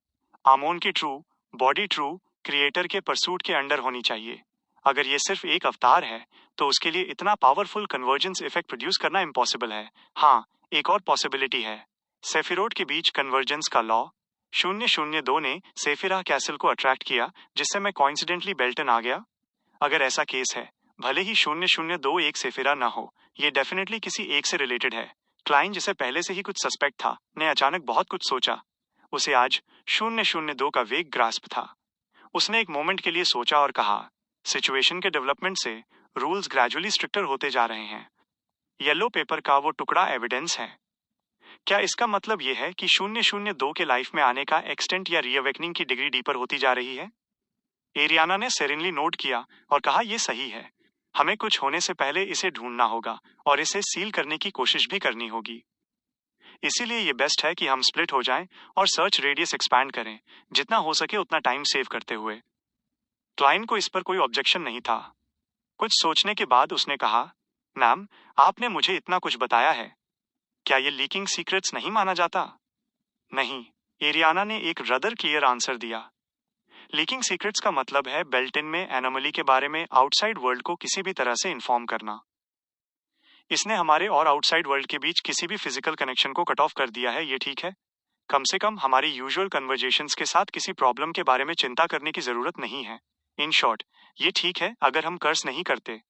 आमोन की ट्रू बॉडी ट्रू क्रिएटर के परसूट के अंडर होनी चाहिए। अगर ये सिर्फ एक अवतार है तो उसके लिए इतना पावरफुल कन्वर्जेंस इफेक्ट प्रोड्यूस करना इम्पॉसिबल है। हाँ, एक और पॉसिबिलिटी है, सेफिरोट के बीच कन्वर्जेंस का लॉ। 002 ने सेफिरा कैसल को अट्रैक्ट किया जिससे मैं कोइंसिडेंटली बेल्टन आ गया। अगर ऐसा केस है, भले ही 002 एक सेफिरा ना हो, ये डेफिनेटली किसी एक से रिलेटेड है। क्लाइन, जिसे पहले से ही कुछ सस्पेक्ट था, ने अचानक बहुत कुछ सोचा। उसे आज 002 का वेग ग्रास्प था। उसने एक मोमेंट के लिए सोचा और कहा, सिचुएशन के डेवलपमेंट से रूल्स ग्रेजुअली स्ट्रिक्टर होते जा रहे हैं। येलो पेपर का वो टुकड़ा एविडेंस है। क्या इसका मतलब यह है कि 002 के लाइफ में आने का एक्सटेंट या रीअवेकनिंग की डिग्री डीपर होती जा रही है? एरियाना ने सेरेनली नोट किया और कहा, यह सही है। हमें कुछ होने से पहले इसे ढूंढना होगा और इसे सील करने की कोशिश भी करनी होगी। इसीलिए ये बेस्ट है कि हम स्प्लिट हो जाएं और सर्च रेडियस एक्सपैंड करें, जितना हो सके उतना टाइम सेव करते हुए। क्लाइंट को इस पर कोई ऑब्जेक्शन नहीं था। कुछ सोचने के बाद उसने कहा, मैम, आपने मुझे इतना कुछ बताया है, क्या ये लीकिंग सीक्रेट्स नहीं माना जाता? नहीं, एरियाना ने एक रदर क्लियर आंसर दिया। लीकिंग सीक्रेट्स का मतलब है बेल्ट इन में एनोमली के बारे में आउटसाइड वर्ल्ड को किसी भी तरह से इन्फॉर्म करना। इसने हमारे और आउटसाइड वर्ल्ड के बीच किसी भी फिजिकल कनेक्शन को कट ऑफ कर दिया है, ये ठीक है? कम से कम हमारी यूजुअल कन्वर्जेशंस के साथ किसी प्रॉब्लम के बारे में चिंता करने की जरूरत नहीं है। इन शॉर्ट, ये ठीक है अगर हम कर्स नहीं करते।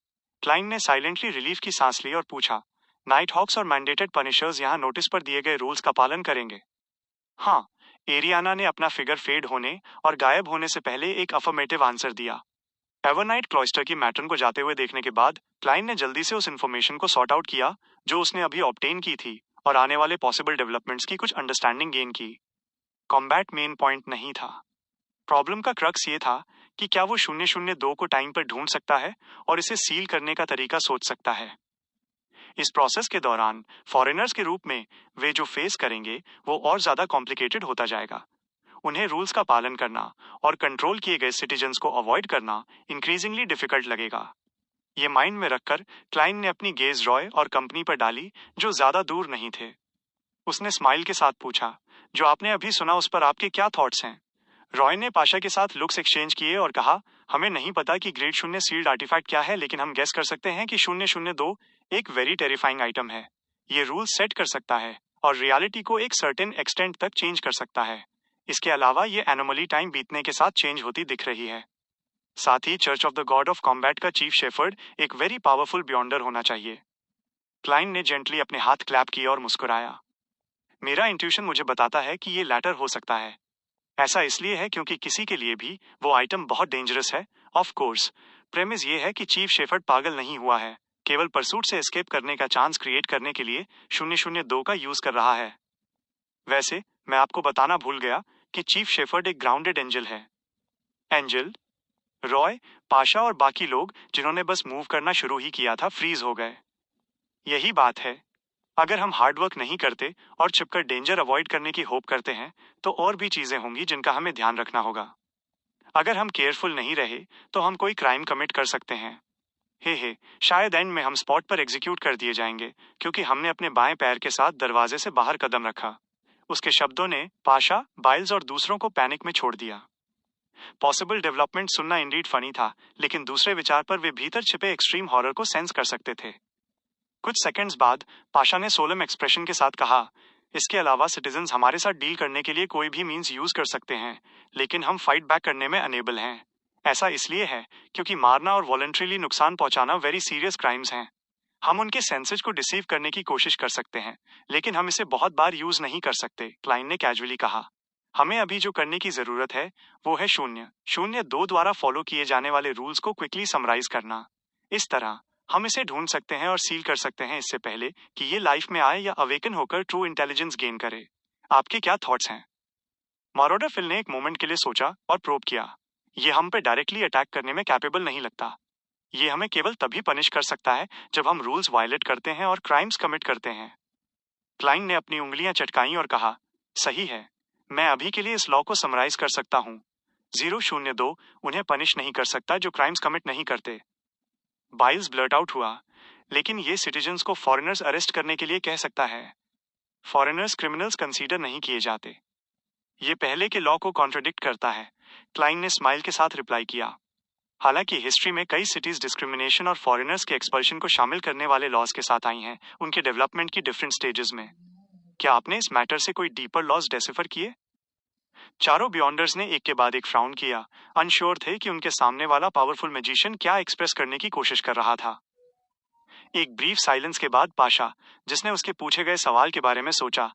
क्लाइंट ने साइलेंटली रिलीफ की सांस ली और पूछा, नाइट हॉक्स और मैंडेटेड पनिशर्स यहाँ नोटिस पर दिए गए रूल्स का पालन करेंगे? हाँ, एरियाना ने अपना फिगर फेड होने और गायब होने से पहले एक अफर्मेटिव आंसर दिया। एवरनाइट क्लॉइस्टर की मैट्रन को जाते हुए देखने के बाद क्लाइंट ने जल्दी से उस इन्फॉर्मेशन को सॉर्ट आउट किया जो उसने अभी ऑब्टेन की थी और आने वाले पॉसिबल डेवलपमेंट्स की कुछ अंडरस्टैंडिंग गेन की। कॉम्बैट मेन पॉइंट नहीं था। प्रॉब्लम का क्रक्स ये था कि क्या वो 002 को टाइम पर ढूंढ सकता है और इसे सील करने का तरीका सोच सकता है। इस प्रोसेस के दौरान फॉरेनर्स के रूप में वे जो फेस करेंगे वो और ज्यादा कॉम्प्लिकेटेड होता जाएगा। उन्हें रूल्स का पालन करना और कंट्रोल किए गए सिटीजन्स को अवॉइड करना इंक्रीजिंगली डिफिकल्ट लगेगा। ये माइंड में रखकर क्लाइंट ने अपनी गेज रॉय और कंपनी पर डाली जो ज्यादा दूर नहीं थे। उसने स्माइल के साथ पूछा, जो आपने अभी सुना उस पर आपके क्या थॉट्स हैं? रॉय ने पाशा के साथ लुक्स एक्सचेंज किए और कहा, हमें नहीं पता कि ग्रेड 0 सील्ड आर्टिफैक्ट क्या है, लेकिन हम गेस कर सकते हैं कि 002 एक वेरी टेरिफाइंग आइटम है। ये रूल सेट कर सकता है और रियलिटी को एक सर्टेन एक्सटेंट तक चेंज कर सकता है। इसके अलावा ये एनोमली टाइम बीतने के साथ चेंज होती दिख रही है। साथ ही church of the god of combat का चीफ शेफर्ड एक वेरी पावरफुल बियॉन्डर होना चाहिए। क्लाइंट ने जेंटली अपने हाथ क्लैप किए और मुस्कुराया। मेरा इंट्यूशन मुझे बताता है कि ये लैटर हो सकता है। ऐसा इसलिए है क्योंकि किसी के लिए भी वो आइटम बहुत डेंजरस है। ऑफ कोर्स, प्रेमिस ये है कि चीफ शेफर्ड पागल नहीं हुआ है, केवल परसूट से एस्केप करने का चांस क्रिएट करने के लिए 002 का यूज कर रहा है। वैसे मैं आपको बताना भूल गया कि चीफ शेफर्ड एक ग्राउंडेड एंजल है। एंजल? रॉय, पाशा और बाकी लोग जिन्होंने बस मूव करना शुरू ही किया था फ्रीज हो गए। यही बात है, अगर हम हार्डवर्क नहीं करते और छिपकर डेंजर अवॉइड करने की होप करते हैं तो और भी चीजें होंगी जिनका हमें ध्यान रखना होगा। अगर हम केयरफुल नहीं रहे तो हम कोई क्राइम कमिट कर सकते हैं। हे, शायद एंड में हम स्पॉट पर एग्जीक्यूट कर दिए जाएंगे क्योंकि हमने अपने बाएं पैर के साथ दरवाजे से बाहर कदम रखा। उसके शब्दों ने पाशा, बाइल्स और दूसरों को पैनिक में छोड़ दिया। पॉसिबल डेवलपमेंट सुनना इंडीड फनी था, लेकिन दूसरे विचार पर वे भीतर छिपे एक्सट्रीम हॉरर को सेंस कर सकते थे। कुछ सेकंड्स बाद पाशा ने सोलम एक्सप्रेशन के साथ कहा, इसके अलावा सिटीजन्स हमारे साथ डील करने के लिए कोई भी मींस यूज कर सकते हैं, लेकिन हम फाइट बैक करने में अनेबल हैं। ऐसा इसलिए है क्योंकि मारना और वॉलंटरीली नुकसान पहुंचाना वेरी सीरियस क्राइम्स हैं। हम उनके सेंसेज को डिसीव करने की कोशिश कर सकते हैं, लेकिन हम इसे बहुत बार यूज नहीं कर सकते, क्लाइंट ने कैजुअली कहा। हमें अभी जो करने की जरूरत है वो है 002 द्वारा फॉलो किए जाने वाले रूल्स को क्विकली समराइज करना। इस तरह हम इसे ढूंढ सकते हैं और सील कर सकते हैं इससे पहले कि ये लाइफ में आए या अवेकन होकर ट्रू इंटेलिजेंस गेन करे। आपके क्या थॉट्स हैं? मॉरोडर फिल ने एक मोमेंट के लिए सोचा और प्रोब किया। ये हम पे डायरेक्टली अटैक करने में कैपेबल नहीं लगता। ये हमें केवल तभी पनिश कर सकता है जब हम रूल्स वायलेट करते हैं और क्राइम्स कमिट करते हैं। क्लाइंट ने अपनी उंगलियां चटकाई और कहा, सही है, मैं अभी के लिए इस लॉ को समराइज कर सकता हूँ। 002 उन्हें पनिश नहीं कर सकता जो क्राइम्स कमिट नहीं करते। बाइल्स ब्लर्ट आउट हुआ, लेकिन ये सिटीजन्स को फॉरेनर्स अरेस्ट करने के लिए कह सकता है। फॉरेनर्स क्रिमिनल्स कंसीडर नहीं किए जाते। ये पहले के लॉ को कॉन्ट्रडिक्ट करता है, क्लाइंट ने स्माइल के साथ रिप्लाई किया। हालांकि हिस्ट्री में कई सिटीज डिस्क्रिमिनेशन और फॉरेनर्स के एक्सपल्शन को शामिल करने वाले लॉज के साथ आई हैं, उनके डेवलपमेंट की डिफरेंट स्टेजेस में। क्या आपने इस मैटर से कोई डीपर लॉज डेसिफर किए? चारों बियॉन्डर्स ने एक के बाद एक फ्राउन किया, अनश्योर थे कि उनके सामने वाला पावरफुल मैजिशियन क्या एक्सप्रेस करने की कोशिश कर रहा था। एक ब्रीफ साइलेंस के बाद पाशा, जिसने उसके पूछे गए सवाल के बारे में सोचा,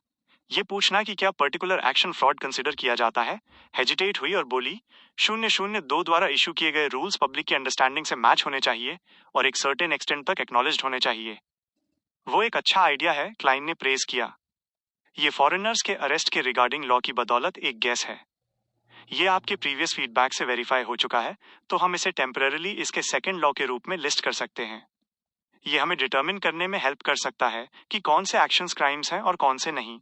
ये पूछना कि क्या पर्टिकुलर एक्शन फ्रॉड कंसिडर किया जाता है, हेजिटेट हुई और बोली, 002 द्वारा इशू किए गए रूल्स पब्लिक की अंडरस्टैंडिंग से मैच होने चाहिए और एक सर्टेन एक्सटेंट तक एक्नॉलेज्ड होने चाहिए। वो एक अच्छा आइडिया है, क्लाइंट ने प्रेज किया। ये फॉरेनर्स के अरेस्ट के रिगार्डिंग लॉ की बदौलत एक गेस है। ये आपके प्रीवियस फीडबैक से वेरीफाई हो चुका है, तो हम इसे टेम्पररीली इसके सेकंड लॉ के रूप में लिस्ट कर सकते हैं। ये हमें डिटर्मिन करने में हेल्प कर सकता है कि कौन से एक्शंस क्राइम्स हैं और कौन से नहीं।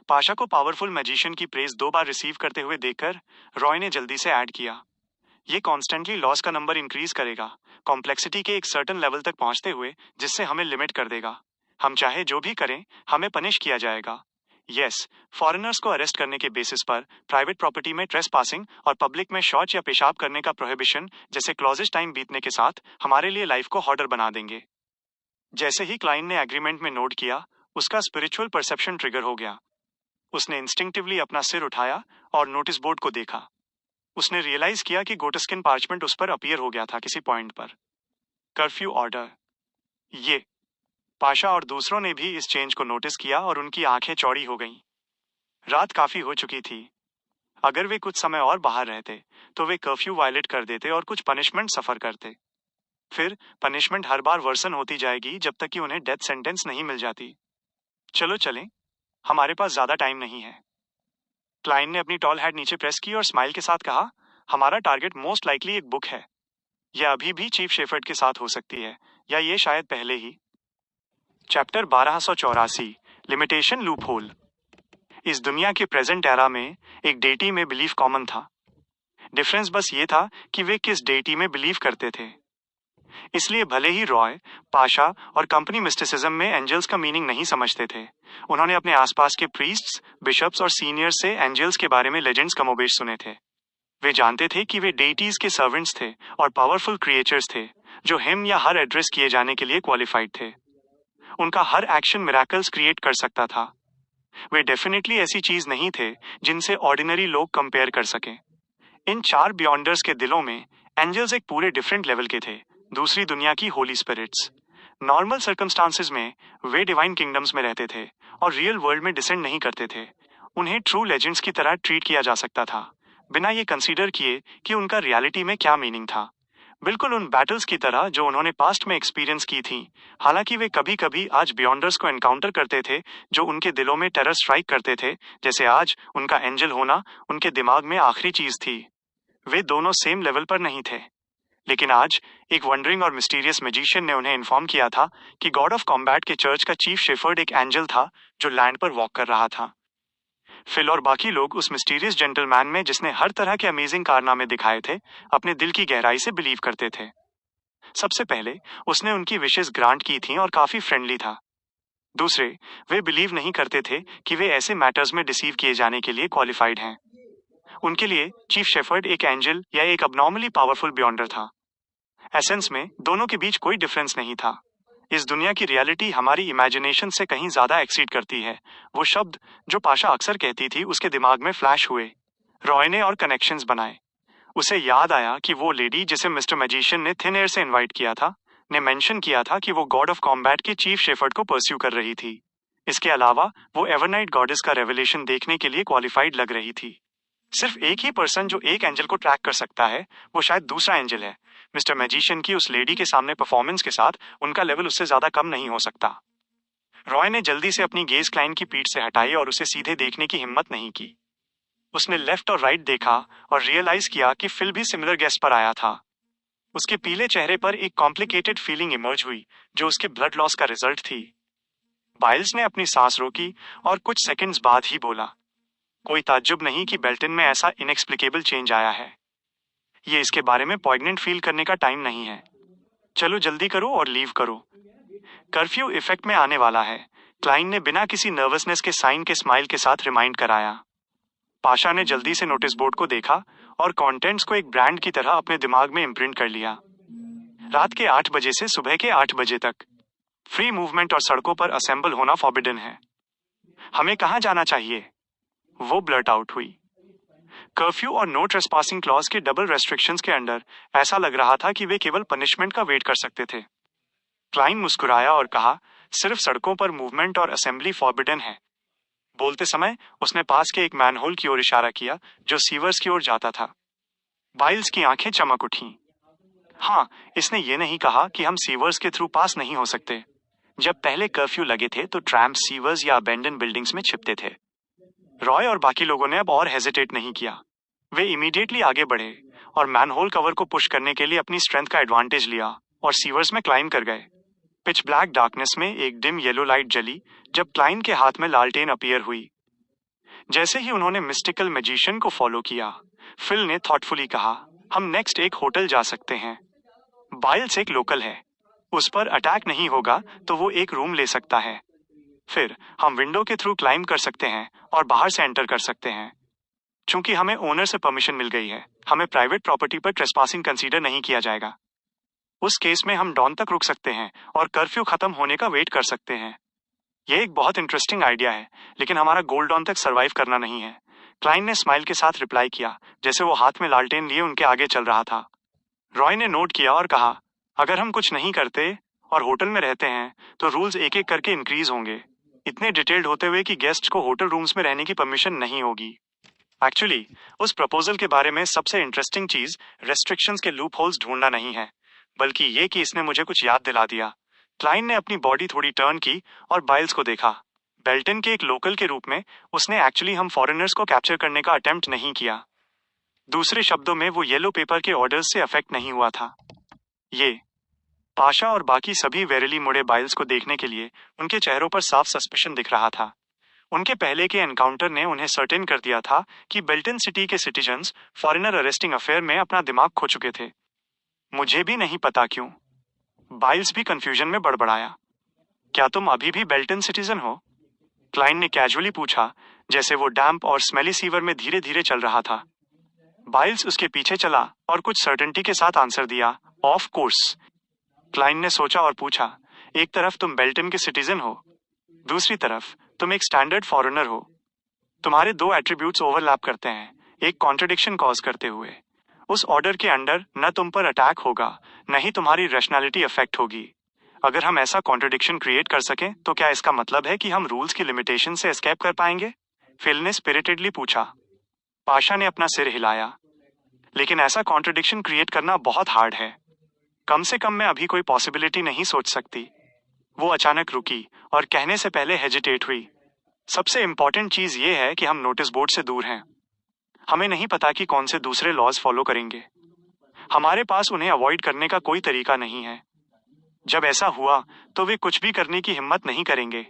पाशा को पावरफुल मैजिशियन की प्रेज 2 बार रिसीव करते हुए देखकर रॉय ने जल्दी से ऐड किया, ये कॉन्स्टेंटली लॉस का नंबर इंक्रीज करेगा, कॉम्प्लेक्सिटी के एक सर्टन लेवल तक पहुंचते हुए, जिससे हमें लिमिट कर देगा। हम चाहे जो भी करें, हमें पनिश किया जाएगा। यस, फॉरेनर्स को अरेस्ट करने के बेसिस पर प्राइवेट प्रॉपर्टी में ट्रेसपासिंग और पब्लिक में शौच या पेशाब करने का प्रोहिबिशन जैसे क्लॉजेस टाइम बीतने के साथ हमारे लिए लाइफ को हॉर्डर बना देंगे। जैसे ही क्लाइंट ने एग्रीमेंट में नोट किया, उसका स्पिरिचुअल परसेप्शन ट्रिगर हो गया। उसने इंस्टिंक्टिवली अपना सिर उठाया और नोटिस बोर्ड को देखा। उसने रियलाइज किया कि गोटस्किन पार्चमेंट उस पर अपीयर हो गया था किसी पॉइंट पर। Curfew order. ये पाशा और दूसरों ने भी इस चेंज को नोटिस किया और उनकी आंखें चौड़ी हो गईं। रात काफी हो चुकी थी। अगर वे कुछ समय और बाहर रहते तो वे कर्फ्यू वायलेट कर देते और कुछ पनिशमेंट सफर करते। फिर पनिशमेंट हर बार वर्सन होती जाएगी जब तक कि उन्हें डेथ सेंटेंस नहीं मिल जाती। चलो चलें, हमारे पास ज्यादा टाइम नहीं है। क्लाइंट ने अपनी टॉल हैट नीचे प्रेस की और स्माइल के साथ कहा, हमारा टारगेट मोस्ट लाइकली एक बुक है। यह अभी भी चीफ शेफर्ड के साथ हो सकती है, या ये शायद पहले ही। Chapter 1284, limitation loophole. इस दुनिया के प्रेजेंट एरा में एक डेटी में बिलीफ कॉमन था। डिफरेंस बस ये था कि वे किस डेटी में बिलीव करते थे। इसलिए भले ही रॉय, पाशा और कंपनी मिस्टिसिज्म में एंजल्स का मीनिंग नहीं समझते थे, उन्होंने अपने आसपास के प्रीस्ट्स, बिशप्स और सीनियर्स से एंजल्स के बारे में लेजेंड्स कमोबेश सुने थे। वे जानते थे कि वे डेटीज के सर्वेंट्स थे और पावरफुल क्रिएचर्स थे, जो हिम या हर एड्रेस किए जाने के लिए क्वालिफाइड थे। उनका हर एक्शन मिराकल्स क्रिएट कर सकता था। वे डेफिनेटली ऐसी चीज नहीं थे जिनसे ऑर्डिनरी लोग कंपेयर कर सकें। इन 4 बियॉन्डर्स के दिलों में एंजल्स एक पूरे डिफरेंट लेवल के थे, दूसरी दुनिया की होली स्पिरिट्स। नॉर्मल सर्कमस्टांसेस में वे डिवाइन किंगडम्स में रहते थे और रियल वर्ल्ड में डिसेंड नहीं करते थे। उन्हें ट्रू लेजेंड्स की तरह ट्रीट किया जा सकता था, बिना ये कंसीडर किए कि उनका रियलिटी में क्या मीनिंग था। बिल्कुल उन बैटल्स की तरह जो उन्होंने पास्ट में एक्सपीरियंस की थी। हालांकि वे कभी कभी आज बियॉन्डर्स को एनकाउंटर करते थे जो उनके दिलों में टेरर स्ट्राइक करते थे, जैसे आज उनका एंजल होना उनके दिमाग में आखिरी चीज थी। वे दोनों सेम लेवल पर नहीं थे। लेकिन आज एक वंडरिंग और मिस्टीरियस मैजिशियन ने उन्हें इन्फॉर्म किया था कि गॉड ऑफ कॉम्बैट के चर्च का चीफ शेफर्ड एक एंजल था जो लैंड पर वॉक कर रहा था। फिल और बाकी लोग उस मिस्टीरियस जेंटलमैन में, जिसने हर तरह के अमेजिंग कारनामे दिखाए थे, अपने दिल की गहराई से बिलीव करते थे। सबसे पहले उसने उनकी विशेष ग्रांट की थी और काफी फ्रेंडली था। दूसरे, वे बिलीव नहीं करते थे कि वे ऐसे मैटर्स में डिसीव किए जाने के लिए क्वालिफाइड हैं। उनके लिए चीफ शेफर्ड एक एंजल या एक अबनॉर्मली पावरफुल बियॉन्डर था। एसेंस में दोनों के बीच कोई डिफरेंस नहीं था। इस दुनिया की रियलिटी हमारी इमेजिनेशन से कहीं ज्यादा एक्सीड करती है। वो शब्द जो पाशा अक्सर कहती थी उसके दिमाग में फ्लैश हुए। रॉय ने और कनेक्शंस बनाए। उसे याद आया कि वो लेडी जिसे मिस्टर मैजिशियन ने थिन एयर से इनवाइट किया था, ने मेंशन किया था कि वो गॉड ऑफ कॉम्बैट के चीफ शेफर्ड को परस्यू कर रही थी। इसके अलावा वो एवरनाइट गॉडेस का रेवलेशन देखने के लिए क्वालिफाइड लग रही थी। सिर्फ एक ही पर्सन जो एक एंजल को ट्रैक कर सकता है, वो शायद दूसरा एंजल है। मिस्टर मैजिशियन की उस लेडी के सामने परफॉर्मेंस के साथ उनका लेवल उससे ज्यादा कम नहीं हो सकता। रॉय ने जल्दी से अपनी गेज क्लाइंट की पीठ से हटाई और उसे सीधे देखने की हिम्मत नहीं की। उसने लेफ्ट और राइट देखा और रियलाइज किया कि फिल भी सिमिलर गेस्ट पर आया था। उसके पीले चेहरे पर एक कॉम्प्लिकेटेड फीलिंग इमर्ज हुई जो उसके ब्लड लॉस का रिजल्ट थी। बाइल्स ने अपनी सांस रोकी और कुछ सेकंड्स बाद ही बोला, कोई ताज्जुब नहीं कि बेल्टन में ऐसा इनएक्सप्लिकेबल चेंज आया है। ये इसके बारे में पॉइग्नेंट फील करने का टाइम नहीं है। चलो जल्दी करो और लीव करो। कर्फ्यू इफेक्ट में आने वाला है, क्लाइंट ने बिना किसी नर्वसनेस के साइन के स्माइल के साथ रिमाइंड कराया। पाशा ने जल्दी से नोटिस बोर्ड को देखा और कंटेंट्स को एक ब्रांड की तरह अपने दिमाग में इम्प्रिंट कर लिया। रात के 8 बजे से सुबह के 8 बजे तक फ्री मूवमेंट और सड़कों पर असेंबल होना फॉरबिडन है। हमें कहाँ जाना चाहिए? वो ब्लर्ट आउट हुई। कर्फ्यू और नो ट्रेसपासिंग क्लॉज के डबल रेस्ट्रिक्शंस के अंडर ऐसा लग रहा था कि वे केवल पनिशमेंट का वेट कर सकते थे। क्लाइंट मुस्कुराया और कहा, सिर्फ सड़कों पर मूवमेंट और असेंबली फॉरबिडन है। बोलते समय उसने पास के एक मैनहोल की ओर इशारा किया जो सीवर्स की ओर जाता था। बाइल्स की आंखें चमक उठीं। हाँ, इसने ये नहीं कहा कि हम सीवर्स के थ्रू पास नहीं हो सकते। जब पहले कर्फ्यू लगे थे तो ट्रैम्प सीवर्स या अबेंडन बिल्डिंग्स में छिपते थे। रॉय और बाकी लोगों ने अब और हेजिटेट नहीं किया। वे इमीडिएटली आगे बढ़े और मैनहोल कवर को पुश करने के लिए अपनी स्ट्रेंथ का एडवांटेज लिया और सीवर्स में क्लाइम कर गए। पिच ब्लैक डार्कनेस में एक डिम येलो लाइट जली जब क्लाइन के हाथ में लालटेन अपीयर हुई। जैसे ही उन्होंने मिस्टिकल मैजिशियन को फॉलो किया, फिल ने थॉटफुली कहा, हम नेक्स्ट एक होटल जा सकते हैं। बाइल्स एक लोकल है, उस पर अटैक नहीं होगा तो वो एक रूम ले सकता है। फिर हम विंडो के थ्रू क्लाइम कर सकते हैं और बाहर से एंटर कर सकते हैं। चूंकि हमें ओनर से परमिशन मिल गई है, हमें प्राइवेट प्रॉपर्टी पर ट्रेसपासिंग कंसीडर नहीं किया जाएगा। उस केस में हम डॉन तक रुक सकते हैं और कर्फ्यू खत्म होने का वेट कर सकते हैं। यह एक बहुत इंटरेस्टिंग आइडिया है, लेकिन हमारा गोल डॉन तक सरवाइव करना नहीं है। क्लाइन ने स्माइल के साथ रिप्लाई किया, जैसे वो हाथ में लालटेन लिए उनके आगे चल रहा था। रॉय ने नोट किया और कहा, अगर हम कुछ नहीं करते और होटल में रहते हैं तो रूल्स एक एक करके इंक्रीज होंगे, इतने डिटेल्ड होते हुए कि गेस्ट को होटल रूम्स में रहने की परमिशन नहीं होगी। एक्चुअली उस प्रपोजल के बारे में सबसे इंटरेस्टिंग चीज रेस्ट्रिक्शंस के लूप होल्स ढूंढना नहीं है, बल्कि ये कि इसने मुझे कुछ याद दिला दिया। क्लाइन ने अपनी बॉडी थोड़ी टर्न की और बाइल्स को देखा। बेल्टन के एक लोकल के रूप में उसने एक्चुअली हम फॉरेनर्स को कैप्चर करने का अटेम्प्ट नहीं किया। दूसरे शब्दों में वो येलो पेपर के ऑर्डर्स से अफेक्ट नहीं हुआ था। ये पाशा और बाकी सभी वेरली मुड़े बाइल्स को देखने के लिए उनके चेहरों पर साफ सस्पिशन दिख रहा था। उनके पहले के एनकाउंटर ने उन्हें सर्टेन कर दिया था कि बेल्टन सिटी के सिटीजन्स फॉरेनर अरेस्टिंग अफेयर में अपना दिमाग खो चुके थे। मुझे भी नहीं पता क्यों। बाइल्स भी कंफ्यूजन में बड़बड़ाया। क्या तुम अभी भी बेल्टन सिटीजन हो? क्लाइन ने कैजुअली पूछा, जैसे वो डैम्प और स्मेली सीवर में धीरे धीरे चल रहा था। बाइल्स उसके पीछे चला और कुछ सर्टेनिटी के साथ आंसर दिया, ऑफ कोर्स। क्लाइन ने सोचा और पूछा, एक तरफ तुम बेल्टन के सिटीजन हो, दूसरी तरफ तुम एक स्टैंडर्ड फॉरेनर हो। तुम्हारे दो एट्रीब्यूट्स ओवरलैप करते हैं, एक कॉन्ट्रडिक्शन कॉज करते हुए। उस ऑर्डर के अंडर न तुम पर अटैक होगा, न ही तुम्हारी रैशनैलिटी अफेक्ट होगी। अगर हम ऐसा कॉन्ट्रडिक्शन क्रिएट कर सकें तो क्या इसका मतलब है कि हम रूल्स की लिमिटेशन से एस्केप कर पाएंगे? फिल ने स्पिरिटेडली पूछा। पाशा ने अपना सिर हिलाया। लेकिन ऐसा कॉन्ट्रडिक्शन क्रिएट करना बहुत हार्ड है। कम से कम मैं अभी कोई पॉसिबिलिटी नहीं सोच सकती। वो अचानक रुकी और कहने से पहले हेजिटेट हुई। सबसे इंपॉर्टेंट चीज ये है कि हम नोटिस बोर्ड से दूर हैं। हमें नहीं पता कि कौन से दूसरे लॉज फॉलो करेंगे। हमारे पास उन्हें अवॉइड करने का कोई तरीका नहीं है। जब ऐसा हुआ तो वे कुछ भी करने की हिम्मत नहीं करेंगे।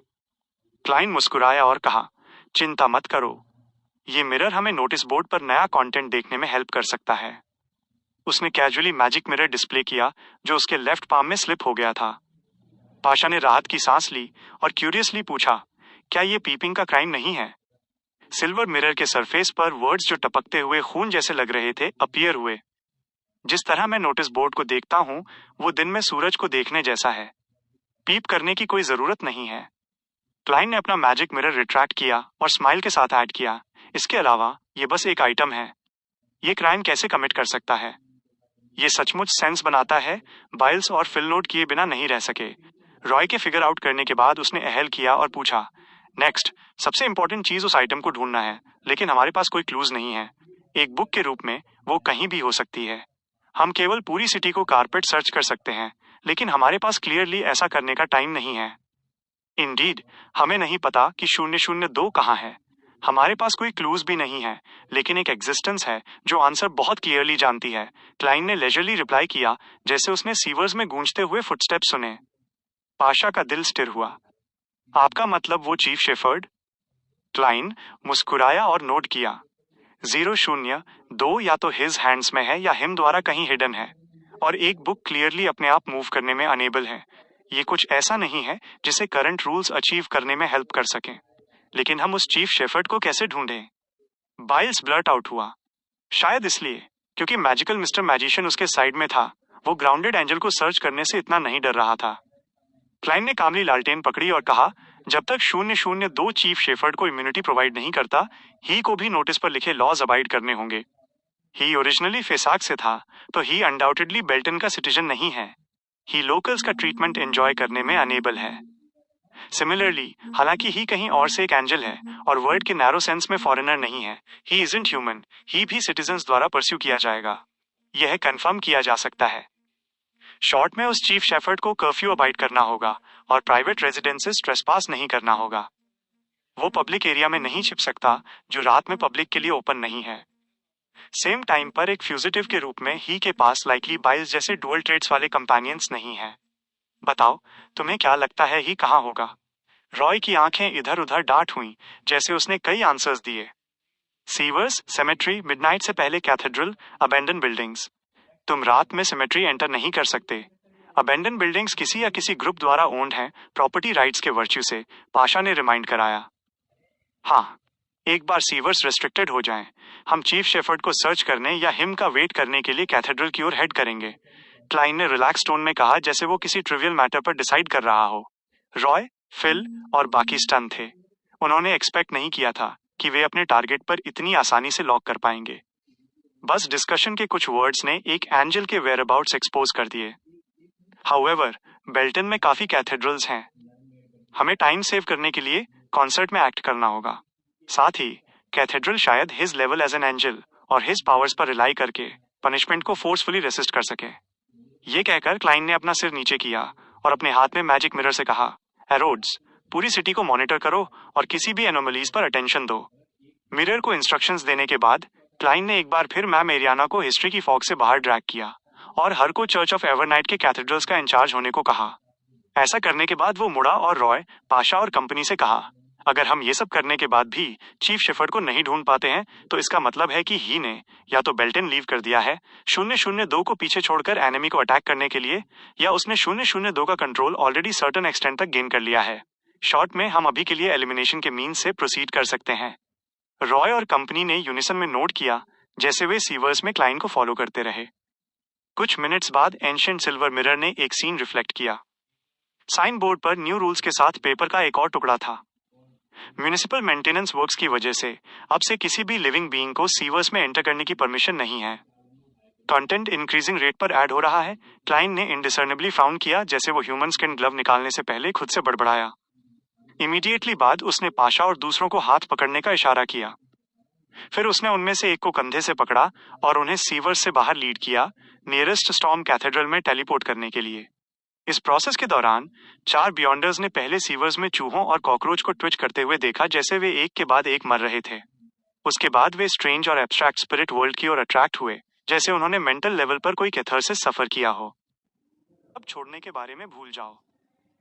क्लाइन मुस्कुराया और कहा, चिंता मत करो, ये मिरर हमें नोटिस बोर्ड पर नया कंटेंट देखने में हेल्प कर सकता है। उसने कैजुअली मैजिक मिरर डिस्प्ले किया जो उसके लेफ्ट पाम में स्लिप हो गया था। पाशा ने राहत की सांस ली और क्यूरियसली पूछा, क्या ये पीपिंग का क्राइम नहीं है? सिल्वर मिरर के सरफेस पर वर्ड्स जो टपकते हुए खून जैसे लग रहे थे अपीयर हुए। जिस तरह मैं नोटिस बोर्ड को देखता हूं वो दिन में सूरज को देखने जैसा है। पीप करने की कोई जरूरत नहीं है। क्लाइन ने अपना मैजिक मिरर रिट्रैक्ट किया और स्माइल के साथ ऐड किया, इसके अलावा ये बस एक आइटम है। ये क्राइम कैसे कमिट कर सकता है? ये सचमुच सेंस बनाता है। बाइल्स और फिल नोट किए बिना नहीं रह सके। रॉय के फिगर आउट करने के बाद उसने अहल किया और पूछा, नेक्स्ट सबसे इंपॉर्टेंट चीज उस आइटम को ढूंढना है, लेकिन हमारे पास कोई क्लूज नहीं है। एक बुक के रूप में वो कहीं भी हो सकती है। हम केवल पूरी सिटी को कारपेट सर्च कर सकते हैं, लेकिन हमारे पास क्लियरली ऐसा करने का टाइम नहीं है। इंडीड, हमें नहीं पता कि 002 कहाँ है। हमारे पास कोई क्लूज भी नहीं है, लेकिन एक एग्जिस्टेंस है जो आंसर बहुत क्लियरली जानती है। क्लाइन ने लेजरली रिप्लाई किया, जैसे उसने सीवर्स में गूंजते हुए फुटस्टेप्स सुने। पाशा का दिल स्टिर हुआ। आपका मतलब वो चीफ शेफर्ड? क्लाइन मुस्कुराया और नोट किया, 002 या तो हिज हैंड्स में है या हिम द्वारा कहीं हिडन है, और एक बुक क्लियरली अपने आप मूव करने में अनेबल है। ये कुछ ऐसा नहीं है जिसे करंट रूल्स अचीव करने में हेल्प कर सकें। लेकिन हम उस चीफ शेफर्ड को कैसे ढूंढें? बाइल्स ब्लर्ट आउट हुआ, शायद इसलिए क्योंकि मैजिकल मिस्टर मैजिशियन उसके साइड में था। वो ग्राउंडेड एंजल को सर्च करने से इतना नहीं डर रहा था। क्लाइन ने कामली लालटेन पकड़ी और कहा, जब तक 002 चीफ शेफर्ड को इम्यूनिटी प्रोवाइड नहीं करता, ही को भी नोटिस पर लिखे लॉज अबाइड करने होंगे। ही ओरिजिनली फेसाक से था, तो ही अनडाउटेडली बेल्टन का सिटीजन नहीं है। ही लोकल्स का ट्रीटमेंट एंजॉय करने में अनेबल है। सिमिलरली, हालांकि ही कहीं और से एक एंजल है और वर्ड के नैरो सेंस में फॉरेनर नहीं है, ही इजंट ह्यूमन, ही भी सिटीजन्स द्वारा परस्यू किया जाएगा। यह कंफर्म किया जा सकता है। शॉर्ट में उस चीफ शेफर्ड को कर्फ्यू अबाइड करना होगा और प्राइवेट रेजिडेंसेस ट्रेसपास नहीं करना होगा। वो पब्लिक एरिया में नहीं छिप सकता जो रात में पब्लिक के लिए ओपन नहीं है। सेम टाइम पर एक फ्यूजिटिव के रूप में ही के पास लाइकली बाइल्स जैसे डुअल ट्रेड्स वाले कंपेनियंस नहीं है। बताओ, तुम्हें क्या लगता है ही कहाँ होगा? रॉय की आंखें इधर उधर डार्ट हुईं, जैसे उसने कई आंसर्स दिए। सीवर्स, सेमेट्री, मिडनाइट से पहले कैथेड्रल, अबेंडन बिल्डिंग्स। तुम रात में सेमेट्री एंटर नहीं कर सकते। अबेंडन बिल्डिंग्स किसी या किसी ग्रुप द्वारा ओन्ड हैं, प्रॉपर्टी राइट्स के वर्च्यू से, पाशा ने रिमाइंड कराया। हाँ, एक बार सीवर्स रेस्ट्रिक्टेड हो जाएं, हम चीफ शेफर्ड को सर्च करने या हिम का वेट करने के लिए कैथेड्रल की ओर हेड करेंगे। क्लाइन ने रिलैक्स टोन में कहा, जैसे वो किसी ट्रिवियल मैटर पर डिसाइड कर रहा हो। रॉय, फिल और बाकी स्टन थे। उन्होंने एक्सपेक्ट नहीं किया था कि वे अपने टारगेट पर इतनी आसानी से लॉक कर पाएंगे। बस डिस्कशन के कुछ वर्ड्स ने एक एंजल के वेयरअबाउट्स एक्सपोज कर दिए। हाउएवर, बेल्टन में काफी कैथेड्रल्स हैं। हमें टाइम सेव करने के लिए कॉन्सर्ट में एक्ट करना होगा। साथ ही कैथेड्रल शायद his level as an angel और हिज पावर्स पर रिलाई करके पनिशमेंट को फोर्सफुली रेसिस्ट कर सके। ये कहकर क्लाइन ने अपना सिर नीचे किया और अपने हाथ में मैजिक मिरर से कहा, एरोड्स, पूरी सिटी को मॉनिटर करो और किसी भी एनोमलीज पर अटेंशन दो। मिरर को इंस्ट्रक्शंस देने के बाद क्लाइन ने एक बार फिर मैम एरियाना को हिस्ट्री की फॉग से बाहर ड्रैग किया और हर को चर्च ऑफ एवरनाइट के कैथेड्रल्स का इंचार्ज होने को कहा। ऐसा करने के बाद वो मुड़ा और रॉय, पाशा और कंपनी से कहा, अगर हम ये सब करने के बाद भी चीफ शेफर्ड को नहीं ढूंढ पाते हैं तो इसका मतलब है कि ही ने या तो बेल्टन लीव कर दिया है 002 को पीछे छोड़कर एनिमी को अटैक करने के लिए, या उसने 002 का कंट्रोल ऑलरेडी सर्टेन एक्सटेंट तक गेन कर लिया है। शॉर्ट में हम अभी के लिए एलिमिनेशन के मीन से प्रोसीड कर सकते हैं। रॉय और कंपनी ने यूनिसन में नोट किया, जैसे वे सीवर्स में क्लाइन को फॉलो करते रहे। कुछ मिनट्स बाद एंशिएंट सिल्वर मिरर ने एक सीन रिफ्लेक्ट किया। साइन बोर्ड पर न्यू रूल्स के साथ पेपर का एक और टुकड़ा था। म्युनिसिपल मेंटेनेंस वर्क्स की वजह से अब से किसी भी लिविंग बीइंग को सीवर्स में एंटर करने की परमिशन नहीं है। कंटेंट इंक्रीजिंग रेट पर ऐड हो रहा है। क्लाइन ने इंडिसर्नेबली फाउंड किया, जैसे वो ह्यूमन स्किन ग्लव निकालने से पहले खुद से बड़बड़ाया। इमीडिएटली बाद उसने पाशा और दूसरों को हाथ पकड़ने का इशारा किया। फिर उसने उनमें से एक को कंधे से पकड़ा और उन्हें सीवर्स से बाहर लीड किया, नियरेस्ट स्टॉर्म कैथेड्रल में टेलीपोर्ट करने के लिए। इस प्रोसेस के दौरान 4 बियॉन्डर्स ने पहले सीवर्स में चूहों और कॉकरोच को ट्विच करते हुए देखा, जैसे वे एक के बाद एक मर रहे थे। उसके बाद वे स्ट्रेंज और एब्स्ट्रैक्ट स्पिरिट वर्ल्ड की ओर अट्रैक्ट हुए, जैसे उन्होंने मेंटल लेवल पर कोई कैथारसिस सफर किया हो। अब छोड़ने के बारे में भूल जाओ।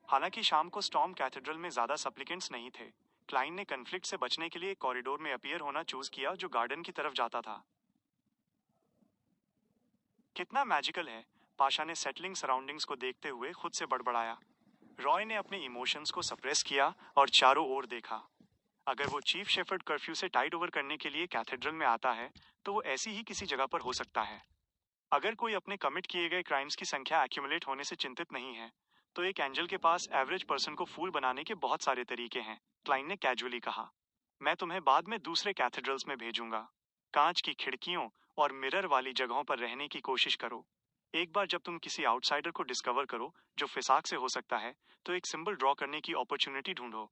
हालांकि शाम को स्टॉर्म कैथेड्रल में ज्यादा सप्लिकेंट्स नहीं थे, क्लाइन ने कन्फ्लिक्ट से बचने के लिए एक कॉरिडोर में अपीयर होना चूज किया जो गार्डन की तरफ जाता था। कितना मैजिकल है, पाशा ने सेटलिंग सराउंडिंग्स को देखते हुए खुद से बड़बड़ाया। रॉय ने अपने इमोशंस को सप्रेस किया और चारों ओर देखा। अगर वो चीफ शेफर्ड कर्फ्यू से टाइड ओवर करने के लिए कैथेड्रल में आता है तो वो ऐसी ही किसी जगह पर हो सकता है। अगर कोई अपने कमिट किए गए क्राइम्स की संख्या एक्यूमुलेट होने से चिंतित नहीं है तो एक एंजल के पास एवरेज पर्सन को फूल बनाने के बहुत सारे तरीके हैं, क्लाइन ने कैजुअली कहा। मैं तुम्हें बाद में दूसरे कैथेड्रल्स में भेजूंगा। कांच की खिड़कियों और मिरर वाली जगहों पर रहने की कोशिश करो। एक बार जब तुम किसी आउटसाइडर को डिस्कवर करो जो फिसाक से हो सकता है, तो एक सिंबल ड्रॉ करने की अपॉर्चुनिटी ढूंढो।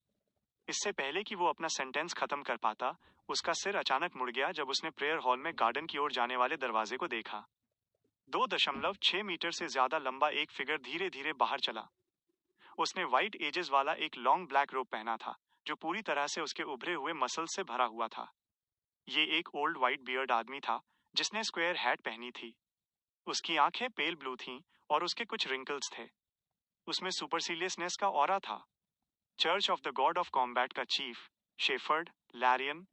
इससे पहले कि वो अपना सेंटेंस खत्म कर पाता, उसका सिर अचानक मुड़ गया जब उसने प्रेयर हॉल में गार्डन की ओर जाने वाले दरवाजे को देखा। 2.6 मीटर से ज्यादा लंबा एक फिगर धीरे धीरे बाहर चला। उसने व्हाइट एजेस वाला एक लॉन्ग ब्लैक रोब पहना था जो पूरी तरह से उसके उभरे हुए मसल से भरा हुआ था। ये एक ओल्ड व्हाइट बियर्ड आदमी था जिसने स्क्वायर हैट पहनी थी। उसकी आंखें पेल ब्लू थीं और उसके कुछ रिंकल्स थे। उसमें सुपरसीलियसनेस का ऑरा था। Church of the god of combat का चीफ शेफर्ड लैरियन।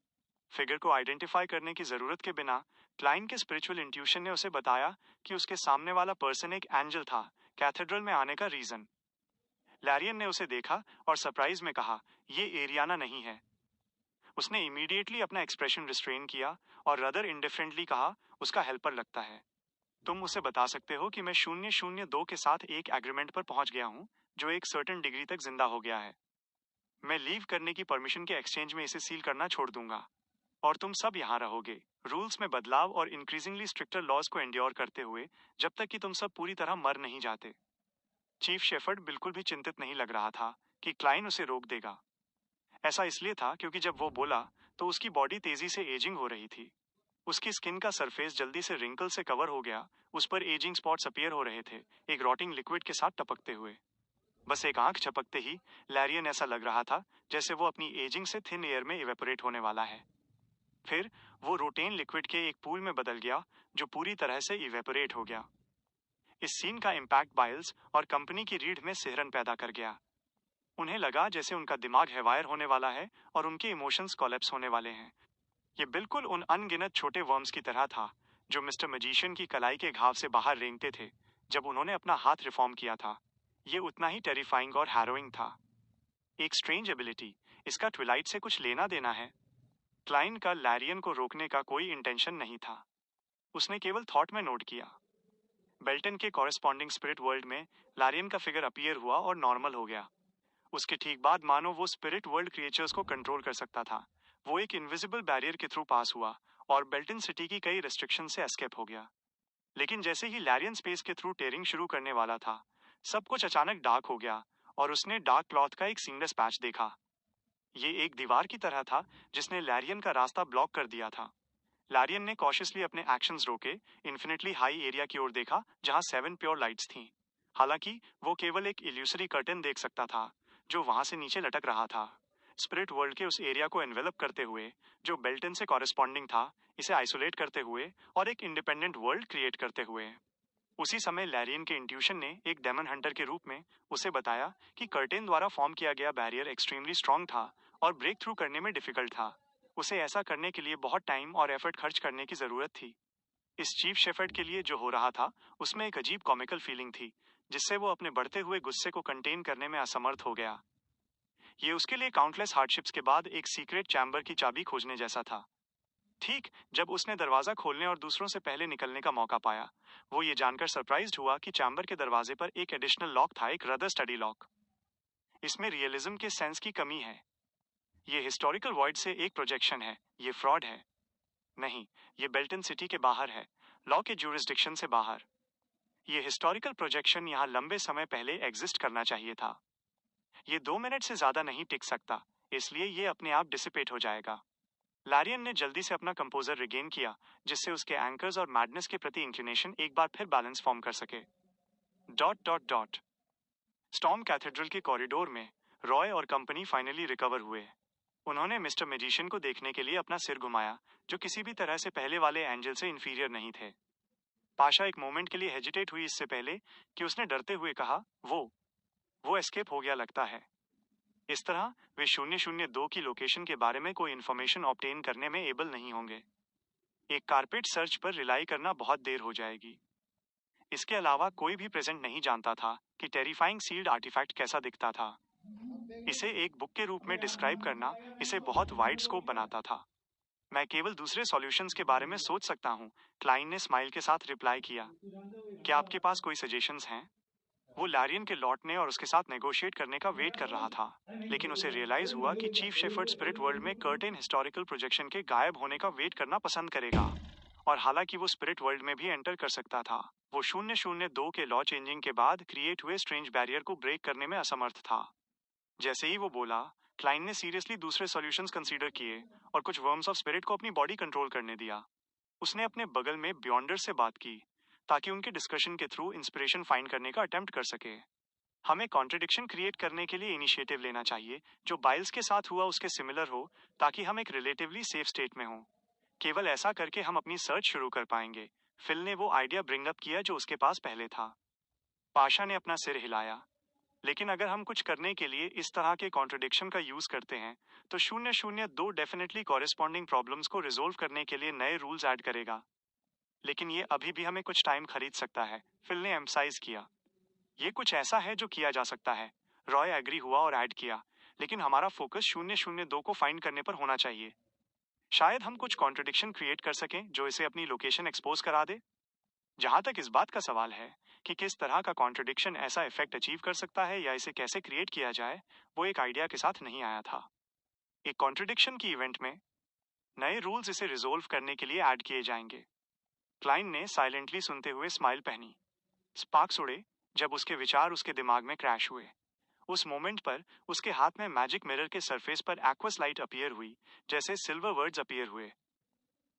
फिगर को आइडेंटिफाई करने की जरूरत के बिना क्लाइन के स्पिरिचुअल इंट्यूशन ने उसे बताया कि उसके सामने वाला पर्सन एक एंजल था, कैथेड्रल में आने का रीजन। लैरियन ने उसे देखा और सरप्राइज में कहा, ये एरियाना नहीं है। उसने इमीडिएटली अपना एक्सप्रेशन रिस्ट्रेन किया और रदर इंडिफरेंटली कहा, उसका हेल्पर लगता है। तुम उसे बता सकते हो कि मैं 002 के साथ एक एग्रीमेंट पर पहुंच गया हूं जो एक सर्टेन डिग्री तक जिंदा हो गया है। मैं लीव करने की परमिशन के एक्सचेंज में इसे सील करना छोड़ दूंगा और तुम सब यहाँ रहोगे, रूल्स में बदलाव और इंक्रीजिंगली स्ट्रिक्टर लॉज को एंड्योर करते हुए, जब तक कि तुम सब पूरी तरह मर नहीं जाते। चीफ शेफर्ड बिल्कुल भी चिंतित नहीं लग रहा था, कि क्लाइन उसे रोक देगा। ऐसा इसलिए था क्योंकि जब वो बोला तो उसकी बॉडी तेजी से एजिंग हो रही थी। उसकी स्किन का सरफेस जल्दी से रिंकल से कवर हो गया, उस पर एजिंग स्पॉट्स अपीयर हो रहे थे, एक रॉटिंग लिक्विड के साथ टपकते हुए। बस एक आंख झपकते ही लैरियन ऐसा लग रहा था जैसे वो अपनी एजिंग से थिन एयर में इवेपोरेट होने वाला है। फिर वो रोटेन लिक्विड के एक पूल में बदल गया जो पूरी तरह से इवेपोरेट हो गया। इस सीन का इम्पैक्ट बाइल्स और कंपनी की रीढ़ में सिहरन पैदा कर गया। उन्हें लगा जैसे उनका दिमाग हैवायर होने वाला है और उनके इमोशंस कोलैप्स होने वाले हैं। ये बिल्कुल उन अनगिनत छोटे वर्म्स की तरह था जो मिस्टर मैजिशियन की कलाई के घाव से बाहर रेंगते थे जब उन्होंने अपना हाथ रिफॉर्म किया था। ये उतना ही टेरिफाइंग और हैरोइंग था। एक स्ट्रेंज एबिलिटी, इसका ट्विलाइट से कुछ लेना देना है। क्लाइन का लैरियन को रोकने का कोई इंटेंशन नहीं था, उसने केवल थॉट में नोट किया। बेल्टन के कॉरेस्पॉन्डिंग स्पिरिट वर्ल्ड में लैरियन का फिगर अपीयर हुआ और नॉर्मल हो गया। उसके ठीक बाद मानो वो स्पिरिट वर्ल्ड क्रिएचर्स को कंट्रोल कर सकता था। वो एक इनविजिबल बैरियर के थ्रू पास हुआ और बेल्टन सिटी की कई रेस्ट्रिक्शन से एस्केप हो गया। लेकिन जैसे ही लैरियन स्पेस के थ्रू टेयरिंग शुरू करने वाला था, सब कुछ अचानक डार्क हो गया और उसने डार्क क्लॉथ का एक सीमलेस पैच देखा। ये एक दीवार की तरह था जिसने लैरियन का रास्ता ब्लॉक कर दिया था। लैरियन ने कॉशियसली अपने एक्शंस रोके, इन्फिनिटली हाई एरिया की ओर देखा जहां 7 प्योर लाइट्स थीं। हालांकि वो केवल एक इल्यूसरी कर्टन देख सकता था जो वहां से नीचे लटक रहा था, स्पिरिट वर्ल्ड के उस एरिया को एनवेलप करते हुए जो बेल्टन से कॉरेस्पॉन्डिंग था, इसे आइसोलेट करते हुए और एक इंडिपेंडेंट वर्ल्ड क्रिएट करते हुए। उसी समय लैरियन के इंट्यूशन ने एक डेमन हंटर के रूप में उसे बताया कि कर्टेन द्वारा फॉर्म किया गया बैरियर एक्सट्रीमली स्ट्रांग था और ब्रेक थ्रू करने में डिफिकल्ट था। उसे ऐसा करने के लिए बहुत टाइम और एफर्ट खर्च करने की जरूरत थी। इस चीफ शेफर्ड के लिए जो हो रहा था उसमें एक अजीब कॉमिकल फीलिंग थी जिससे वो अपने बढ़ते हुए गुस्से को कंटेन करने में असमर्थ हो गया। ये उसके लिए काउंटलेस हार्डशिप्स के बाद एक सीक्रेट चैम्बर की चाबी खोजने जैसा था। ठीक जब उसने दरवाजा खोलने और दूसरों से पहले निकलने का मौका पाया, वो ये जानकर सरप्राइज्ड हुआ कि चैम्बर के दरवाजे पर एक एडिशनल लॉक था, एक रदर स्टडी लॉक। इसमें रियलिज्म के सेंस की कमी है। ये हिस्टोरिकल वॉइड से एक प्रोजेक्शन है, ये फ्रॉड है। नहीं, ये बेल्टन सिटी के बाहर है, लॉ के ज्यूरिसडिक्शन से बाहर। ये हिस्टोरिकल प्रोजेक्शन यहाँ लंबे समय पहले एग्जिस्ट करना चाहिए था। ये 2 मिनट से ज्यादा नहीं टिक सकता, इसलिए ये अपने आप डिसिपेट हो जाएगा। लैरियन ने जल्दी से अपना कंपोजर रिगेन किया जिससे उसके एंकर्स और मैडनेस के प्रति इंक्लिनेशन एक बार फिर बैलेंस फॉर्म कर सके। Dot dot dot. Storm cathedral के कॉरिडोर में रॉय और कंपनी फाइनली रिकवर हुए। उन्होंने मिस्टर मैजिशियन को देखने के लिए अपना सिर घुमाया जो किसी भी तरह से पहले वाले एंजल से इंफीरियर नहीं थे। पाशा एक मोमेंट के लिए हेजिटेट हुई इससे पहले कि उसने डरते हुए कहा, वो एस्केप हो गया लगता है। इस तरह वे 002 की लोकेशन के बारे में कोई इन्फॉर्मेशन ऑब्टेन करने में एबल नहीं होंगे। एक कारपेट सर्च पर रिलाई करना बहुत देर हो जाएगी। इसके अलावा कोई भी प्रेजेंट नहीं जानता था कि टेरिफाइंग सील्ड आर्टिफैक्ट कैसा दिखता था। इसे एक बुक के रूप में डिस्क्राइब करना इसे बहुत वाइड स्कोप बनाता था। मैं केवल दूसरे सॉल्यूशंस के बारे में सोच सकता हूँ, क्लाइन ने स्माइल के साथ रिप्लाई किया। क्या आपके पास कोई सजेशंस हैं? वो लैरियन के लौटने और उसके साथ नेगोशिएट करने का वेट कर रहा था, लेकिन उसे रियलाइज हुआ कि चीफ शेफर्ड स्पिरिट वर्ल्ड में कर्टेन हिस्टोरिकल प्रोजेक्शन के गायब होने का वेट करना पसंद करेगा। और हालांकि वो स्पिरिट वर्ल्ड में भी एंटर कर सकता था, वो 002 के लॉ चेंजिंग के बाद क्रिएट हुए स्ट्रेंज बैरियर को ब्रेक करने में असमर्थ था। जैसे ही वो बोला, क्लाइन ने सीरियसली दूसरे सॉल्यूशंस कंसीडर किए और कुछ वर्म्स ऑफ स्पिरिट को अपनी बॉडी कंट्रोल करने दिया। उसने अपने बगल में बियॉन्डर से बात की ताकि उनके डिस्कशन के थ्रू इंस्पिरेशन फाइंड करने का अटेम्प्ट कर सके। हमें कॉन्ट्रडिक्शन क्रिएट करने के लिए इनिशिएटिव लेना चाहिए जो बाइल्स के साथ हुआ उसके सिमिलर हो, ताकि हम एक रिलेटिवली सेफ स्टेट में हों। केवल ऐसा करके हम अपनी सर्च शुरू कर पाएंगे। फिल ने वो आइडिया ब्रिंग अप किया जो उसके पास पहले था। पाशा ने अपना सिर हिलाया। लेकिन अगर हम कुछ करने के लिए इस तरह के कॉन्ट्रडिक्शन का यूज करते हैं तो 002 डेफिनेटली कॉरेस्पॉन्डिंग प्रॉब्लम्स को रिजोल्व करने के लिए नए रूल्स ऐड करेगा। लेकिन ये अभी भी हमें कुछ टाइम खरीद सकता है, फिल ने एम्फसाइज किया। ये कुछ ऐसा है जो किया जा सकता है, रॉय एग्री हुआ और ऐड किया। लेकिन हमारा फोकस 002 को फाइंड करने पर होना चाहिए। शायद हम कुछ कॉन्ट्रडिक्शन क्रिएट कर सकें जो इसे अपनी लोकेशन एक्सपोज करा दे। जहां तक इस बात का सवाल है कि किस तरह का कॉन्ट्रडिक्शन ऐसा इफेक्ट अचीव कर सकता है या इसे कैसे क्रिएट किया जाए, वो एक आइडिया के साथ नहीं आया था। एक कॉन्ट्रडिक्शन की इवेंट में नए रूल्स इसे रिजोल्व करने के लिए ऐड किए जाएंगे। क्लाइन ने साइलेंटली सुनते हुए स्माइल पहनी। स्पार्क्स उड़े जब उसके विचार उसके दिमाग में क्रैश हुए। उस मोमेंट पर उसके हाथ में मैजिक मिरर के सरफेस पर एक्वस लाइट अपीयर हुई, जैसे सिल्वर वर्ड्स अपीयर हुए।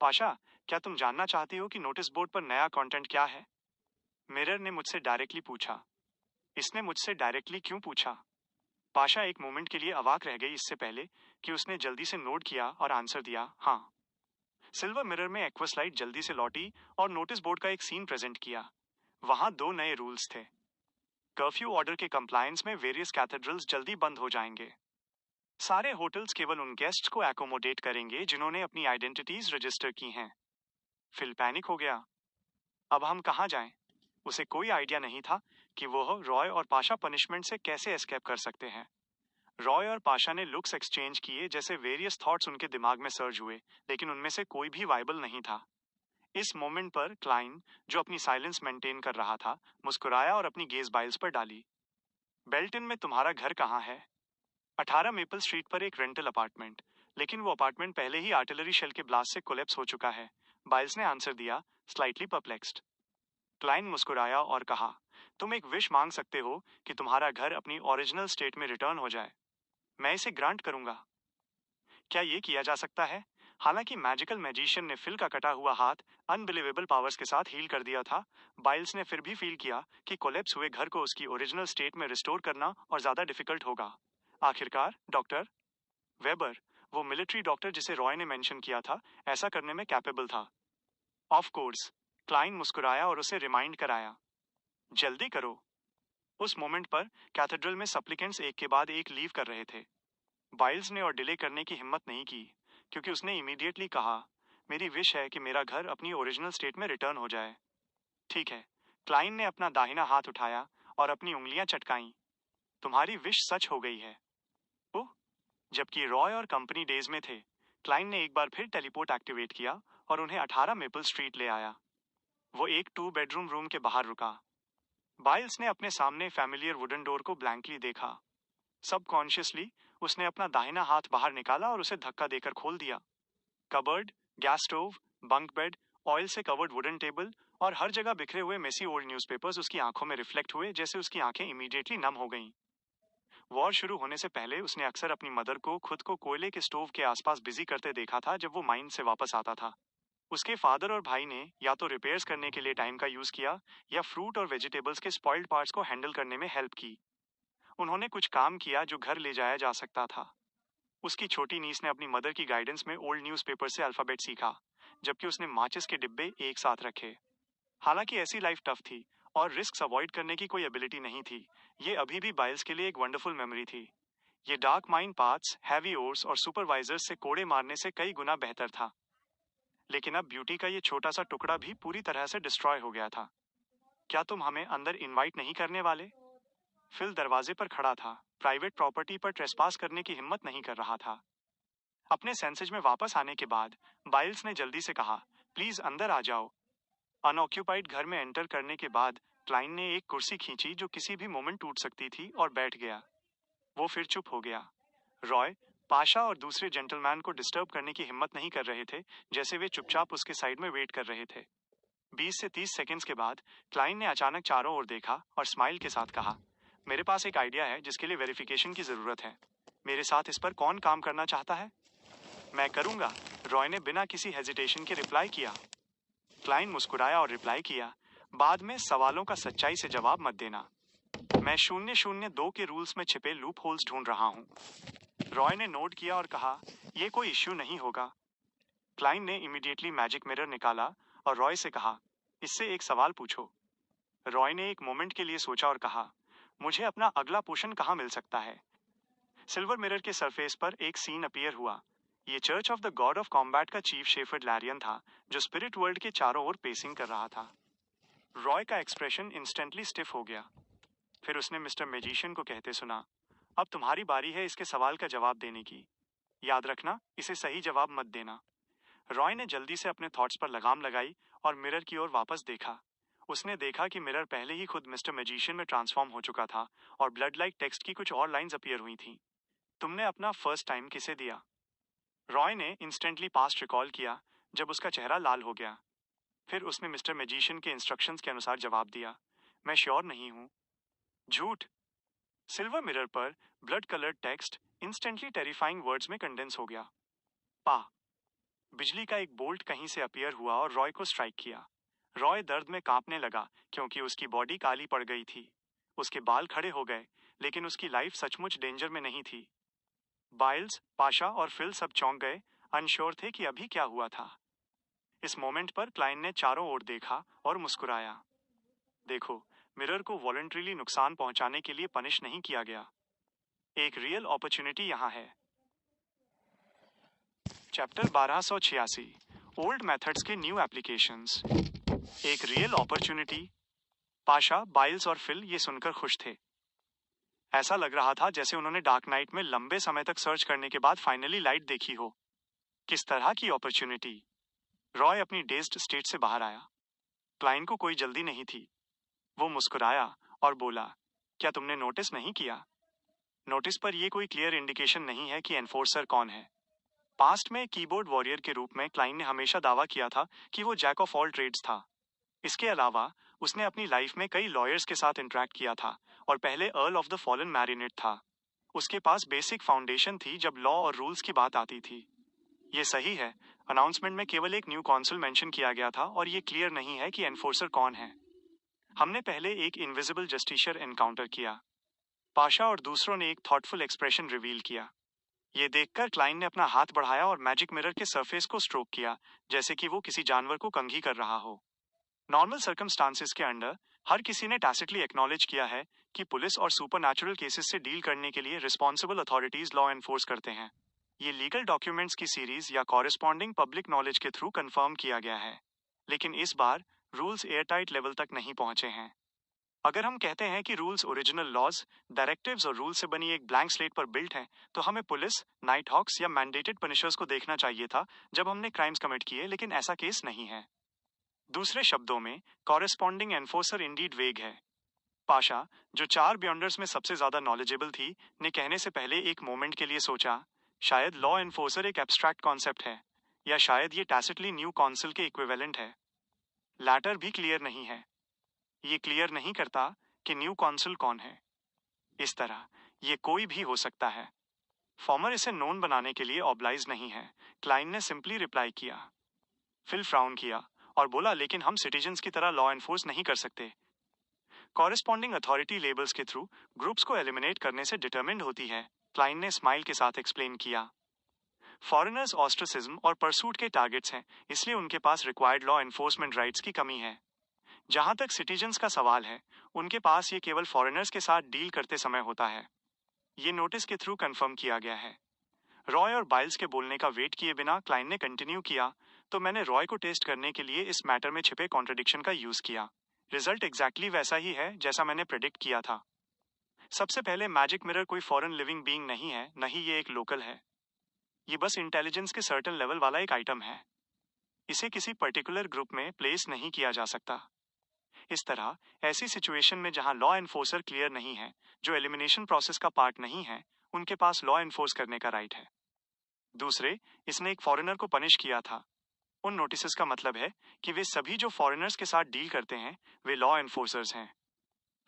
पाशा, क्या तुम जानना चाहती हो कि नोटिस बोर्ड पर नया कंटेंट क्या है? मिरर ने मुझसे डायरेक्टली पूछा। इसने मुझसे डायरेक्टली क्यों पूछा? पाशा एक मोमेंट के लिए अवाक रह गई, इससे पहले कि उसने जल्दी से नोट किया और आंसर दिया, हाँ। सिल्वर मिरर में एक्वस लाइट जल्दी से लौटी और नोटिस बोर्ड का एक सीन प्रेजेंट किया। वहां दो नए रूल्स थे। कर्फ्यू ऑर्डर के कंप्लायंस में वेरियस कैथेड्रल्स जल्दी बंद हो जाएंगे। सारे होटल्स केवल उन गेस्ट्स को एकोमोडेट करेंगे जिन्होंने अपनी आइडेंटिटीज रजिस्टर की हैं। फिल पैनिक हो गया। अब हम कहाँ जाएं? उसे कोई आइडिया नहीं था कि वह रॉय और पाशा पनिशमेंट से कैसे एस्केप कर सकते हैं। रॉय और पाशा ने लुक्स एक्सचेंज किए, जैसे वेरियस थॉट्स उनके दिमाग में सर्ज हुए, लेकिन उनमें से कोई भी वाइबल नहीं था। इस मोमेंट पर क्लाइन, जो अपनी साइलेंस मेंटेन कर रहा था, मुस्कुराया और अपनी गेज बाइल्स पर डाली। बेल्टन में तुम्हारा घर कहाँ है? 18 मेपल स्ट्रीट पर एक रेंटल अपार्टमेंट, लेकिन वो अपार्टमेंट पहले ही आर्टिलरी शेल के ब्लास्ट से कोलैप्स हो चुका है, बाइल्स ने आंसर दिया, स्लाइटली परप्लेक्स्ड। क्लाइन मुस्कुराया और कहा, तुम एक विश मांग सकते हो कि तुम्हारा घर अपनी ओरिजिनल स्टेट में रिटर्न हो जाए। मैं इसे ग्रांट करूंगा। क्या ये किया जा सकता है? हालांकि मैजिकल मैजिशियन ने फिल का कटा हुआ हाथ अनबिलीवेबल पावर्स के साथ हील कर दिया था, बाइल्स ने फिर भी फील किया कि कोलैप्स हुए घर को उसकी ओरिजिनल स्टेट में रिस्टोर करना और ज्यादा डिफिकल्ट होगा। आखिरकार डॉक्टर वेबर, वो मिलिट्री डॉक्टर जिसे रॉय ने मेंशन किया था, ऐसा करने में कैपेबल था। ऑफ कोर्स, क्लाइन मुस्कुराया और उसे रिमाइंड कराया, जल्दी करो। उस मोमेंट पर कैथेड्रल में सप्लिकेंट्स एक के बाद एक लीव कर रहे थे। बाइल्स ने और डिले करने की हिम्मत नहीं की, क्योंकि उसने इमीडिएटली कहा, मेरी विश है कि मेरा घर अपनी ओरिजिनल स्टेट में रिटर्न हो जाए। ठीक है। क्लाइन ने अपना दाहिना हाथ उठाया और अपनी उंगलियां चटकाईं। तुम्हारी विश सच हो गई है। ओह। जबकि रॉय और कंपनी डेज में थे, क्लाइन ने एक बार फिर टेलीपोर्ट एक्टिवेट किया और उन्हें 18 मेपल स्ट्रीट ले आया। वो एक 2 बेडरूम रूम के बाहर रुका। बाइल्स ने अपने सामने फैमिलियर वुडन डोर को ब्लैंकली देखा। सबकॉन्शियसली उसने अपना दाहिना हाथ बाहर निकाला और उसे धक्का देकर खोल दिया। Cupboard, gas stove, bunk bed, oil से कवर्ड वुडन टेबल और हर जगह बिखरे हुए मेसी ओल्ड न्यूज़पेपर्स उसकी आंखों में रिफ्लेक्ट हुए, जैसे उसकी आंखें इमीडिएटली नम हो गईं। वॉर शुरू होने से पहले उसने अक्सर अपनी मदर को खुद को कोयले के स्टोव के आसपास बिजी करते देखा था जब वो माइन से वापस आता था। उसके फादर और भाई ने या तो रिपेयर्स करने के लिए टाइम का यूज किया या फ्रूट और वेजिटेबल्स के स्पॉइल्ड पार्ट्स को हैंडल करने में हेल्प की। उन्होंने कुछ काम किया जो घर ले जाया जा सकता था। उसकी छोटी नीस ने अपनी मदर की गाइडेंस में ओल्ड न्यूज़पेपर से अल्फाबेट सीखा, जबकि उसने माचिस के डिब्बे एक साथ रखे। हालांकि ऐसी लाइफ टफ थी और रिस्क अवॉइड करने की कोई एबिलिटी नहीं थी, ये अभी भी बाइल्स के लिए एक वंडरफुल मेमोरी थी। ये dark mine paths, heavy ores और सुपरवाइजर्स से कोड़े मारने से कई गुना बेहतर था। लेकिन अब ब्यूटी का ये छोटा सा टुकड़ा भी पूरी तरह से डिस्ट्रॉय हो गया था। क्या तुम हमें अंदर इनवाइट नहीं करने वाले? फिल दरवाजे पर खड़ा था, प्राइवेट प्रॉपर्टी पर ट्रेसपास करने की हिम्मत नहीं कर रहा था। अपने सेंसेज में वापस आने के बाद बाइल्स ने जल्दी से कहा, प्लीज अंदर आ जाओ। अनऑक्यूपाइड घर में एंटर करने के बाद क्लाइन ने एक कुर्सी खींची जो किसी भी मोमेंट टूट सकती थी और बैठ गया। वो फिर चुप हो गया। रॉय, पाशा और दूसरे जेंटलमैन को डिस्टर्ब करने की हिम्मत नहीं कर रहे थे, जैसे वे चुपचाप उसके साइड में वेट कर रहे थे। 20 से 30 सेकंड्स के बाद क्लाइन ने अचानक चारों ओर देखा और स्माइल के साथ कहा, मेरे पास एक आइडिया है जिसके लिए वेरिफिकेशन की जरूरत है। मेरे साथ इस पर कौन काम करना चाहता है? मैं करूंगा, रॉय ने बिना किसी हेजिटेशन के रिप्लाई किया। क्लाइन मुस्कुराया और रिप्लाई किया, बाद में सवालों का सच्चाई से जवाब मत देना। मैं 002 के रूल्स में छिपे लूप होल्स ढूंढ रहा हूँ। रॉय ने नोट किया और कहा, यह कोई इश्यू नहीं होगा। क्लाइन ने इमीडिएटली मैजिक मिरर निकाला और रॉय से कहा, इससे एक सवाल पूछो। रॉय ने एक मोमेंट के लिए सोचा और कहा, मुझे अपना अगला पोषण कहाँ मिल सकता है? सिल्वर मिरर के सरफेस पर एक सीन अपीयर हुआ। ये church of the god of combat का चीफ शेफर्ड लैरियन था, जो स्पिरिट वर्ल्ड के चारों ओर पेसिंग कर रहा था। रॉय का एक्सप्रेशन इंस्टेंटली स्टिफ हो गया। फिर उसने मिस्टर मैजिशियन को कहते सुना, अब तुम्हारी बारी है इसके सवाल का जवाब देने की। याद रखना, इसे सही जवाब मत देना। रॉय ने जल्दी से अपने थॉट्स पर लगाम लगाई और मिरर की ओर वापस देखा। उसने देखा कि मिरर पहले ही खुद मिस्टर मैजिशियन में ट्रांसफॉर्म हो चुका था और ब्लड लाइक टेक्स्ट की कुछ और लाइंस अपीयर हुई थीं। तुमने अपना फर्स्ट टाइम किसे दिया? रॉय ने इंस्टेंटली पास्ट रिकॉल किया, जब उसका चेहरा लाल हो गया। फिर उसने मिस्टर मैजिशियन के इंस्ट्रक्शंस के अनुसार जवाब दिया, मैं श्योर नहीं हूँ। झूठ। सिल्वर मिरर पर blood coloured text instantly terrifying words में कंडेंस हो गया। पा। बिजली का एक बोल्ट कहीं से अपीयर हुआ और रॉय को स्ट्राइक किया। रॉय दर्द में कांपने लगा क्योंकि उसकी बॉडी काली पड़ गई थी। उसके बाल खड़े हो गए, लेकिन उसकी लाइफ सचमुच डेंजर में नहीं थी। बाइल्स, पाशा और फिल सब चौंक गए, अनश्योर थे कि अभी क्या हुआ था। इस मोमेंट पर क्लाइन ने चारों ओर देखा और मुस्कुराया। देखो, मिरर को वॉलंटरीली नुकसान पहुंचाने के लिए पनिश नहीं किया गया। एक रियल अपॉर्चुनिटी यहाँ है। चैप्टर 1286, ओल्ड मेथड्स के न्यू एप्लीकेशंस। एक रियल अपॉर्चुनिटी। पाशा, बाइल्स और फिल ये सुनकर खुश थे। ऐसा लग रहा था जैसे उन्होंने डार्क नाइट में लंबे समय तक सर्च करने के बाद फाइनली लाइट देखी हो। किस तरह की अपॉर्चुनिटी? रॉय अपनी डेज्ड स्टेट से बाहर आया। क्लाइन को कोई जल्दी नहीं थी। वो मुस्कुराया और बोला, क्या तुमने नोटिस नहीं किया? नोटिस पर यह कोई क्लियर इंडिकेशन नहीं है कि एनफोर्सर कौन है। पास्ट में कीबोर्ड वॉरियर के रूप में क्लाइन ने हमेशा दावा किया था कि वो जैक ऑफ ऑल ट्रेड्स था। इसके अलावा उसने अपनी लाइफ में कई लॉयर्स के साथ इंटरेक्ट किया था और पहले earl of the fallen marinate था। उसके पास बेसिक फाउंडेशन थी जब लॉ और रूल्स की बात आती थी। ये सही है, अनाउंसमेंट में केवल एक न्यू कॉन्सल मेंशन किया गया था और ये क्लियर नहीं है कि एनफोर्सर कौन है। हमने पहले एक इनविजिबल जस्टिशियर एनकाउंटर किया। पाशा और दूसरों ने एक थॉटफुल एक्सप्रेशन रिवील किया। ये देखकर क्लाइन ने अपना हाथ बढ़ाया और मैजिक मिरर के सरफेस को स्ट्रोक किया, जैसे कि वो किसी जानवर को कंघी कर रहा हो। नॉर्मल सर्कमस्टांसेस के अंडर हर किसी ने टैसिटली एक्नॉलेज किया है कि पुलिस और सुपरनैचुरल केसेस से डील करने के लिए रिस्पॉन्सिबल अथॉरिटीज लॉ एनफोर्स करते हैं। ये लीगल डॉक्यूमेंट्स की सीरीज या कॉरेस्पॉन्डिंग पब्लिक नॉलेज के थ्रू कंफर्म किया गया है। लेकिन इस बार रूल्स एयरटाइट लेवल तक नहीं पहुंचे हैं। अगर हम कहते हैं कि रूल्स ओरिजिनल लॉज, डायरेक्टिव्स और रूल से बनी एक ब्लैंक स्लेट पर बिल्ट हैं, तो हमें पुलिस, नाइट हॉक्स या मैंडेटेड पनिशर्स को देखना चाहिए था जब हमने क्राइम्स कमिट किए, लेकिन ऐसा केस नहीं है। दूसरे शब्दों में, कॉरेस्पॉन्डिंग एनफोर्सर इंडीड वेग है। पाशा, जो 4 बियॉन्डर्स में सबसे ज्यादा नॉलेजेबल थी, ने कहने से पहले एक मोमेंट के लिए सोचा, शायद लॉ एनफोर्सर एक एब्स्ट्रैक्ट कॉन्सेप्ट है, या शायद ये टैसिटली न्यू काउंसिल के इक्विवेलेंट है। लैटर भी क्लियर नहीं है। ये क्लियर नहीं करता कि न्यू काउंसिल कौन है। इस तरह ये कोई भी हो सकता है। फॉर्मर इसे नोन बनाने के लिए ऑब्लाइज नहीं है, क्लाइन ने सिंपली रिप्लाई किया। फिल फ्राउन किया और बोला, लेकिन हम सिटीजन्स की तरह लॉ एनफोर्स नहीं कर सकते। कॉरेस्पॉन्डिंग अथॉरिटी लेबल्स के थ्रू ग्रुप्स को एलिमिनेट करने से डिटरमिन्ड होती है, क्लाइन ने स्माइल के साथ एक्सप्लेन किया। फॉरेनर्स ऑस्ट्रिसिज्म और परसूट के टारगेट्स हैं, इसलिए उनके पास रिक्वायर्ड लॉ एनफोर्समेंट राइट्स की कमी है। जहां तक सिटीजन्स का सवाल है, उनके पास ये केवल फॉरेनर्स के साथ डील करते समय होता है। ये नोटिस के थ्रू कंफर्म किया गया है। रॉय और बाइल्स के बोलने का वेट किए बिना क्लाइन ने कंटिन्यू किया, तो मैंने रॉय को टेस्ट करने के लिए इस मैटर में छिपे कॉन्ट्रडिक्शन का यूज किया। रिजल्ट एग्जैक्टली वैसा ही है जैसा मैंने प्रेडिक्ट किया था। सबसे पहले, मैजिक मिरर कोई फॉरेन लिविंग बीइंग नहीं है, न ही ये एक लोकल है। ये बस इंटेलिजेंस के सर्टेन लेवल वाला एक आइटम है। इसे किसी पर्टिकुलर ग्रुप में प्लेस नहीं किया जा सकता। इस तरह ऐसी सिचुएशन में जहां लॉ एनफोर्सर क्लियर नहीं है, जो एलिमिनेशन प्रोसेस का पार्ट नहीं है, उनके पास लॉ एनफोर्स करने का राइट है। दूसरे, इसने एक फॉरेनर को पनिश किया था। उन नोटिस का मतलब है कि वे सभी जो फॉरेनर्स के साथ डील करते हैं, वे लॉ एनफोर्सर्स हैं।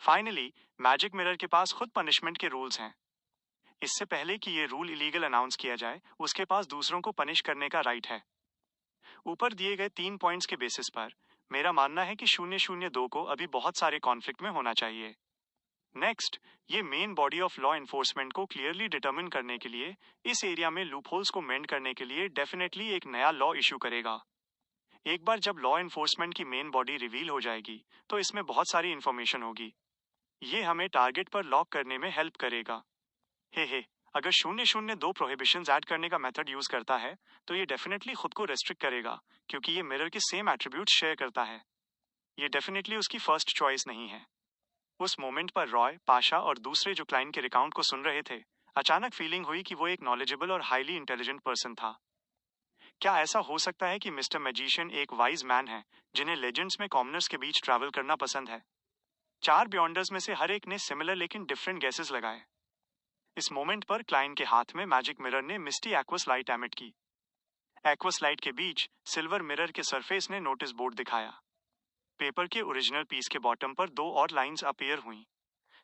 फाइनली, मैजिक मिरर के पास खुद पनिशमेंट के रूल्स हैं। इससे पहले कि ये रूल इलीगल अनाउंस किया जाए, उसके पास दूसरों को पनिश करने का राइट है। ऊपर दिए गए 3 पॉइंट्स के बेसिस पर मेरा मानना है कि 002 को अभी बहुत सारे कॉन्फ्लिक्ट में होना चाहिए। नेक्स्ट, ये main body of law enforcement को क्लियरली डिटरमिन करने के लिए, इस एरिया में लूपहोल्स को मेंड करने के लिए डेफिनेटली एक नया लॉ इशू करेगा। एक बार जब लॉ एनफोर्समेंट की मेन बॉडी रिवील हो जाएगी, तो इसमें बहुत सारी इंफॉर्मेशन होगी। ये हमें टारगेट पर लॉक करने में हेल्प करेगा। हे, अगर 002 प्रोहिबिशंस ऐड करने का मेथड यूज करता है, तो ये डेफिनेटली खुद को रेस्ट्रिक्ट करेगा, क्योंकि ये मिरर के सेम एट्रीब्यूट्स शेयर करता है। ये डेफिनेटली उसकी फर्स्ट चॉइस नहीं है। उस मोमेंट पर रॉय, पाशा और दूसरे जो क्लाइंट के रिकाउंट को सुन रहे थे, अचानक फीलिंग हुई कि वो एक नॉलेजेबल और हाईली इंटेलिजेंट पर्सन था। क्या ऐसा हो सकता है कि मिस्टर मैजिशियन एक वाइज मैन है, जिन्हें लेजेंड्स में कॉमनर्स के बीच ट्रैवल करना पसंद है? 4 बियॉन्डर्स में से हर एक ने सिमिलर लेकिन डिफरेंट गेसेस लगाए। इस मोमेंट पर क्लाइंट के हाथ में मैजिक मिरर ने मिस्टी एक्वस लाइट एमिट की। एक्वस लाइट के बीच सिल्वर मिरर के सरफेस ने नोटिस बोर्ड दिखाया। पेपर के ओरिजिनल पीस के बॉटम पर 2 और लाइंस अपीयर हुई।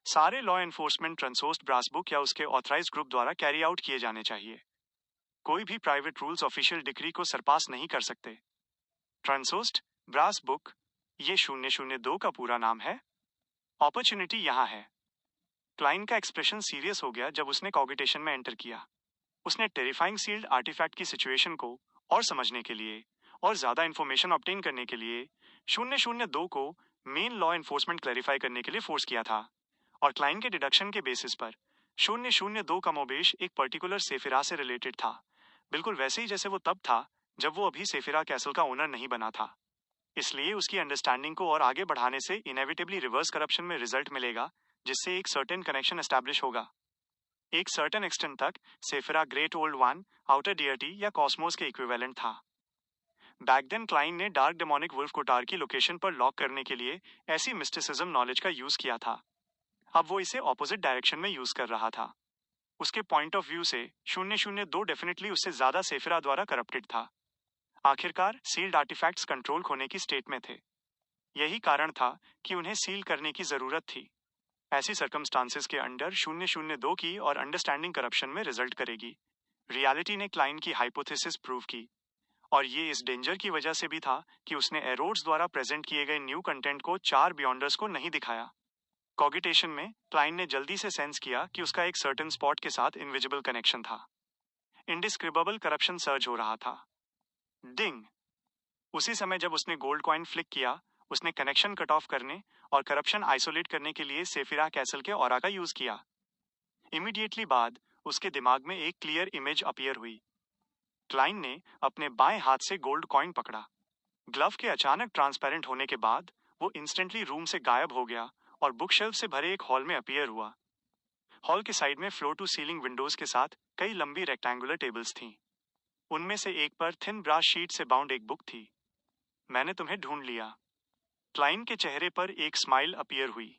सारे लॉ एनफोर्समेंट ट्रांसोस्ट ब्रास बुक या उसके ऑथराइज्ड ग्रुप द्वारा कैरी आउट किए जाने चाहिए। कोई भी प्राइवेट रूल्स ऑफिशियल डिक्री को सरपास नहीं कर सकते। ट्रांसोस्ट ब्रास बुक, ये 002 का पूरा नाम है। अपॉर्चुनिटी यहाँ है। क्लाइन का एक्सप्रेशन सीरियस हो गया जब उसने कॉगिटेशन में एंटर किया। उसने टेरिफाइंग सील्ड आर्टिफैक्ट की सिचुएशन को और समझने के लिए और ज्यादा इंफॉर्मेशन ऑब्टेन करने के लिए 002 को मेन लॉ एनफोर्समेंट क्लैरिफाई करने के लिए फोर्स किया था, और क्लाइन के डिडक्शन के बेसिस पर 002 का मोबेश एक पर्टिकुलर सेफिरा से रिलेटेड था, बिल्कुल वैसे ही जैसे वो तब था जब वो अभी सेफिरा कैसल का ओनर नहीं बना था। इसलिए उसकी अंडरस्टैंडिंग को और आगे बढ़ाने से इनेविटेबली रिवर्स करप्शन में रिजल्ट मिलेगा, जिससे एक सर्टेन कनेक्शन एस्टैब्लिश होगा। एक सर्टेन एक्सटेंट तक Sefirah great old one, outer deity या कॉस्मोस के इक्विवेलेंट था। बैक देन क्लाइन ने डार्क डेमोनिक वुल्फ कोटार की लोकेशन पर लॉक करने के लिए ऐसी मिस्टिसिज्म नॉलेज का यूज किया था। अब वो इसे ऑपोजिट डायरेक्शन में यूज कर रहा था। उसके पॉइंट ऑफ व्यू से 002 डेफिनेटली उससे ज्यादा सेफिरा द्वारा करप्टेड था। आखिरकार सील्ड आर्टिफैक्ट्स कंट्रोल खोने की स्टेट में थे। यही कारण था कि उन्हें सील करने की जरूरत थी। ऐसी सर्कमस्टांसेस के अंडर 002 की और अंडरस्टैंडिंग करप्शन में रिजल्ट करेगी। रियलिटी ने क्लाइन की हाइपोथेसिस प्रूव की, और ये इस डेंजर की वजह से भी था कि उसने एरोड्स द्वारा प्रेजेंट किए गए न्यू कंटेंट को 4 बियॉन्डर्स को नहीं दिखाया। कॉगिटेशन में क्लाइन ने जल्दी से सेंस किया कि उसका एक सर्टेन स्पॉट के साथ इनविजिबल कनेक्शन था। इंडिस्क्रिबेबल करप्शन सर्ज हो रहा था। डिंग। उसी समय जब उसने गोल्ड कॉइन फ्लिक किया, उसने कनेक्शन कट ऑफ करने और करप्शन आइसोलेट करने के लिए सेफिरा कैसल के ऑरा का यूज किया। इमीडिएटली बाद उसके दिमाग में एक क्लियर इमेज अपीयर हुई। क्लाइन ने अपने बाएं हाथ से गोल्ड कॉइन पकड़ा। ग्लव के अचानक ट्रांसपेरेंट होने के बाद वो इंस्टेंटली रूम से गायब हो गया और बुक शेल्फ से भरे एक हॉल में अपीयर हुआ। हॉल के साइड में फ्लोर टू सीलिंग विंडोज के साथ कई लंबी रेक्टेंगुलर टेबल्स थीं। उनमें से एक पर थिन ब्रास शीट से बाउंड एक बुक थी। मैंने तुम्हें ढूंढ लिया। क्लाइन के चेहरे पर एक स्माइल अपीयर हुई।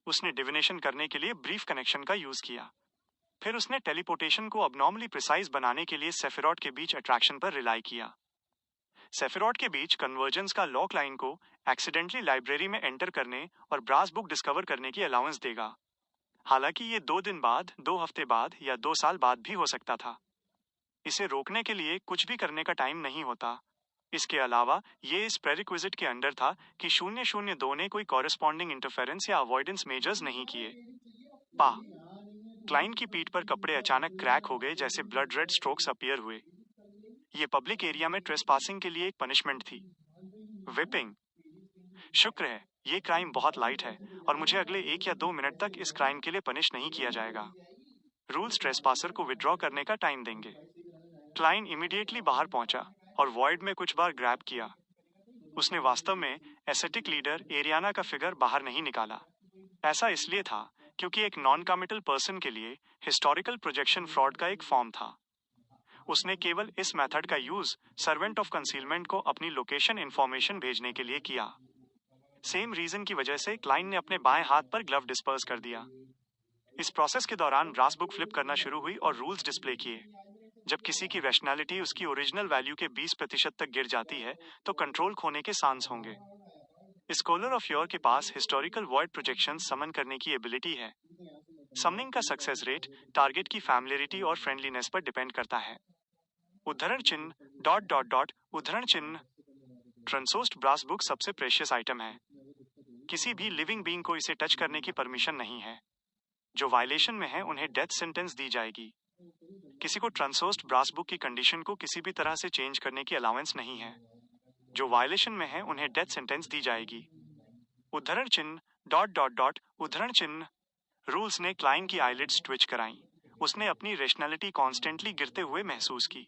उसने डिविनेशन करने के लिए ब्रीफ कनेक्शन का यूज किया। फिर उसने टेलीपोर्टेशन को अबनॉर्मली प्रिसाइज बनाने के लिए सेफिरॉट के बीच अट्रैक्शन पर रिलाई किया। सेफिरॉट के बीच कन्वर्जेंस का लॉ क्लाइन को एक्सीडेंटली लाइब्रेरी में एंटर करने और ब्रास बुक डिस्कवर करने की अलाउंस देगा। हालांकि ये 2 दिन बाद, 2 हफ्ते बाद या 2 साल बाद भी हो सकता था। इसे रोकने के लिए कुछ भी करने का टाइम नहीं होता। इसके अलावा ये इस प्रेरिक्विजिट के अंडर था कि 002 ने कोई कॉरेस्पॉन्डिंग इंटरफेरेंस या अवॉइडेंस मेजर्स नहीं किए। पा क्लाइन की पीठ पर कपड़े अचानक क्रैक हो गए जैसे ब्लड रेड स्ट्रोक्स अपीयर हुए। ये पब्लिक एरिया में ट्रेसपासिंग के लिए एक पनिशमेंट थी। विपिंग। शुक्र है ये क्राइम बहुत लाइट है और मुझे अगले 1 या 2 मिनट तक इस क्राइम के लिए पनिश नहीं किया जाएगा। रूल्स ट्रेसपासर को विड्रॉ करने का टाइम देंगे। क्लाइन इमीडिएटली बाहर पहुंचा और वॉइड में कुछ बार ग्रैब किया। उसने वास्तव में एसेटिक लीडर एरियाना का फिगर बाहर नहीं निकाला। ऐसा इसलिए था क्योंकि एक नॉन कमिटल पर्सन के लिए हिस्टोरिकल प्रोजेक्शन फ्रॉड का एक फॉर्म था। उसने केवल इस मेथड का यूज सर्वेंट ऑफ कंसीलमेंट को अपनी लोकेशन इंफॉर्मेशन भेजने के लिए किया। सेम रीजन की वजह से क्लाइन ने अपने बाएं हाथ पर ग्लव डिस्पर्स कर दिया। इस प्रोसेस के दौरान ब्रास बुक फ्लिप करना शुरू हुई और रूल्स डिस्प्ले किए। जब किसी की रैशनैलिटी उसकी ओरिजिनल वैल्यू के 20% तक गिर जाती है तो कंट्रोल खोने के चांस होंगे। स्कॉलर ऑफ योर के पास हिस्टोरिकल वॉइड प्रोजेक्शंस समन करने की एबिलिटी है। समनिंग का सक्सेस रेट टारगेट की फैमिलियरिटी और फ्रेंडलीनेस पर डिपेंड करता है। उद्धरण चिन्ह ... उद्धरण चिन्ह। ट्रांसोस्ट ब्रास बुक सबसे प्रेशियस आइटम है। किसी भी लिविंग बीइंग को इसे टच करने की परमिशन नहीं है। जो वायलेशन में है उन्हें डेथ सेंटेंस दी जाएगी। किसी को ट्रांसोस्ट ब्रास बुक की कंडीशन को किसी भी तरह से चेंज करने की अलाउंस नहीं है। जो वायलेशन में है उन्हें डेथ सेंटेंस दी जाएगी। उद्धरण चिन्ह ... उद्धरण चिन्ह। रूल्स ने क्लाइन की आईलिड्स ट्विच कराई। उसने अपनी रेशनैलिटी कॉन्स्टेंटली गिरते हुए महसूस की।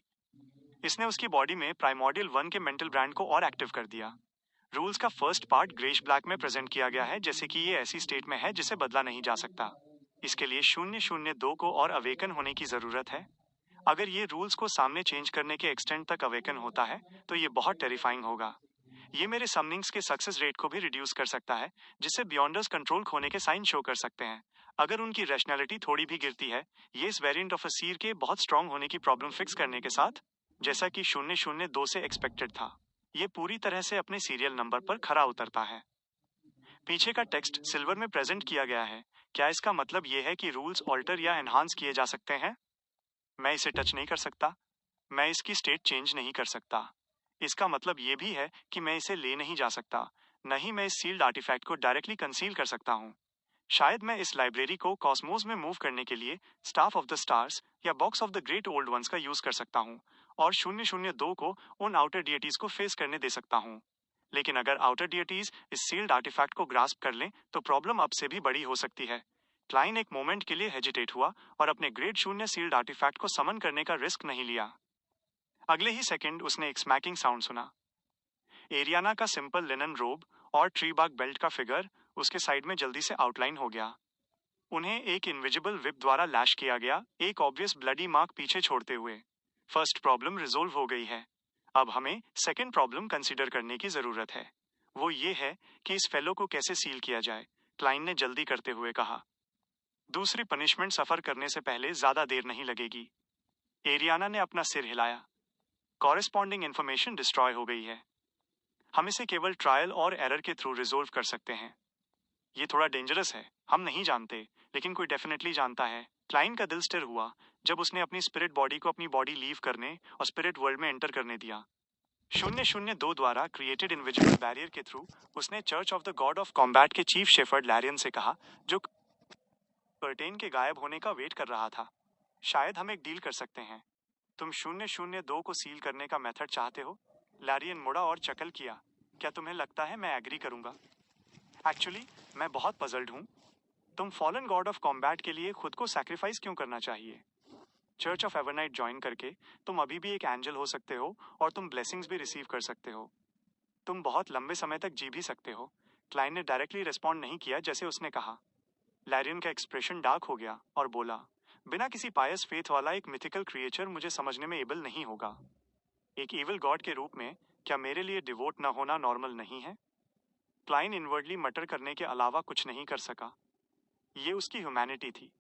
इसने उसकी बॉडी में प्राइमोर्डियल 1 के मेंटल ब्रांड को और एक्टिव कर दिया। रूल्स का फर्स्ट पार्ट ग्रेश ब्लैक में प्रेजेंट किया गया है, जैसे कि ये ऐसी स्टेट में है जिसे बदला नहीं जा सकता। इसके लिए 002 को और अवेकन होने की जरूरत है। अगर ये रूल्स को सामने चेंज करने के एक्सटेंट तक अवेकन होता है तो ये बहुत टेरिफाइंग होगा। ये मेरे समनिंग्स के सक्सेस रेट को भी रिड्यूस कर सकता है, जिससे बियॉन्डर्स कंट्रोल खोने के साइन शो कर सकते हैं। अगर उनकी रैशनैलिटी थोड़ी भी गिरती है, ये इस वेरिएंट ऑफ अ सीर के बहुत स्ट्रांग होने की प्रॉब्लम फिक्स करने के साथ, जैसा कि 002 से एक्सपेक्टेड था, ये पूरी तरह से अपने सीरियल नंबर पर खरा उतरता है। पीछे का टेक्स्ट सिल्वर में प्रेजेंट किया गया है। क्या इसका मतलब ये है कि रूल्स ऑल्टर या एनहांस किए जा सकते हैं? मैं इसे टच नहीं कर सकता। मैं इसकी स्टेट चेंज नहीं कर सकता। इसका मतलब ये भी है कि मैं इसे ले नहीं जा सकता। नहीं, मैं इस सील्ड आर्टिफैक्ट को डायरेक्टली कंसील कर सकता हूँ। शायद मैं इस लाइब्रेरी को कॉस्मोस में मूव करने के लिए स्टाफ ऑफ द स्टार्स या box of the great old ones का यूज कर सकता हूँ और 002 को उन आउटर डिएटीज को फेस करने दे सकता हूँ। लेकिन अगर आउटर डिएटीज इस सील्ड आर्टिफैक्ट को ग्रास्प कर लें तो प्रॉब्लम अब से भी बड़ी हो सकती है। क्लाइन एक मोमेंट के लिए हेजिटेट हुआ और अपने ग्रेट शून्य सील्ड आर्टिफैक्ट को समन करने का रिस्क नहीं लिया। अगले ही सेकंड उसने एक स्मैकिंग साउंड सुना। एरियाना का सिंपल लिनन रोब और ट्री बाग बेल्ट का फिगर उसके साइड में जल्दी से आउटलाइन हो गया। उन्हें एक इनविजिबल विप द्वारा लैश किया गया, एक ऑब्वियस ब्लडी मार्क पीछे छोड़ते हुए। फर्स्ट प्रॉब्लम रिजोल्व हो गई है। अब हमें सेकंड प्रॉब्लम कंसीडर करने की जरूरत है। वो ये है कि इस फेलो को कैसे सील किया जाए, क्लाइन ने जल्दी करते हुए कहा। दूसरी पनिशमेंट सफर करने से पहले ज्यादा देर नहीं लगेगी। एरियाना ने अपना सिर हिलाया। कॉरेस्पॉन्डिंग इंफॉर्मेशन डिस्ट्रॉय हो गई है। हम इसे केवल ट्रायल और एरर के थ्रू रिजोल्व कर सकते हैं। ये थोड़ा डेंजरस है, हम नहीं जानते, लेकिन कोई डेफिनेटली जानता है। क्लाइन का दिल स्टिर हुआ जब उसने अपनी स्पिरिट बॉडी को अपनी बॉडी लीव करने और स्पिरिट वर्ल्ड में एंटर करने दिया। 002 द्वारा क्रिएटेड इनविजिबल बैरियर के थ्रू उसने church of the god of combat के चीफ शेफर्ड लैरियन से कहा, जो कर्टेन के गायब होने का वेट कर रहा था। शायद हम एक डील कर सकते हैं। तुम 002 को सील करने का मेथड चाहते हो? लैरियन मुड़ा और चकल किया। क्या तुम्हें लगता है मैं एग्री करूंगा? एक्चुअली मैं बहुत पजल्ड हूँ। तुम फॉलन गॉड ऑफ कॉम्बैट के लिए खुद को सैक्रिफाइस क्यों करना चाहिए? चर्च ऑफ एवरनाइट ज्वाइन करके तुम अभी भी एक एंजल हो सकते हो और तुम ब्लेसिंग्स भी रिसीव कर सकते हो। तुम बहुत लंबे समय तक जी भी सकते हो। क्लाइन ने डायरेक्टली रिस्पॉन्ड नहीं किया जैसे उसने कहा। लैरियन का एक्सप्रेशन डार्क हो गया और बोला, बिना किसी पायस फेथ वाला एक मिथिकल क्रिएचर मुझे समझने में एबल नहीं होगा। एक इविल गॉड के रूप में क्या मेरे लिए डिवोट न होना नॉर्मल नहीं है? क्लाइन इनवर्डली मटर करने के अलावा कुछ नहीं कर सका। ये उसकी ह्यूमैनिटी थी।